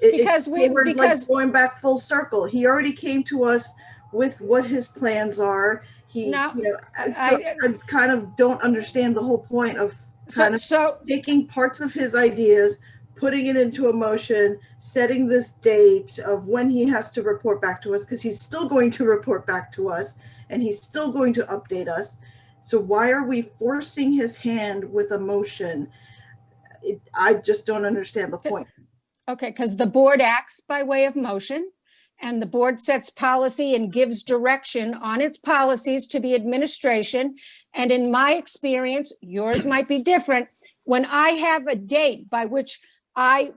we're like going back full circle. He already came to us with what his plans are. I kind of don't understand the whole point of taking parts of his ideas, putting it into a motion, setting this date of when he has to report back to us, because he's still going to report back to us and he's still going to update us. So why are we forcing his hand with a motion? I just don't understand the point. Okay, because the board acts by way of motion, and the board sets policy and gives direction on its policies to the administration. And in my experience, yours might be different. When I have a date by which I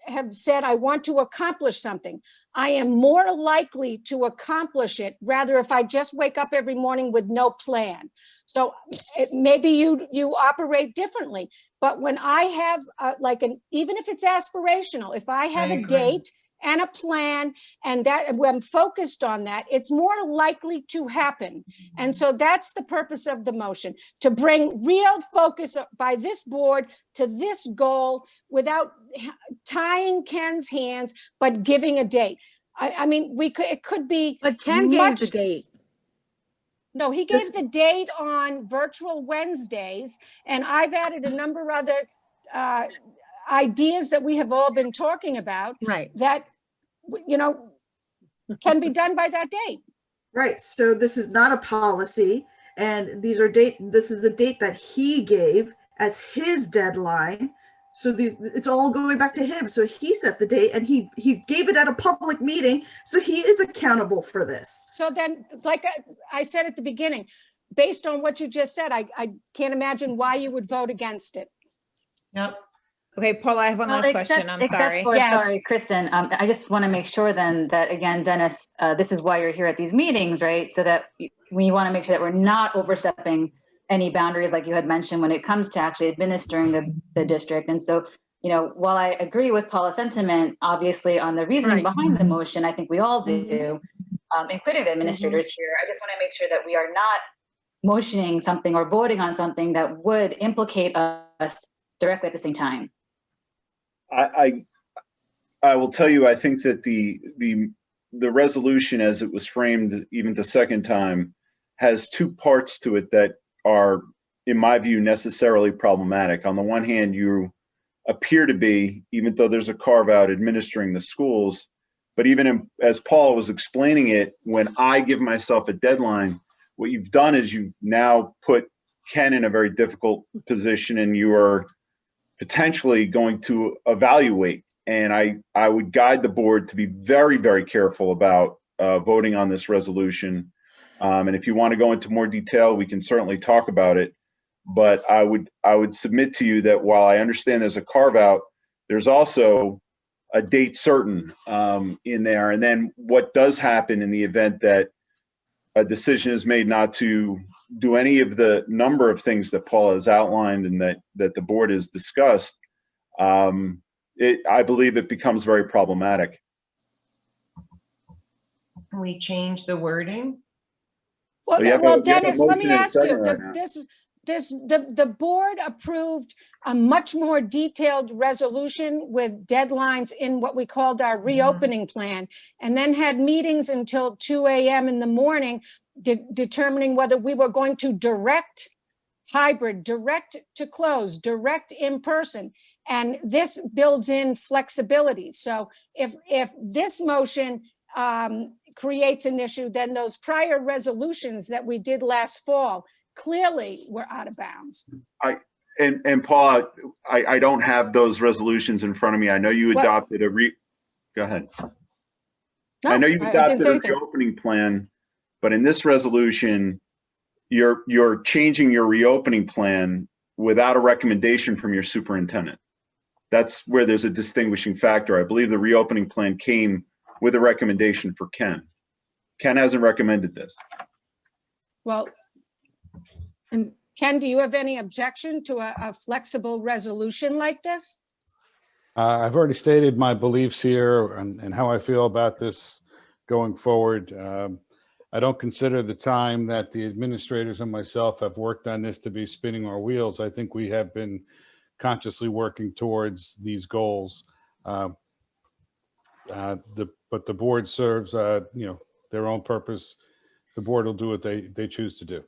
have said I want to accomplish something, I am more likely to accomplish it rather if I just wake up every morning with no plan. So maybe you operate differently. But when I have even if it's aspirational, if I have a date and a plan, and that when focused on that, it's more likely to happen. And so that's the purpose of the motion, to bring real focus by this board to this goal without tying Ken's hands, but giving a date. I mean, it could be. But Ken gave the date. No, he gave the date on virtual Wednesdays, and I've added a number of other ideas that we have all been talking about. Right. That, you know, can be done by that date. Right. So this is not a policy, and these are this is a date that he gave as his deadline. So it's all going back to him. So he set the date, and he gave it at a public meeting. So he is accountable for this. So then, like I said at the beginning, based on what you just said, I can't imagine why you would vote against it. Yep. Okay, Paula, I have one last question. I'm sorry. Sorry, Kristen. I just want to make sure then that, again, Dennis, this is why you're here at these meetings, right? So that we want to make sure that we're not overstepping any boundaries, like you had mentioned, when it comes to actually administering the district. And so, you know, while I agree with Paula's sentiment, obviously on the reasoning behind the motion, I think we all do, including the administrators here. I just want to make sure that we are not motioning something or voting on something that would implicate us directly at the same time. I will tell you, I think that the resolution as it was framed even the second time has two parts to it that are, in my view, necessarily problematic. On the one hand, you appear to be, even though there's a carve out, administering the schools, but even as Paul was explaining it, when I give myself a deadline, what you've done is you've now put Ken in a very difficult position, and you are potentially going to evaluate. And I would guide the board to be very, very careful about voting on this resolution. And if you want to go into more detail, we can certainly talk about it. But I would submit to you that while I understand there's a carve out, there's also a date certain in there. And then what does happen in the event that a decision is made not to do any of the number of things that Paul has outlined and that the board has discussed, I believe it becomes very problematic. Can we change the wording? Well, Dennis, let me ask you, the board approved a much more detailed resolution with deadlines in what we called our reopening plan, and then had meetings until 2 a.m. in the morning determining whether we were going to direct hybrid, direct to close, direct in person. And this builds in flexibility. So if this motion creates an issue, then those prior resolutions that we did last fall clearly were out of bounds. And Paul, I don't have those resolutions in front of me. I know you adopted go ahead. No, I know you adopted a reopening plan, but in this resolution, you're changing your reopening plan without a recommendation from your superintendent. That's where there's a distinguishing factor. I believe the reopening plan came with a recommendation for Ken. Ken hasn't recommended this. Well, and Ken, do you have any objection to a flexible resolution like this? I've already stated my beliefs here and how I feel about this going forward. I don't consider the time that the administrators and myself have worked on this to be spinning our wheels. I think we have been consciously working towards these goals. But the board serves, their own purpose. The board will do what they choose to do.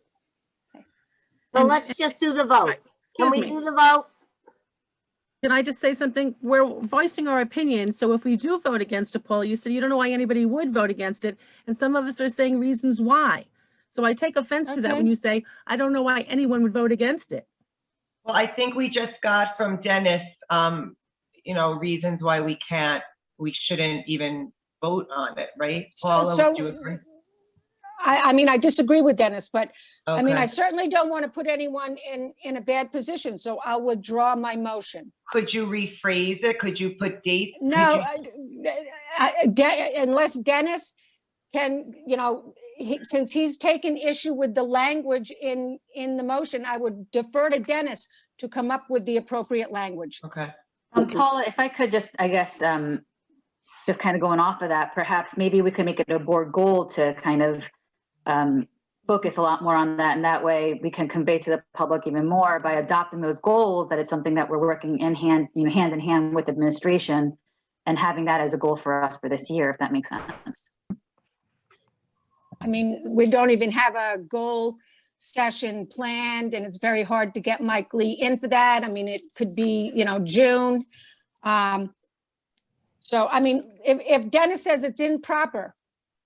So let's just do the vote. Can we do the vote? Can I just say something? We're voicing our opinion. So if we do vote against a poll, you said you don't know why anybody would vote against it. And some of us are saying reasons why. So I take offense to that when you say, I don't know why anyone would vote against it. Well, I think we just got from Dennis, reasons why we shouldn't even vote on it, right? Paula, would you agree? I mean, I disagree with Dennis, but Okay. I mean, I certainly don't want to put anyone in a bad position. So I'll withdraw my motion. Could you rephrase it? Could you put dates? No, unless Dennis can, since he's taken issue with the language in the motion, I would defer to Dennis to come up with the appropriate language. Okay. Paula, if I could just, I guess, just kind of going off of that, perhaps maybe we could make it a board goal to kind of focus a lot more on that. And that way we can convey to the public even more by adopting those goals, that it's something that we're working in hand, hand in hand with administration, and having that as a goal for us for this year, if that makes sense. I mean, we don't even have a goal session planned, and it's very hard to get Mike Lee in for that. I mean, it could be, June. So, I mean, if Dennis says it's improper,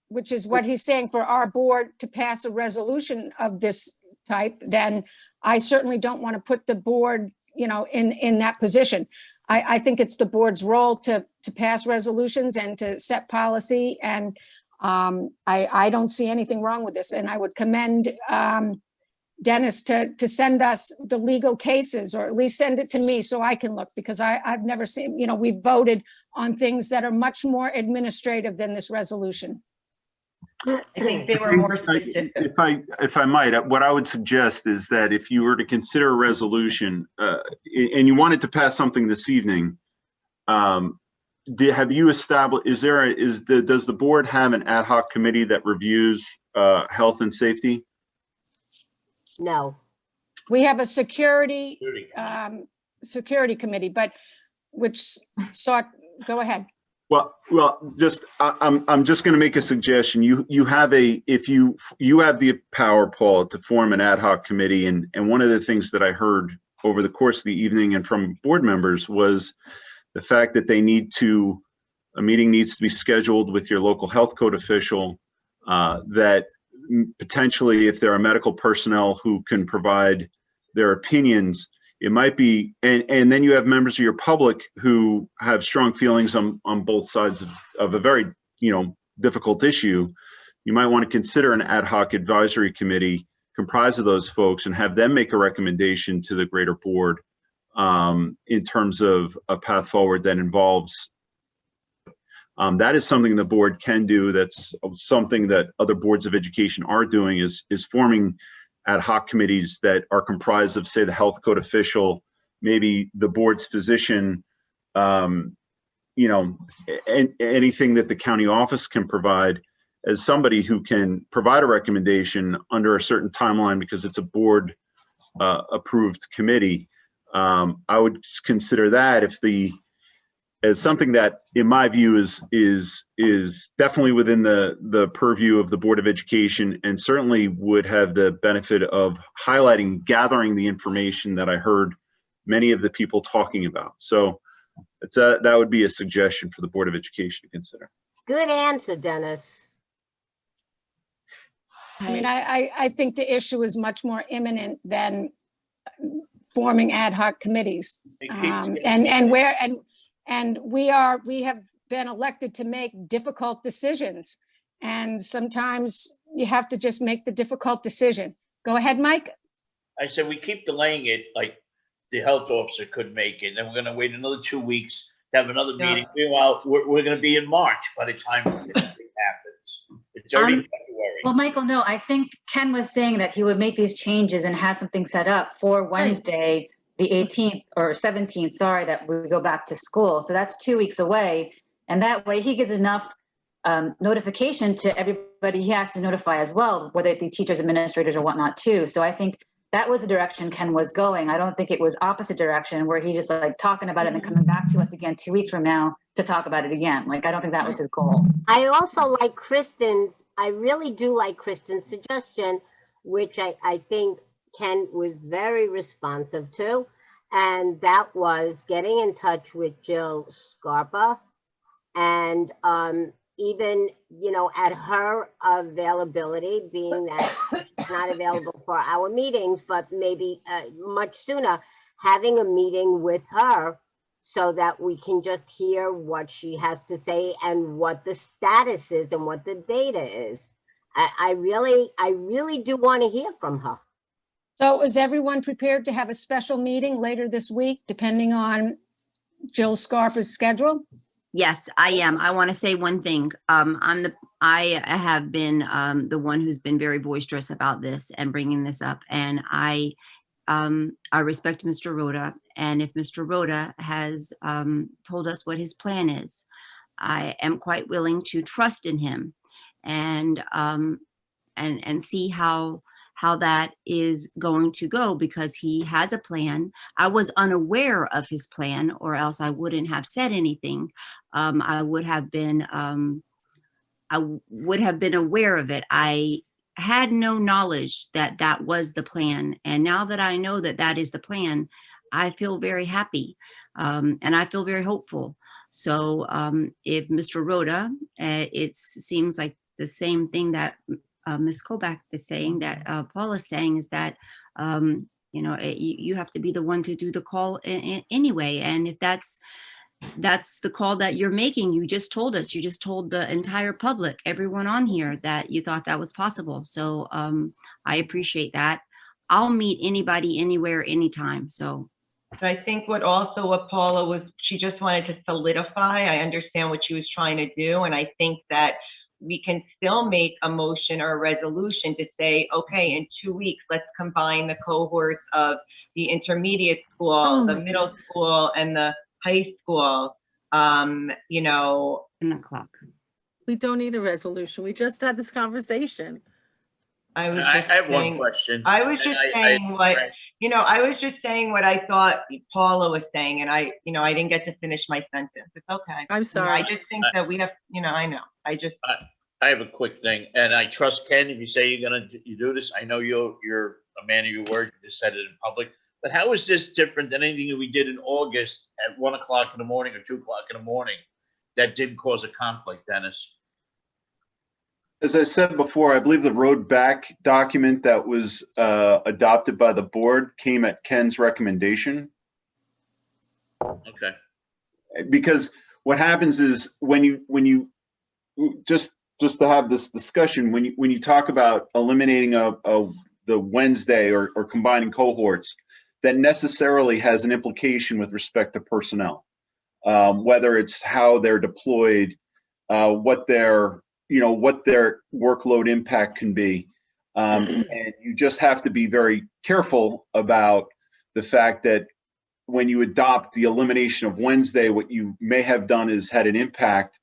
which is what he's saying, for our board to pass a resolution of this type, then I certainly don't want to put the board, in that position. I think it's the board's role to pass resolutions and to set policy, and I don't see anything wrong with this. And I would commend Dennis to send us the legal cases, or at least send it to me so I can look, because I've never seen, we voted on things that are much more administrative than this resolution. I think they were more specific. If I might, what I would suggest is that if you were to consider a resolution and you wanted to pass something this evening, have you established, does the board have an ad hoc committee that reviews health and safety? No. We have a security committee, but which sought, go ahead. Well, just I'm just going to make a suggestion. You have you have the power, Paul, to form an ad hoc committee, and one of the things that I heard over the course of the evening and from board members was the fact that a meeting needs to be scheduled with your local health code official, that potentially if there are medical personnel who can provide their opinions, it might be, and then you have members of your public who have strong feelings on both sides of a very, difficult issue. You might want to consider an ad hoc advisory committee comprised of those folks and have them make a recommendation to the greater board in terms of a path forward that involves. That is something the board can do. That's something that other boards of education are doing, is forming ad hoc committees that are comprised of, say, the health code official, maybe the board's physician, anything that the county office can provide, as somebody who can provide a recommendation under a certain timeline because it's a board approved committee. I would consider that as something that, in my view, is definitely within the purview of the Board of Education, and certainly would have the benefit of highlighting, gathering the information that I heard many of the people talking about. So that would be a suggestion for the Board of Education to consider. Good answer, Dennis. I mean, I think the issue is much more imminent than forming ad hoc committees. And we have been elected to make difficult decisions. And sometimes you have to just make the difficult decision. Go ahead, Mike. I said, we keep delaying it, like the health officer couldn't make it. Then we're going to wait another 2 weeks to have another meeting. Meanwhile, we're going to be in March by the time it happens. It's already February. Well, Michael, no, I think Ken was saying that he would make these changes and have something set up for Wednesday, the 18th or 17th, sorry, that we go back to school. So that's 2 weeks away. And that way he gives enough notification to everybody he has to notify as well, whether it be teachers, administrators, or whatnot too. So I think that was the direction Ken was going. I don't think it was opposite direction where he's just like talking about it and then coming back to us again 2 weeks from now to talk about it again. Like, I don't think that was his goal. I also like I really do like Kristen's suggestion, which I think Ken was very responsive to, and that was getting in touch with Jill Scarpa, and even, at her availability, being that she's not available for our meetings, but maybe much sooner, having a meeting with her so that we can just hear what she has to say and what the status is and what the data is. I really do want to hear from her. So is everyone prepared to have a special meeting later this week, depending on Jill Scarpa's schedule? Yes, I am. I want to say one thing. I have been the one who's been very boisterous about this and bringing this up, and I respect Mr. Rhoda. And if Mr. Rhoda has told us what his plan is, I am quite willing to trust in him and see how that is going to go, because he has a plan. I was unaware of his plan, or else I wouldn't have said anything. I would have been aware of it. I had no knowledge that that was the plan. And now that I know that that is the plan, I feel very happy, and I feel very hopeful. So if Mr. Rhoda, it seems like the same thing that Ms. Kobach is saying, that Paul is saying, is that, you know, you have to be the one to do the call anyway. And if that's the call that you're making, you just told us, you just told the entire public, everyone on here, that you thought that was possible. So I appreciate that. I'll meet anybody, anywhere, anytime. So I think what Paula was, she just wanted to solidify. I understand what she was trying to do. And I think that we can still make a motion or a resolution to say, okay, in 2 weeks, let's combine the cohorts of the intermediate school, the middle school, and the high school, you know. 10 o'clock. We don't need a resolution. We just had this conversation. I have one question. I was just saying what, you know, I was just saying what I thought Paula was saying, and I didn't get to finish my sentence. It's okay. I'm sorry. You know, I just think that we have, you know, I know. I have a quick thing, and I trust Ken. If you say you do this, I know you're a man of your word. You just said it in public. But how is this different than anything that we did in August at 1 o'clock in the morning or 2 o'clock in the morning that didn't cause a conflict, Dennis? As I said before, I believe the road back document that was adopted by the board came at Ken's recommendation. Okay. Because what happens is when you just to have this discussion, when you talk about eliminating the Wednesday or combining cohorts, that necessarily has an implication with respect to personnel, whether it's how they're deployed, what their workload impact can be. And you just have to be very careful about the fact that when you adopt the elimination of Wednesday, what you may have done is had an impact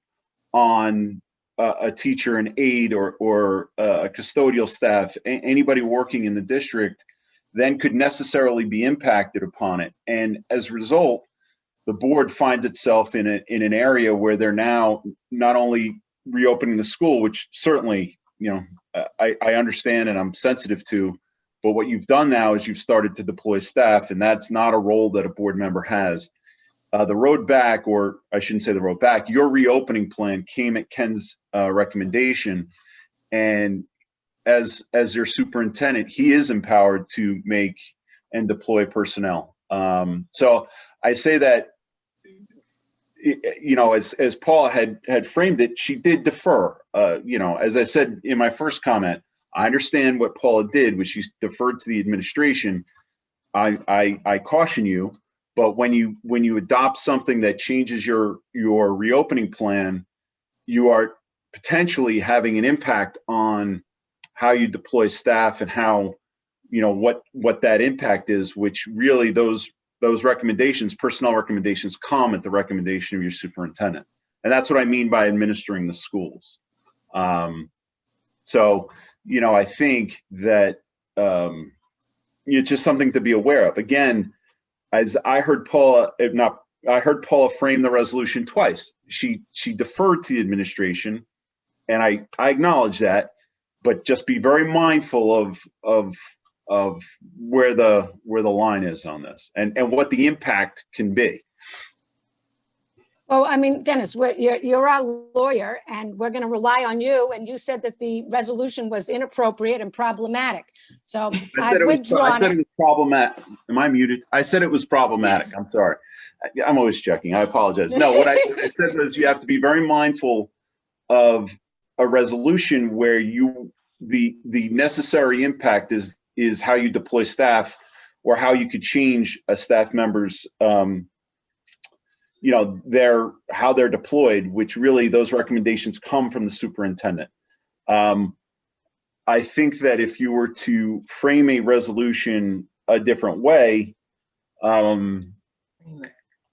on a teacher, an aide, or a custodial staff, anybody working in the district, then could necessarily be impacted upon it. And as a result, the board finds itself in an area where they're now not only reopening the school, which certainly, you know, I understand and I'm sensitive to, but what you've done now is you've started to deploy staff, and that's not a role that a board member has. The road back, or I shouldn't say the road back, your reopening plan came at Ken's recommendation, and as your superintendent, he is empowered to make and deploy personnel. So I say that, you know, as Paula had framed it, she did defer. You know, as I said in my first comment, I understand what Paula did, which she deferred to the administration. I caution you, but when you adopt something that changes your reopening plan, you are potentially having an impact on how you deploy staff and how, you know, what that impact is, which really those recommendations, personnel recommendations, come at the recommendation of your superintendent. And that's what I mean by administering the schools. So, you know, I think that it's just something to be aware of. Again, as I heard Paula frame the resolution twice. She deferred to the administration, and I acknowledge that, but just be very mindful of where the line is on this and what the impact can be. Well, I mean, Dennis, you're our lawyer, and we're going to rely on you. And you said that the resolution was inappropriate and problematic. So I've withdrawn I said it was problematic. Am I muted? I said it was problematic. I'm sorry. I'm always checking. I apologize. No, what I said was you have to be very mindful of a resolution where the necessary impact is how you deploy staff or how you could change a staff member's you know, how they're deployed, which really those recommendations come from the superintendent. I think that if you were to frame a resolution a different way, and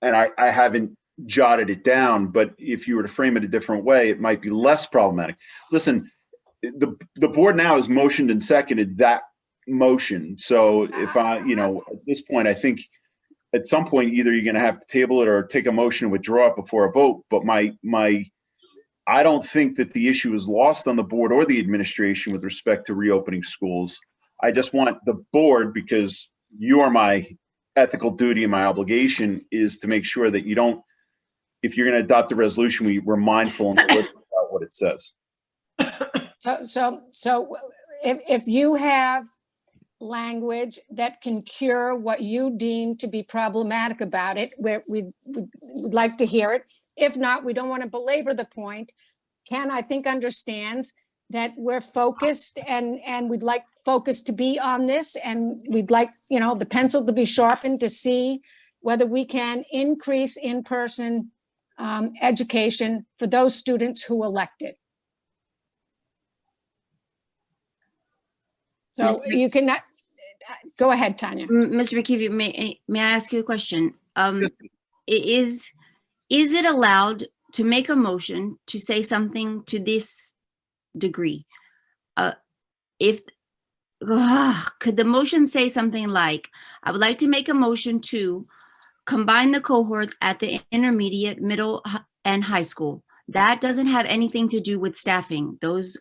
I haven't jotted it down, but if you were to frame it a different way, it might be less problematic. Listen, the board now has motioned and seconded that motion. So if I, at this point, I think at some point, either you're going to have to table it or take a motion and withdraw it before a vote. But I don't think that the issue is lost on the board or the administration with respect to reopening schools. I just want the board, because you are my ethical duty and my obligation, is to make sure that you don't, if you're going to adopt a resolution, we're mindful and deliberate about what it says. So if you have language that can cure what you deem to be problematic about it, we'd like to hear it. If not, we don't want to belabor the point. Ken, I think, understands that we're focused and we'd like focus to be on this, and we'd like, the pencil to be sharpened to see whether we can increase in-person education for those students who elect it. So you can go ahead, Tanya. Mr. McKeevy, may I ask you a question? Is it allowed to make a motion to say something to this degree? Could the motion say something like, I would like to make a motion to combine the cohorts at the intermediate, middle, and high school. That doesn't have anything to do with staffing. That's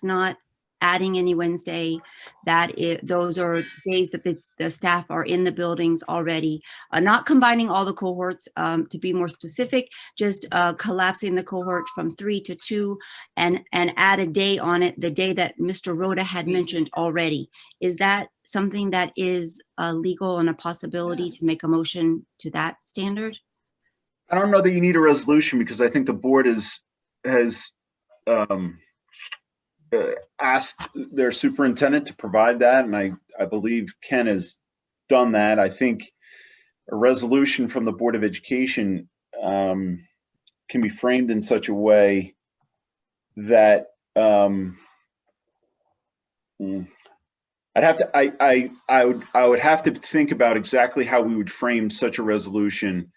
not adding any Wednesday. Those are days that the staff are in the buildings already. Not combining all the cohorts, to be more specific, just collapsing the cohort from 3 to 2 and add a day on it, the day that Mr. Rhoda had mentioned already. Is that something that is legal and a possibility to make a motion to that standard? I don't know that you need a resolution, because I think the board has asked their superintendent to provide that, and I believe Ken has done that. I think a resolution from the Board of Education can be framed in such a way that I would have to think about exactly how we would frame such a resolution,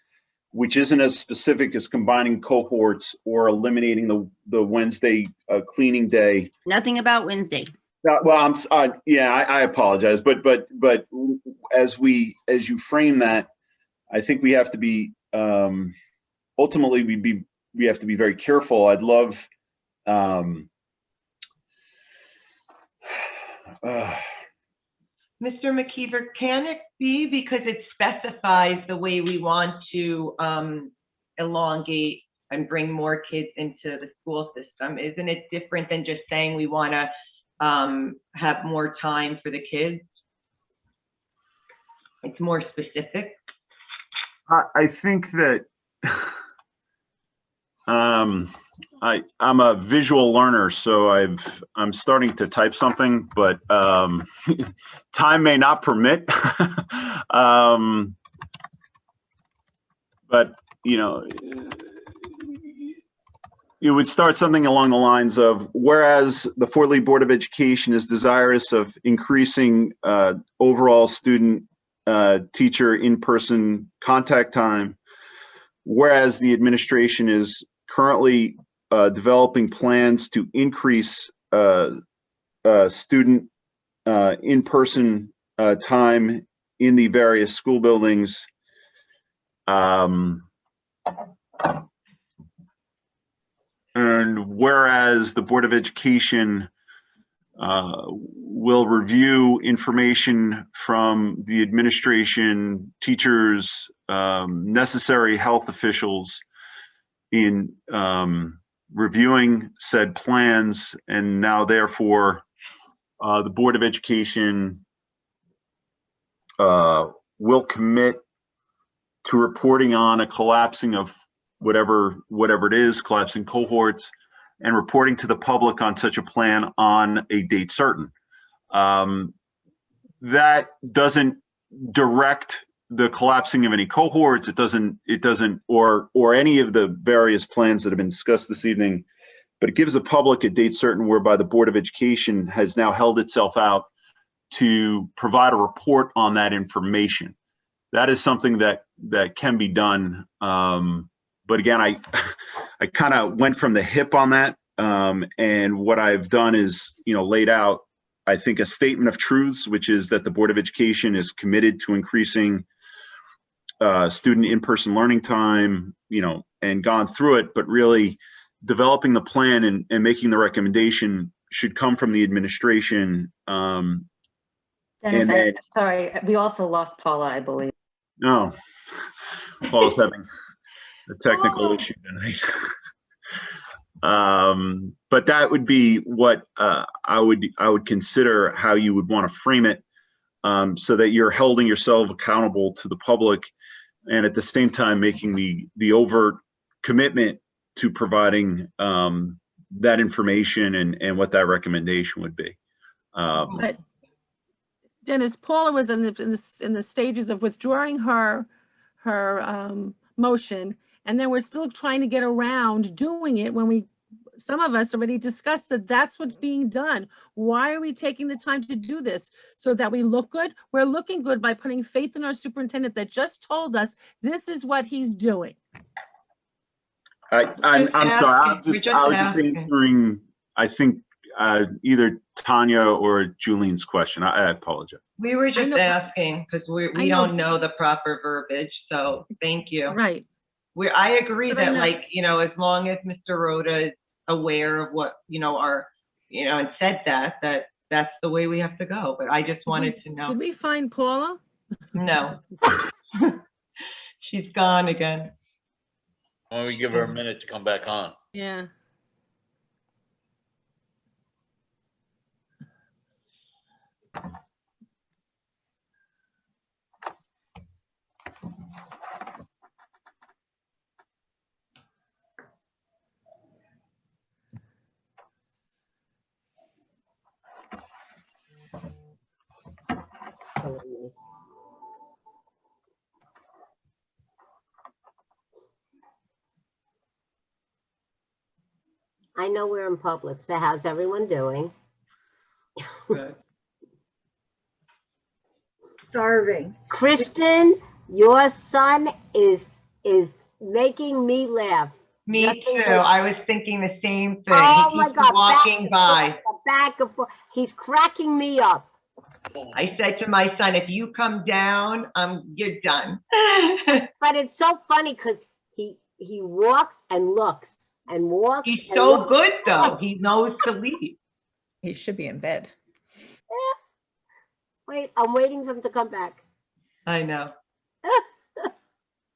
which isn't as specific as combining cohorts or eliminating the Wednesday cleaning day. Nothing about Wednesday. Well, I apologize, but as you frame that, I think we have to be ultimately we have to be very careful. I'd love Mr. McKeever, can it be, because it specifies the way we want to elongate and bring more kids into the school system? Isn't it different than just saying we want to have more time for the kids? It's more specific. I think that I'm a visual learner, so I'm starting to type something, but time may not permit. But it would start something along the lines of, whereas the Fort Lee Board of Education is desirous of increasing overall student teacher in-person contact time, whereas the administration is currently developing plans to increase student in-person time in the various school buildings. And whereas the Board of Education will review information from the administration, teachers, necessary health officials in reviewing said plans, and now therefore the Board of Education will commit to reporting on a collapsing of whatever it is, collapsing cohorts, and reporting to the public on such a plan on a date certain. That doesn't direct the collapsing of any cohorts. It doesn't, or any of the various plans that have been discussed this evening, but it gives the public a date certain whereby the Board of Education has now held itself out to provide a report on that information. that is something that can be done. But again, I kind of went from the hip on that. And what I've done is, laid out, I think, a statement of truths, which is that the Board of Education is committed to increasing student in-person learning time, and gone through it, but really developing the plan and making the recommendation should come from the administration. Dennis, sorry, we also lost Paula, I believe. No, Paul's having a technical issue tonight. But that would be what I would consider how you would want to frame it, so that you're holding yourself accountable to the public, and at the same time making the overt commitment to providing that information and what that recommendation would be. But Dennis, Paula was in the stages of withdrawing her motion, and then we're still trying to get around doing it when some of us already discussed that that's what's being done. Why are we taking the time to do this? So that we look good? We're looking good by putting faith in our superintendent that just told us this is what he's doing. I'm sorry. I was just answering, I think, either Tanya or Julian's question. I apologize. We were just asking because we don't know the proper verbiage. So thank you. Right. I agree that, as long as Mr. Rhoda is aware of what, and said that's the way we have to go. But I just wanted to know. Did we find Paula? No. She's gone again. Why don't we give her a minute to come back on? Yeah. I know we're in public, so how's everyone doing? Good. Starving. Kristen, your son is making me laugh. Me too. I was thinking the same thing. Oh He my keeps God! walking by. Back and forth. He's cracking me up. I said to my son, if you come down, you're done. But it's so funny because he walks and looks and walks. He's so good though. He knows to leave. He should be in bed. Wait, I'm waiting for him to come back. I know.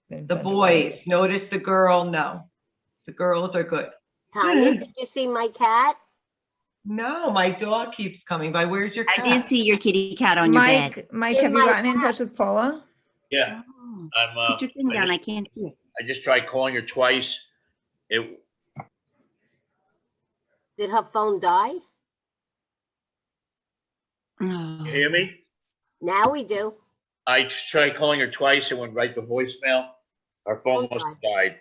The boys, notice the girl, no. The girls are good. Tanya, did you see my cat? No, my dog keeps coming by. Where's your cat? I did see your kitty cat on your bed. Mike, have you gotten in touch with Paula? Yeah. Put your thing down. I can't see it. I just tried calling her twice. Did her phone die? You hear me? Now we do. I tried calling her twice. It went right to voicemail. Our phone must have died.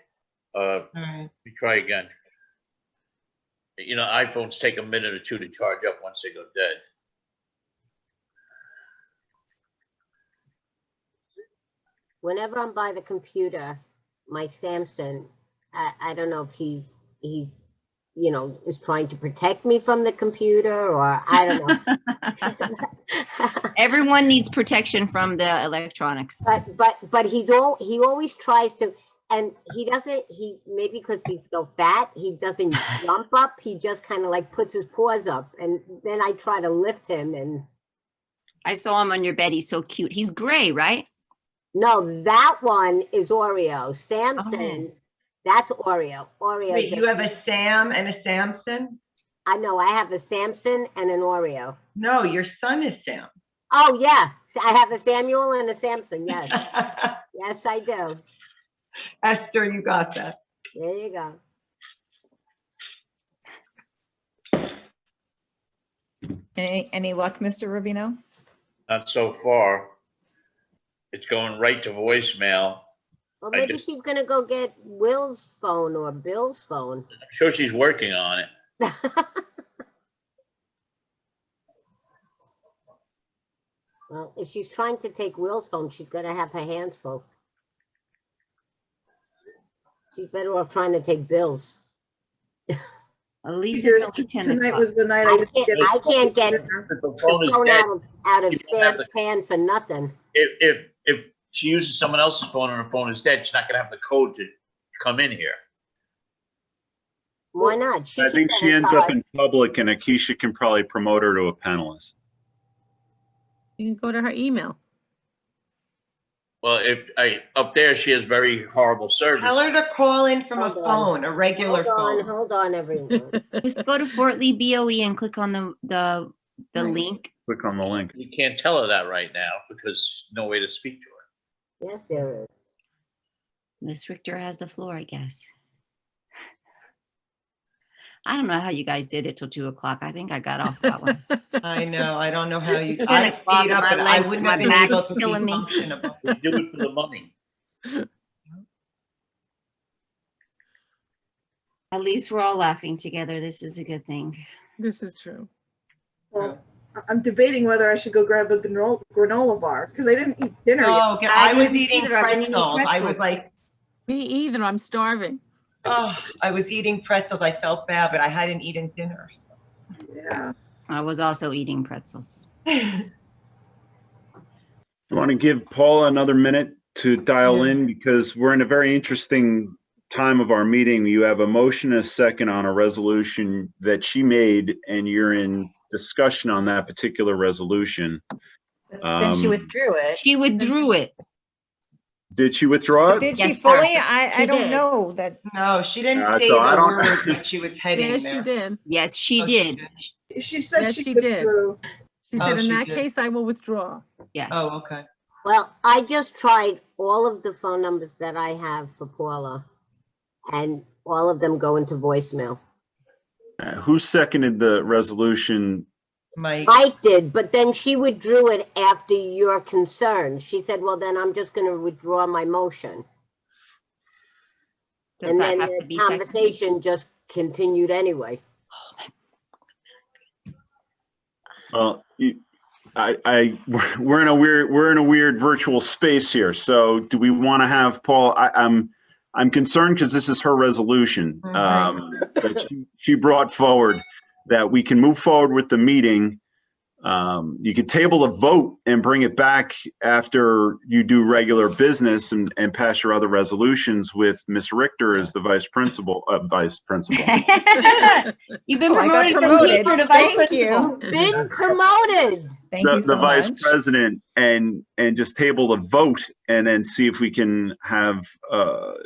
We try again. iPhones take a minute or two to charge up once they go dead. Whenever I'm by the computer, my Samson, I don't know if he's is trying to protect me from the computer, or I don't know. Everyone needs protection from the electronics. But he always tries to, and maybe because he's so fat, he doesn't jump up. He just kind of like puts his paws up, and then I try to lift him. And I saw him on your bed. He's so cute. He's gray, right? No, that one is Oreo. Samson, that's Oreo. Wait, you have a Sam and a Samson? I know, I have a Samson and an Oreo. No, your son is Sam. Oh, yeah. I have a Samuel and a Samson, yes. Yes, I do. Esther, you got that. There you go. Any luck, Mr. Rubino? Not so far. It's going right to voicemail. Well, maybe she's going to go get Will's phone or Bill's phone. I'm sure she's working on it. Well, if she's trying to take Will's phone, she's got to have her hands full. She's better off trying to take Bill's. At least Figures it's only 10 tonight o'clock. was the night I didn't can't get The the phone is phone dead. out of You don't have Sam's hand for nothing. If she uses someone else's phone and her phone is dead, she's not gonna have the code to come in here. Why not? She I can think get she a ends up card. in public and Akeisha can probably promote her to a panelist. You can go to her email. Well, up there, she has very horrible service. Tell her to call in from Hold a on. phone, a regular phone. Hold on, everyone. Just go to Fort Lee BOE and click on the link. Click on the link. You can't tell her that right now because no way to speak to her. Yes, there is. Miss Richter has the floor, I guess. I don't know how you guys did it till 2 o'clock. I think I got off that one. I know. I don't know how you. 10 I o'clock stayed and up, my but I legs, wouldn't my have been back able is to be killing me. functionable. We do it for the money. At least we're all laughing together. This is a good thing. This is true. Well, I'm debating whether I should go grab a granola bar because I didn't eat dinner Oh, yet. I was eating pretzels. I was pretzels. like, Me either. I'm starving. oh, I was eating pretzels. I felt bad, but I hadn't eaten dinner. Yeah. I was also eating pretzels. I want to give Paula another minute to dial in because we're in a very interesting time of our meeting. You have a motion and a second on a resolution that she made, and you're in discussion on that particular resolution. Then she withdrew it. She withdrew it. Did she withdraw it? Did she Yes, fully? sir. I She don't did. know that. No, she didn't Yeah, say so I the don't- word that she was heading Yes, there. she did. Yes, she Oh, did. She said Yes, she she did. withdrew. She Oh, said, in she that did. case, I will withdraw. Yes. Oh, okay. Well, I just tried all of the phone numbers that I have for Paula, and all of them go into voicemail. Who seconded the resolution? Mike did, but then she withdrew it after your concern. She said, well, then I'm just going to withdraw my motion. Does And that then have to the be seconded? conversation just continued anyway. Well, we're in a weird virtual space here. So do we want to have Paul? I'm concerned because this is her resolution that she brought forward, that we can move forward with the meeting. You could table the vote and bring it back after you do regular business and pass your other resolutions with Ms. Richter as the vice principal. You've been Oh, I got promoted from promoted. teacher to vice Thank principal. you. Been promoted. Thank you so The vice much. president, and just table the vote and then see if we can have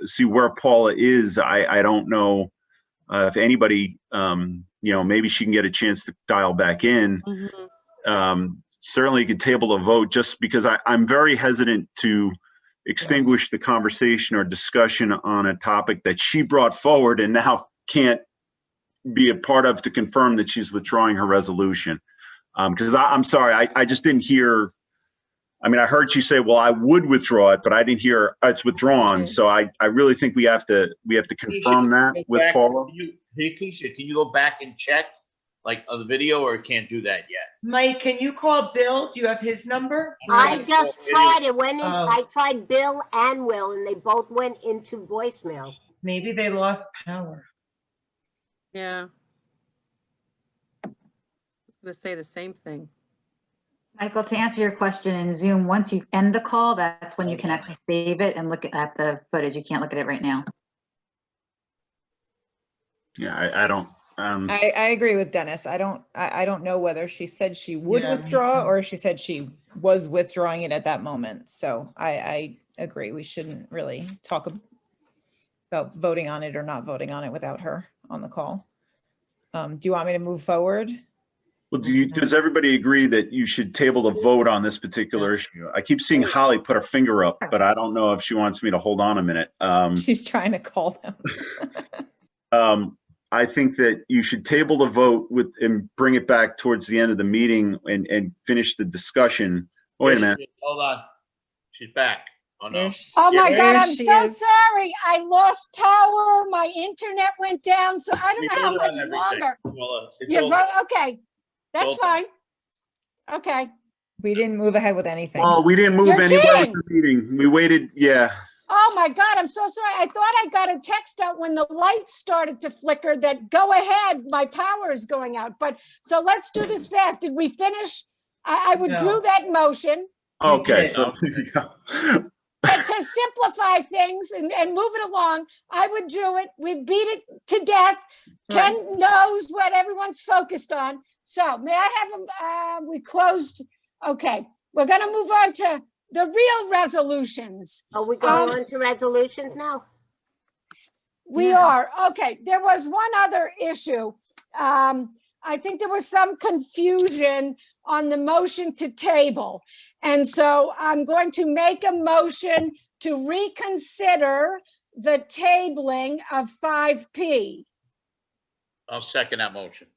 see where Paula is. I don't know if anybody maybe she can get a chance to dial back in. Certainly you could table a vote, just because I'm very hesitant to extinguish the conversation or discussion on a topic that she brought forward and now can't be a part of, to confirm that she's withdrawing her resolution. Because I'm sorry, I just didn't hear. I mean, I heard you say, well, I would withdraw it, but I didn't hear it's withdrawn. So I really think we have to confirm that with Paula. Hey, Keisha, can you go back and check like on the video, or can't do that yet? Mike, can you call Bill? Do you have his number? I just tried it. Went in. Oh. I tried Bill and Will, and they both went into voicemail. Maybe they lost power. Yeah. I was going to say the same thing. Michael, to answer your question, in Zoom, once you end the call, that's when you can actually save it and look at the footage. You can't look at it right now. Yeah, I don't. I agree with Dennis. I don't know whether she said she would Yeah, me withdraw or she said she was withdrawing it at that moment. So I agree. We shouldn't really talk about voting on it or not voting on it without her on the call. Do you want me to move forward? Well, does everybody agree that you should table the vote on this particular issue? I keep seeing Holly put her finger up, but I don't know if she wants me to hold on a minute. She's trying to call them. I think that you should table the vote and bring it back towards the end of the meeting and finish the discussion. Oh, wait a minute. Hold on. She's back. Oh, no. Oh my Yeah. God, There I'm she so is. sorry. I lost power. My internet went down, so I don't We know how voted much on everything. longer. Well, it's You over. vote, okay, that's over. fine. Okay, We didn't move ahead with anything. Oh, we didn't move You're anywhere with kidding. the meeting. We waited, yeah. Oh my God, I'm so sorry. I thought I got a text out when the lights started to flicker that go ahead, my power is going out. But so let's do this fast. Did we finish? I withdrew No. that motion Okay, did. so there you go. to simplify things and move it along. I withdrew it. We beat it to death. Right. Ken knows what everyone's focused on. So may I have, we closed. Okay, we're gonna move on to the real resolutions. Are we going on to resolutions now? We are. Okay, there was one other issue. I think there was some confusion on the motion to table. And so I'm going to make a motion to reconsider the tabling of 5P. I'll second that motion.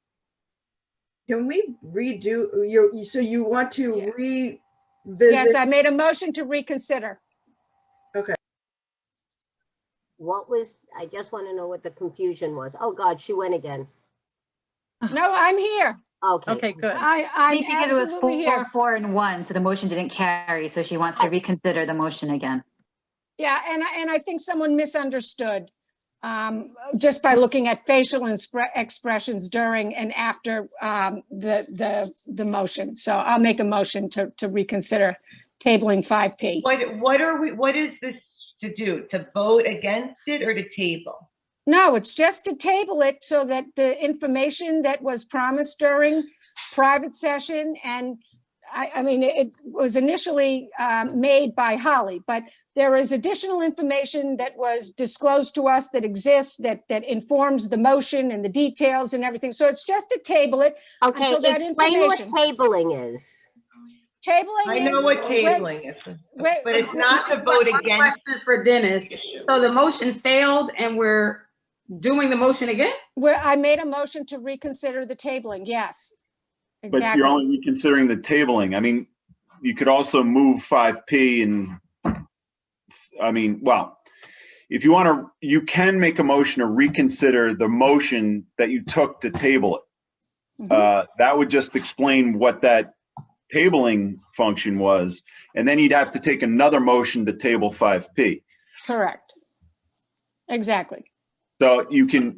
Can we redo so you want to revisit? Yes, I made a motion to reconsider. Okay. What was, I just want to know what the confusion was. Oh God, she went again. No, I'm here. Okay. Okay, good. I I'm think because it was absolutely here. 4-4-1, so the motion didn't carry, so she wants to reconsider the motion again. Yeah, and I think someone misunderstood just by looking at facial expressions during and after the motion. So I'll make a motion to reconsider tabling 5P. What is this to do? To vote against it or to table? No, it's just to table it so that the information that was promised during private session, and I mean, it was initially made by Holly, but there is additional information that was disclosed to us that exists that informs the motion and the details and everything. So it's just to table it Okay, until that explain what information. tabling is. Tabling I know is what tabling is, but it's not to vote One against. question for Dennis. So the motion failed and we're doing the motion again? Where I made a motion to reconsider the tabling. Yes, But exactly. you're only reconsidering the tabling. I mean, you could also move 5P and, I mean, well, if you want to, you can make a motion to reconsider the motion that you took to table it. That would just explain what that tabling function was. And then you'd have to take another motion to table 5P. Correct. Exactly. So you can,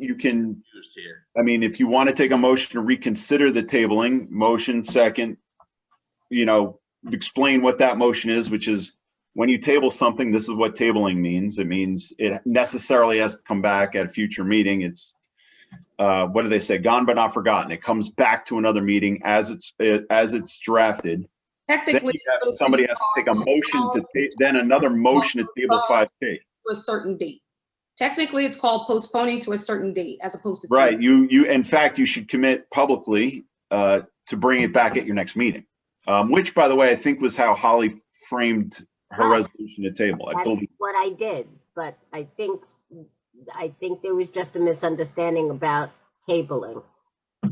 I mean, if you want to take a motion to reconsider the tabling, motion second, you know, explain what that motion is, which is when you table something, this is what tabling means. It means it necessarily has to come back at a future meeting. It's, what do they say? Gone but not forgotten. It comes back to another meeting as it's drafted. Technically, somebody has to take a motion to then another motion to table 5P. To a certain date. Technically, it's called postponing to a certain date as opposed to Right. You in fact, you should commit publicly to bring it back at your next meeting, which, by the way, I think was how Holly framed her resolution to table. I That's believe. what I did, but I think there was just a misunderstanding about tabling.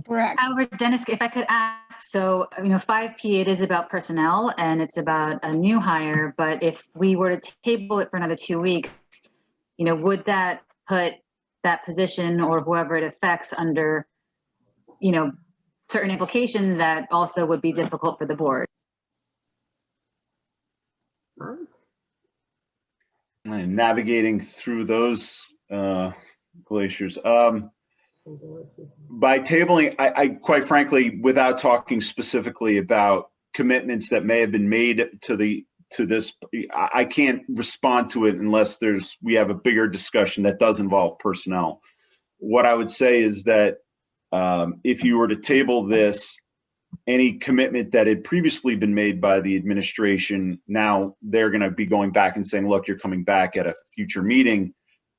Correct. However, Dennis, if I could ask, so, 5P, it is about personnel and it's about a new hire, but if we were to table it for another 2 weeks, would that put that position or whoever it affects under, certain implications that also would be difficult for the board? Navigating through those glaciers. By tabling, I quite frankly, without talking specifically about commitments that may have been made to this, I can't respond to it unless we have a bigger discussion that does involve personnel. What I would say is that if you were to table this, any commitment that had previously been made by the administration, now they're going to be going back and saying, look, you're coming back at a future meeting.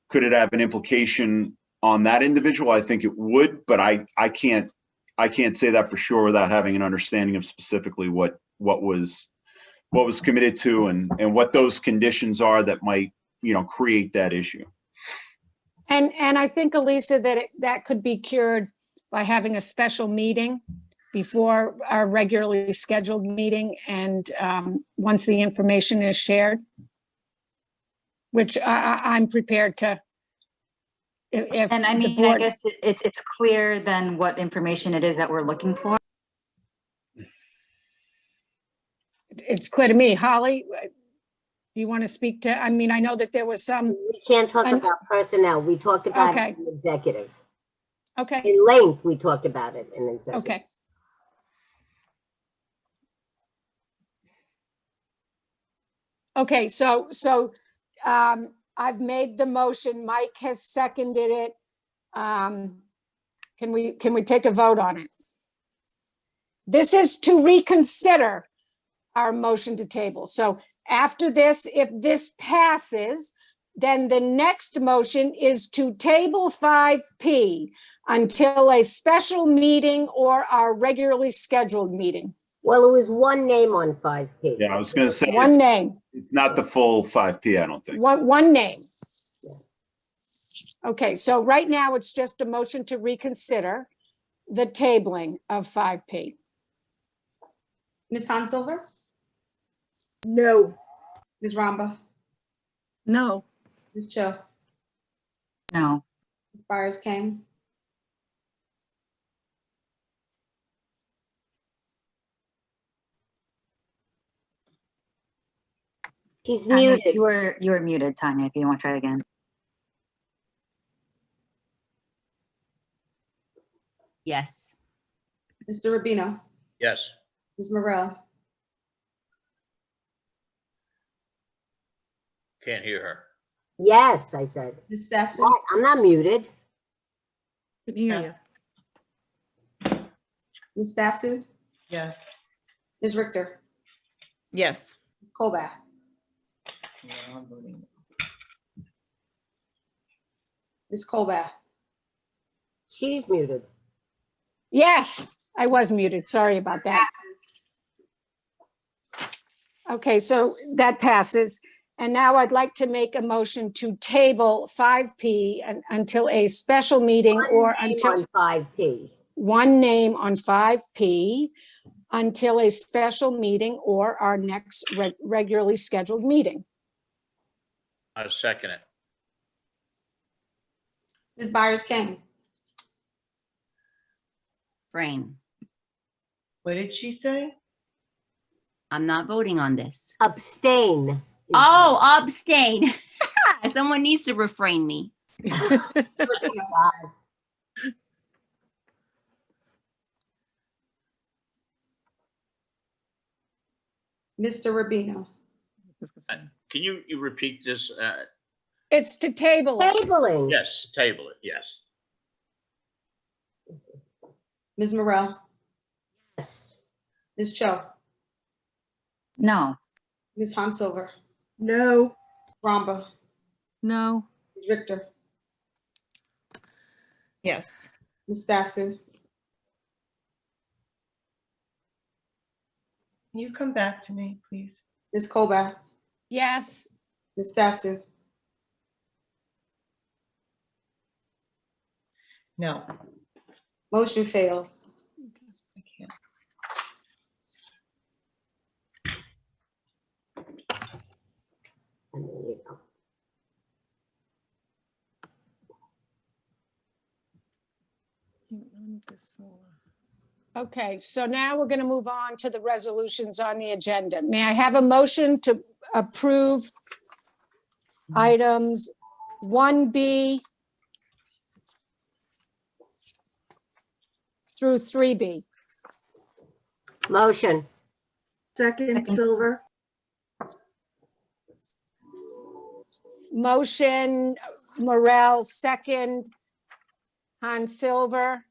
Could it have an implication on that individual? I think it would, but I can't say that for sure without having an understanding of specifically what was committed to and what those conditions are that might, create that issue. And I think, Elisa, that could be cured by having a special meeting before our regularly scheduled meeting, and once the information is shared, which I'm prepared to. And I mean, I guess it's clear then what information it is that we're looking for. it's clear to me. Holly, do you want to speak to, I mean, I know that there was some. We can't talk An- about personnel. We talked about Okay. it in executive. Okay, In length, we talked about it in executive. okay. Okay, so I've made the motion. Mike has seconded it. Can we take a vote on it? This is to reconsider our motion to table. So after this, if this passes, then the next motion is to table 5P until a special meeting or our regularly scheduled meeting. Well, it was one name on 5P. Yeah, I was going to say, One name, it's not the full 5P, I don't think. one name. Okay, so right now it's just a motion to reconsider the tabling of 5P. Ms. Hansilver, No. Ms. Ramba, No. Ms. Cho, No. Ms. Byers King, She's Tanya, muted. you were muted, Tanya, if you want to try again. Yes. Mr. Rubino, Yes. Ms. Morel, Can't hear her. Yes, I said. Ms. Stassen, What? I'm not muted. Can hear you. Ms. Stassen, Yes. Ms. Richter, Yes. Colback, Ms. Colback, She's muted. Yes, I was muted. Sorry about that. Okay, so that passes. And now I'd like to make a motion to table 5P until a special meeting or until on 5P. one name on 5P until a special meeting or our next regularly scheduled meeting. I second it. Ms. Byers King, Frame. What did she say? I'm not voting on this. Abstain. Oh, abstain. Someone needs to refrain me. Mr. Rubino, Can you repeat this? It's to table. it. Tabling. Yes, table it, yes. Ms. Morel, Yes. Ms. Cho, No. Ms. Hansilver, No. Ramba, No. Ms. Richter, Yes. Ms. Stassen, Can you come back to me, please? Ms. Colback, Yes, Ms. Stassen, No. motion fails. I can't. And there you go. okay, so now we're going to move on to the resolutions on the agenda. May I have a motion to approve items 1B through 3B? Motion. Second, Silver. Motion, Morel, second, Hans Silver.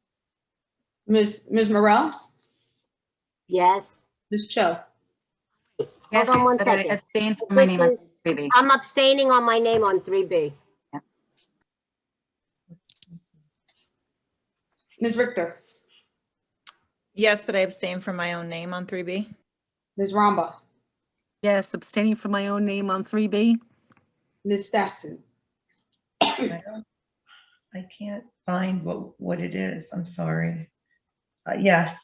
Ms. Morel, Yes. Ms. Cho, Yes, Hold on one but I second. abstain from my This name on is- 3B. I'm abstaining on my name on 3B. Ms. Richter, Yes, but I abstain from my own name on 3B. Ms. Ramba, Yes, abstaining from my own name on 3B. Ms. Stassen, I can't find what it is. I'm sorry. Yes.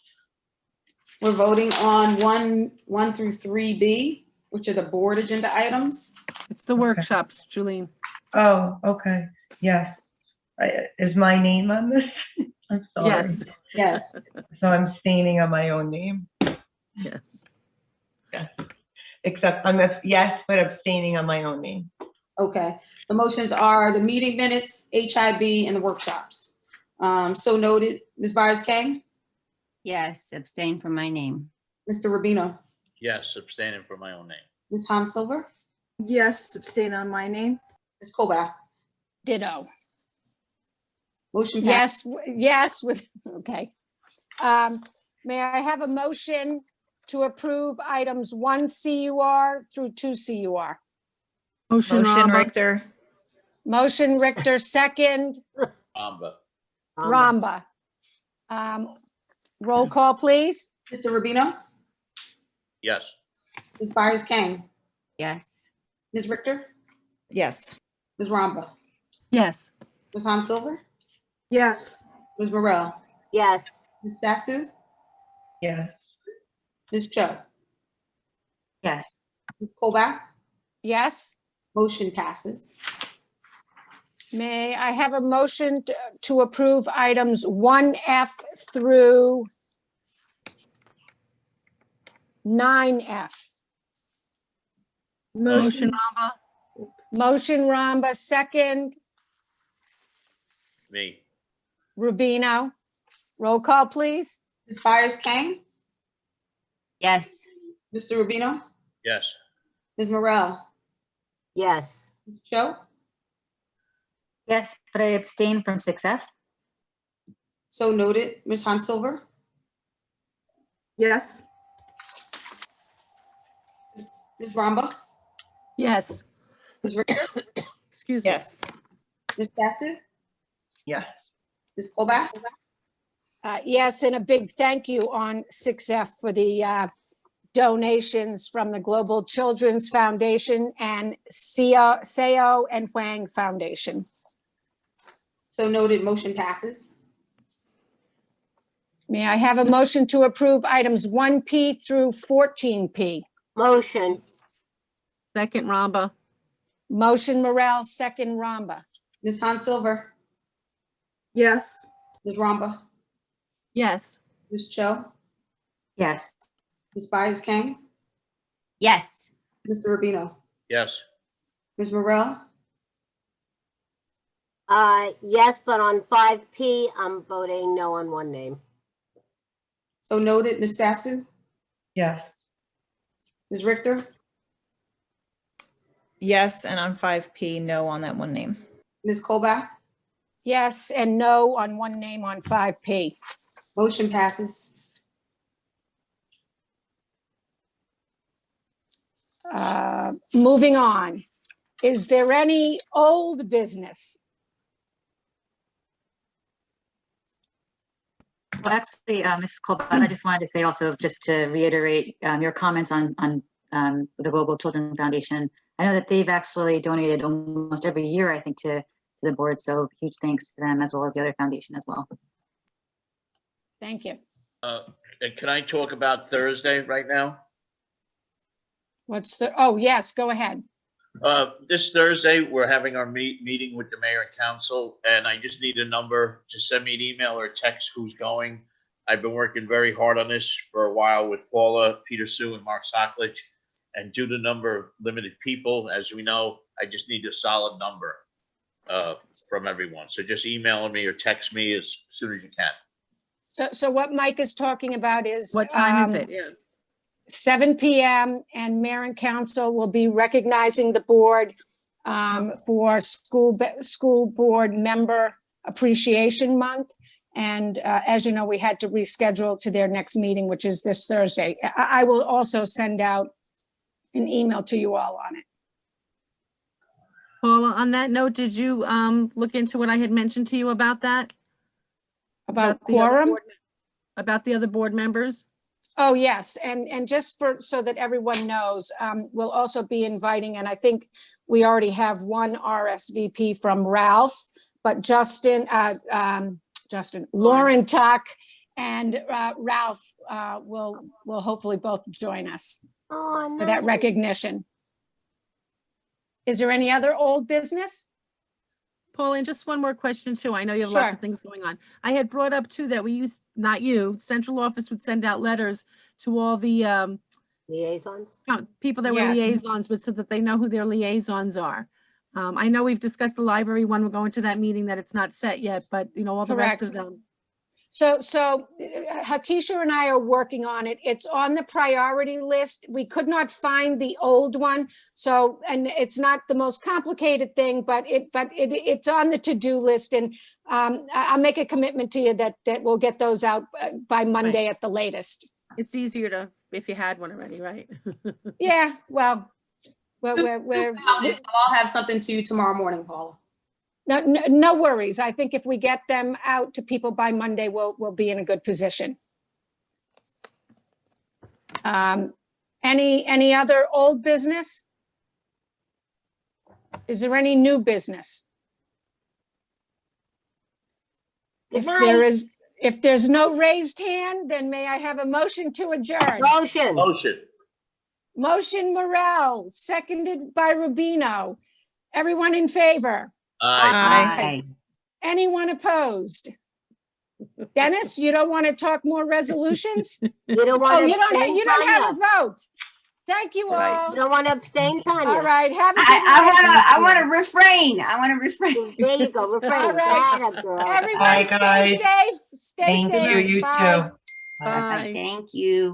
we're voting on 1 through 3B, which are the board agenda items. It's the workshops, Julene. Oh, okay. Yes. Is my name on this? I'm sorry. Yes. Yes. So I'm abstaining on my own name. Yes. Yes. except yes, but abstaining on my own name. Okay, the motions are the meeting minutes, HIB, and the workshops. So noted. Ms. Byers-King, Yes, abstain from my name. Mr. Rubino, Yes, abstaining for my own name. Ms. Hansilver, Yes, abstain on my name. Ms. Colback. Ditto. Motion passed. Yes, with, okay. May I have a motion to approve items 1 CUR through 2 CUR? Motion Motion Ramba. Richter. Motion Richter, second Ramba. Ramba. Roll call, please. Mr. Rubino, Yes. Ms. Byers-King, Yes. Ms. Richter, Yes. Ms. Ramba, Yes. Ms. Hansilver, Yes. Ms. Morel, Yes. Ms. Dasu, Yes. Ms. Cho, Yes. Ms. Colback. Yes. Motion passes. May I have a motion to approve items 1F through 9F? Motion Ramba. Motion Ramba, second Me. Rubino. Roll call, please. Ms. Byers-King, Yes. Mr. Rubino, Yes. Ms. Morel, Yes. Ms. Cho, Yes, but I abstain from 6F. so noted. Ms. Hansilver, Yes. Ms. Ramba, Yes. Ms. Richter, Excuse me. Yes. Ms. Dasu, Yes. Ms. Colback. Yes, and a big thank you on 6F for the donations from the Global Children's Foundation and Seo and Huang Foundation. So noted. Motion passes. May I have a motion to approve items 1P through 14P? Motion. Second Ramba. Motion Morel, second Ramba. Ms. Hansilver, Yes. Ms. Ramba, Yes. Ms. Cho, Yes. Ms. Byers-King, Yes. Mr. Rubino, Yes. Ms. Morel, Yes, but on 5P, I'm voting no on one name. so noted. Ms. Dasu, Yes. Ms. Richter, Yes, and on 5P, no on that one name. Ms. Colback. Yes, and no on one name on 5P. Motion passes. Moving on. Is there any old business? Well, actually, Ms. Colbert, I just wanted to say also, just to reiterate your comments on the Global Children Foundation. I know that they've actually donated almost every year, I think, to the board. So huge thanks to them as well as the other foundation as well. Thank you. And can I talk about Thursday right now? What's the, oh, yes, go ahead. This Thursday, we're having our meeting with the mayor and council, and I just need a number to send me an email or a text who's going. I've been working very hard on this for a while with Paula, Peter Sue, and Mark Sockledge. And due to the number of limited people, as we know, I just need a solid number from everyone. So just email me or text me as soon as you can. So what Mike is talking about is. What time is it? Yeah. 7 p.m. and mayor and council will be recognizing the board for school board member appreciation month. And as you know, we had to reschedule to their next meeting, which is this Thursday. I will also send out an email to you all on it. Paula, on that note, did you look into what I had mentioned to you about that? About the other quorum? About the other board members? Oh, yes. And just so that everyone knows, we'll also be inviting, and I think we already have one RSVP from Ralph, but Lauren Tuck and Ralph will hopefully both join us for that recognition. Is there any other old business? Paul, and just one more question too. I know you have lots of things going on. I had brought up too that we used, not you, central office would send out letters to all the Liaisons? People that were Yes. liaisons, but so that they know who their liaisons are. I know we've discussed the library one, we're going to that meeting that it's not set yet, but you know, all the rest of Correct. them. So Hakisha and I are working on it. It's on the priority list. We could not find the old one. So, and it's not the most complicated thing, but it's on the to-do list. And I'll make a commitment to you that we'll get those out by Monday at the latest. It's easier to, if you had one already, right? Yeah, well, Found it, so I'll have something to you tomorrow morning, Paula. no worries. I think if we get them out to people by Monday, we'll be in a good position. Any other old business? Is there any new business? If there's no raised hand, then may I have a motion to adjourn? Motion. Motion Morel, seconded by Rubino. Everyone in favor? Aye. Anyone opposed? Dennis, you don't want to talk more resolutions? You don't want to You don't have a abstain, vote. Thank you all. You don't want to abstain, Tanya? All right, have a good I night. want to refrain. I want to refrain. There you go, refrain. All right. Atta girl. Everyone Bye, stay guys. safe. Stay Thank safe. you, you Bye. too. Bye. Thank you.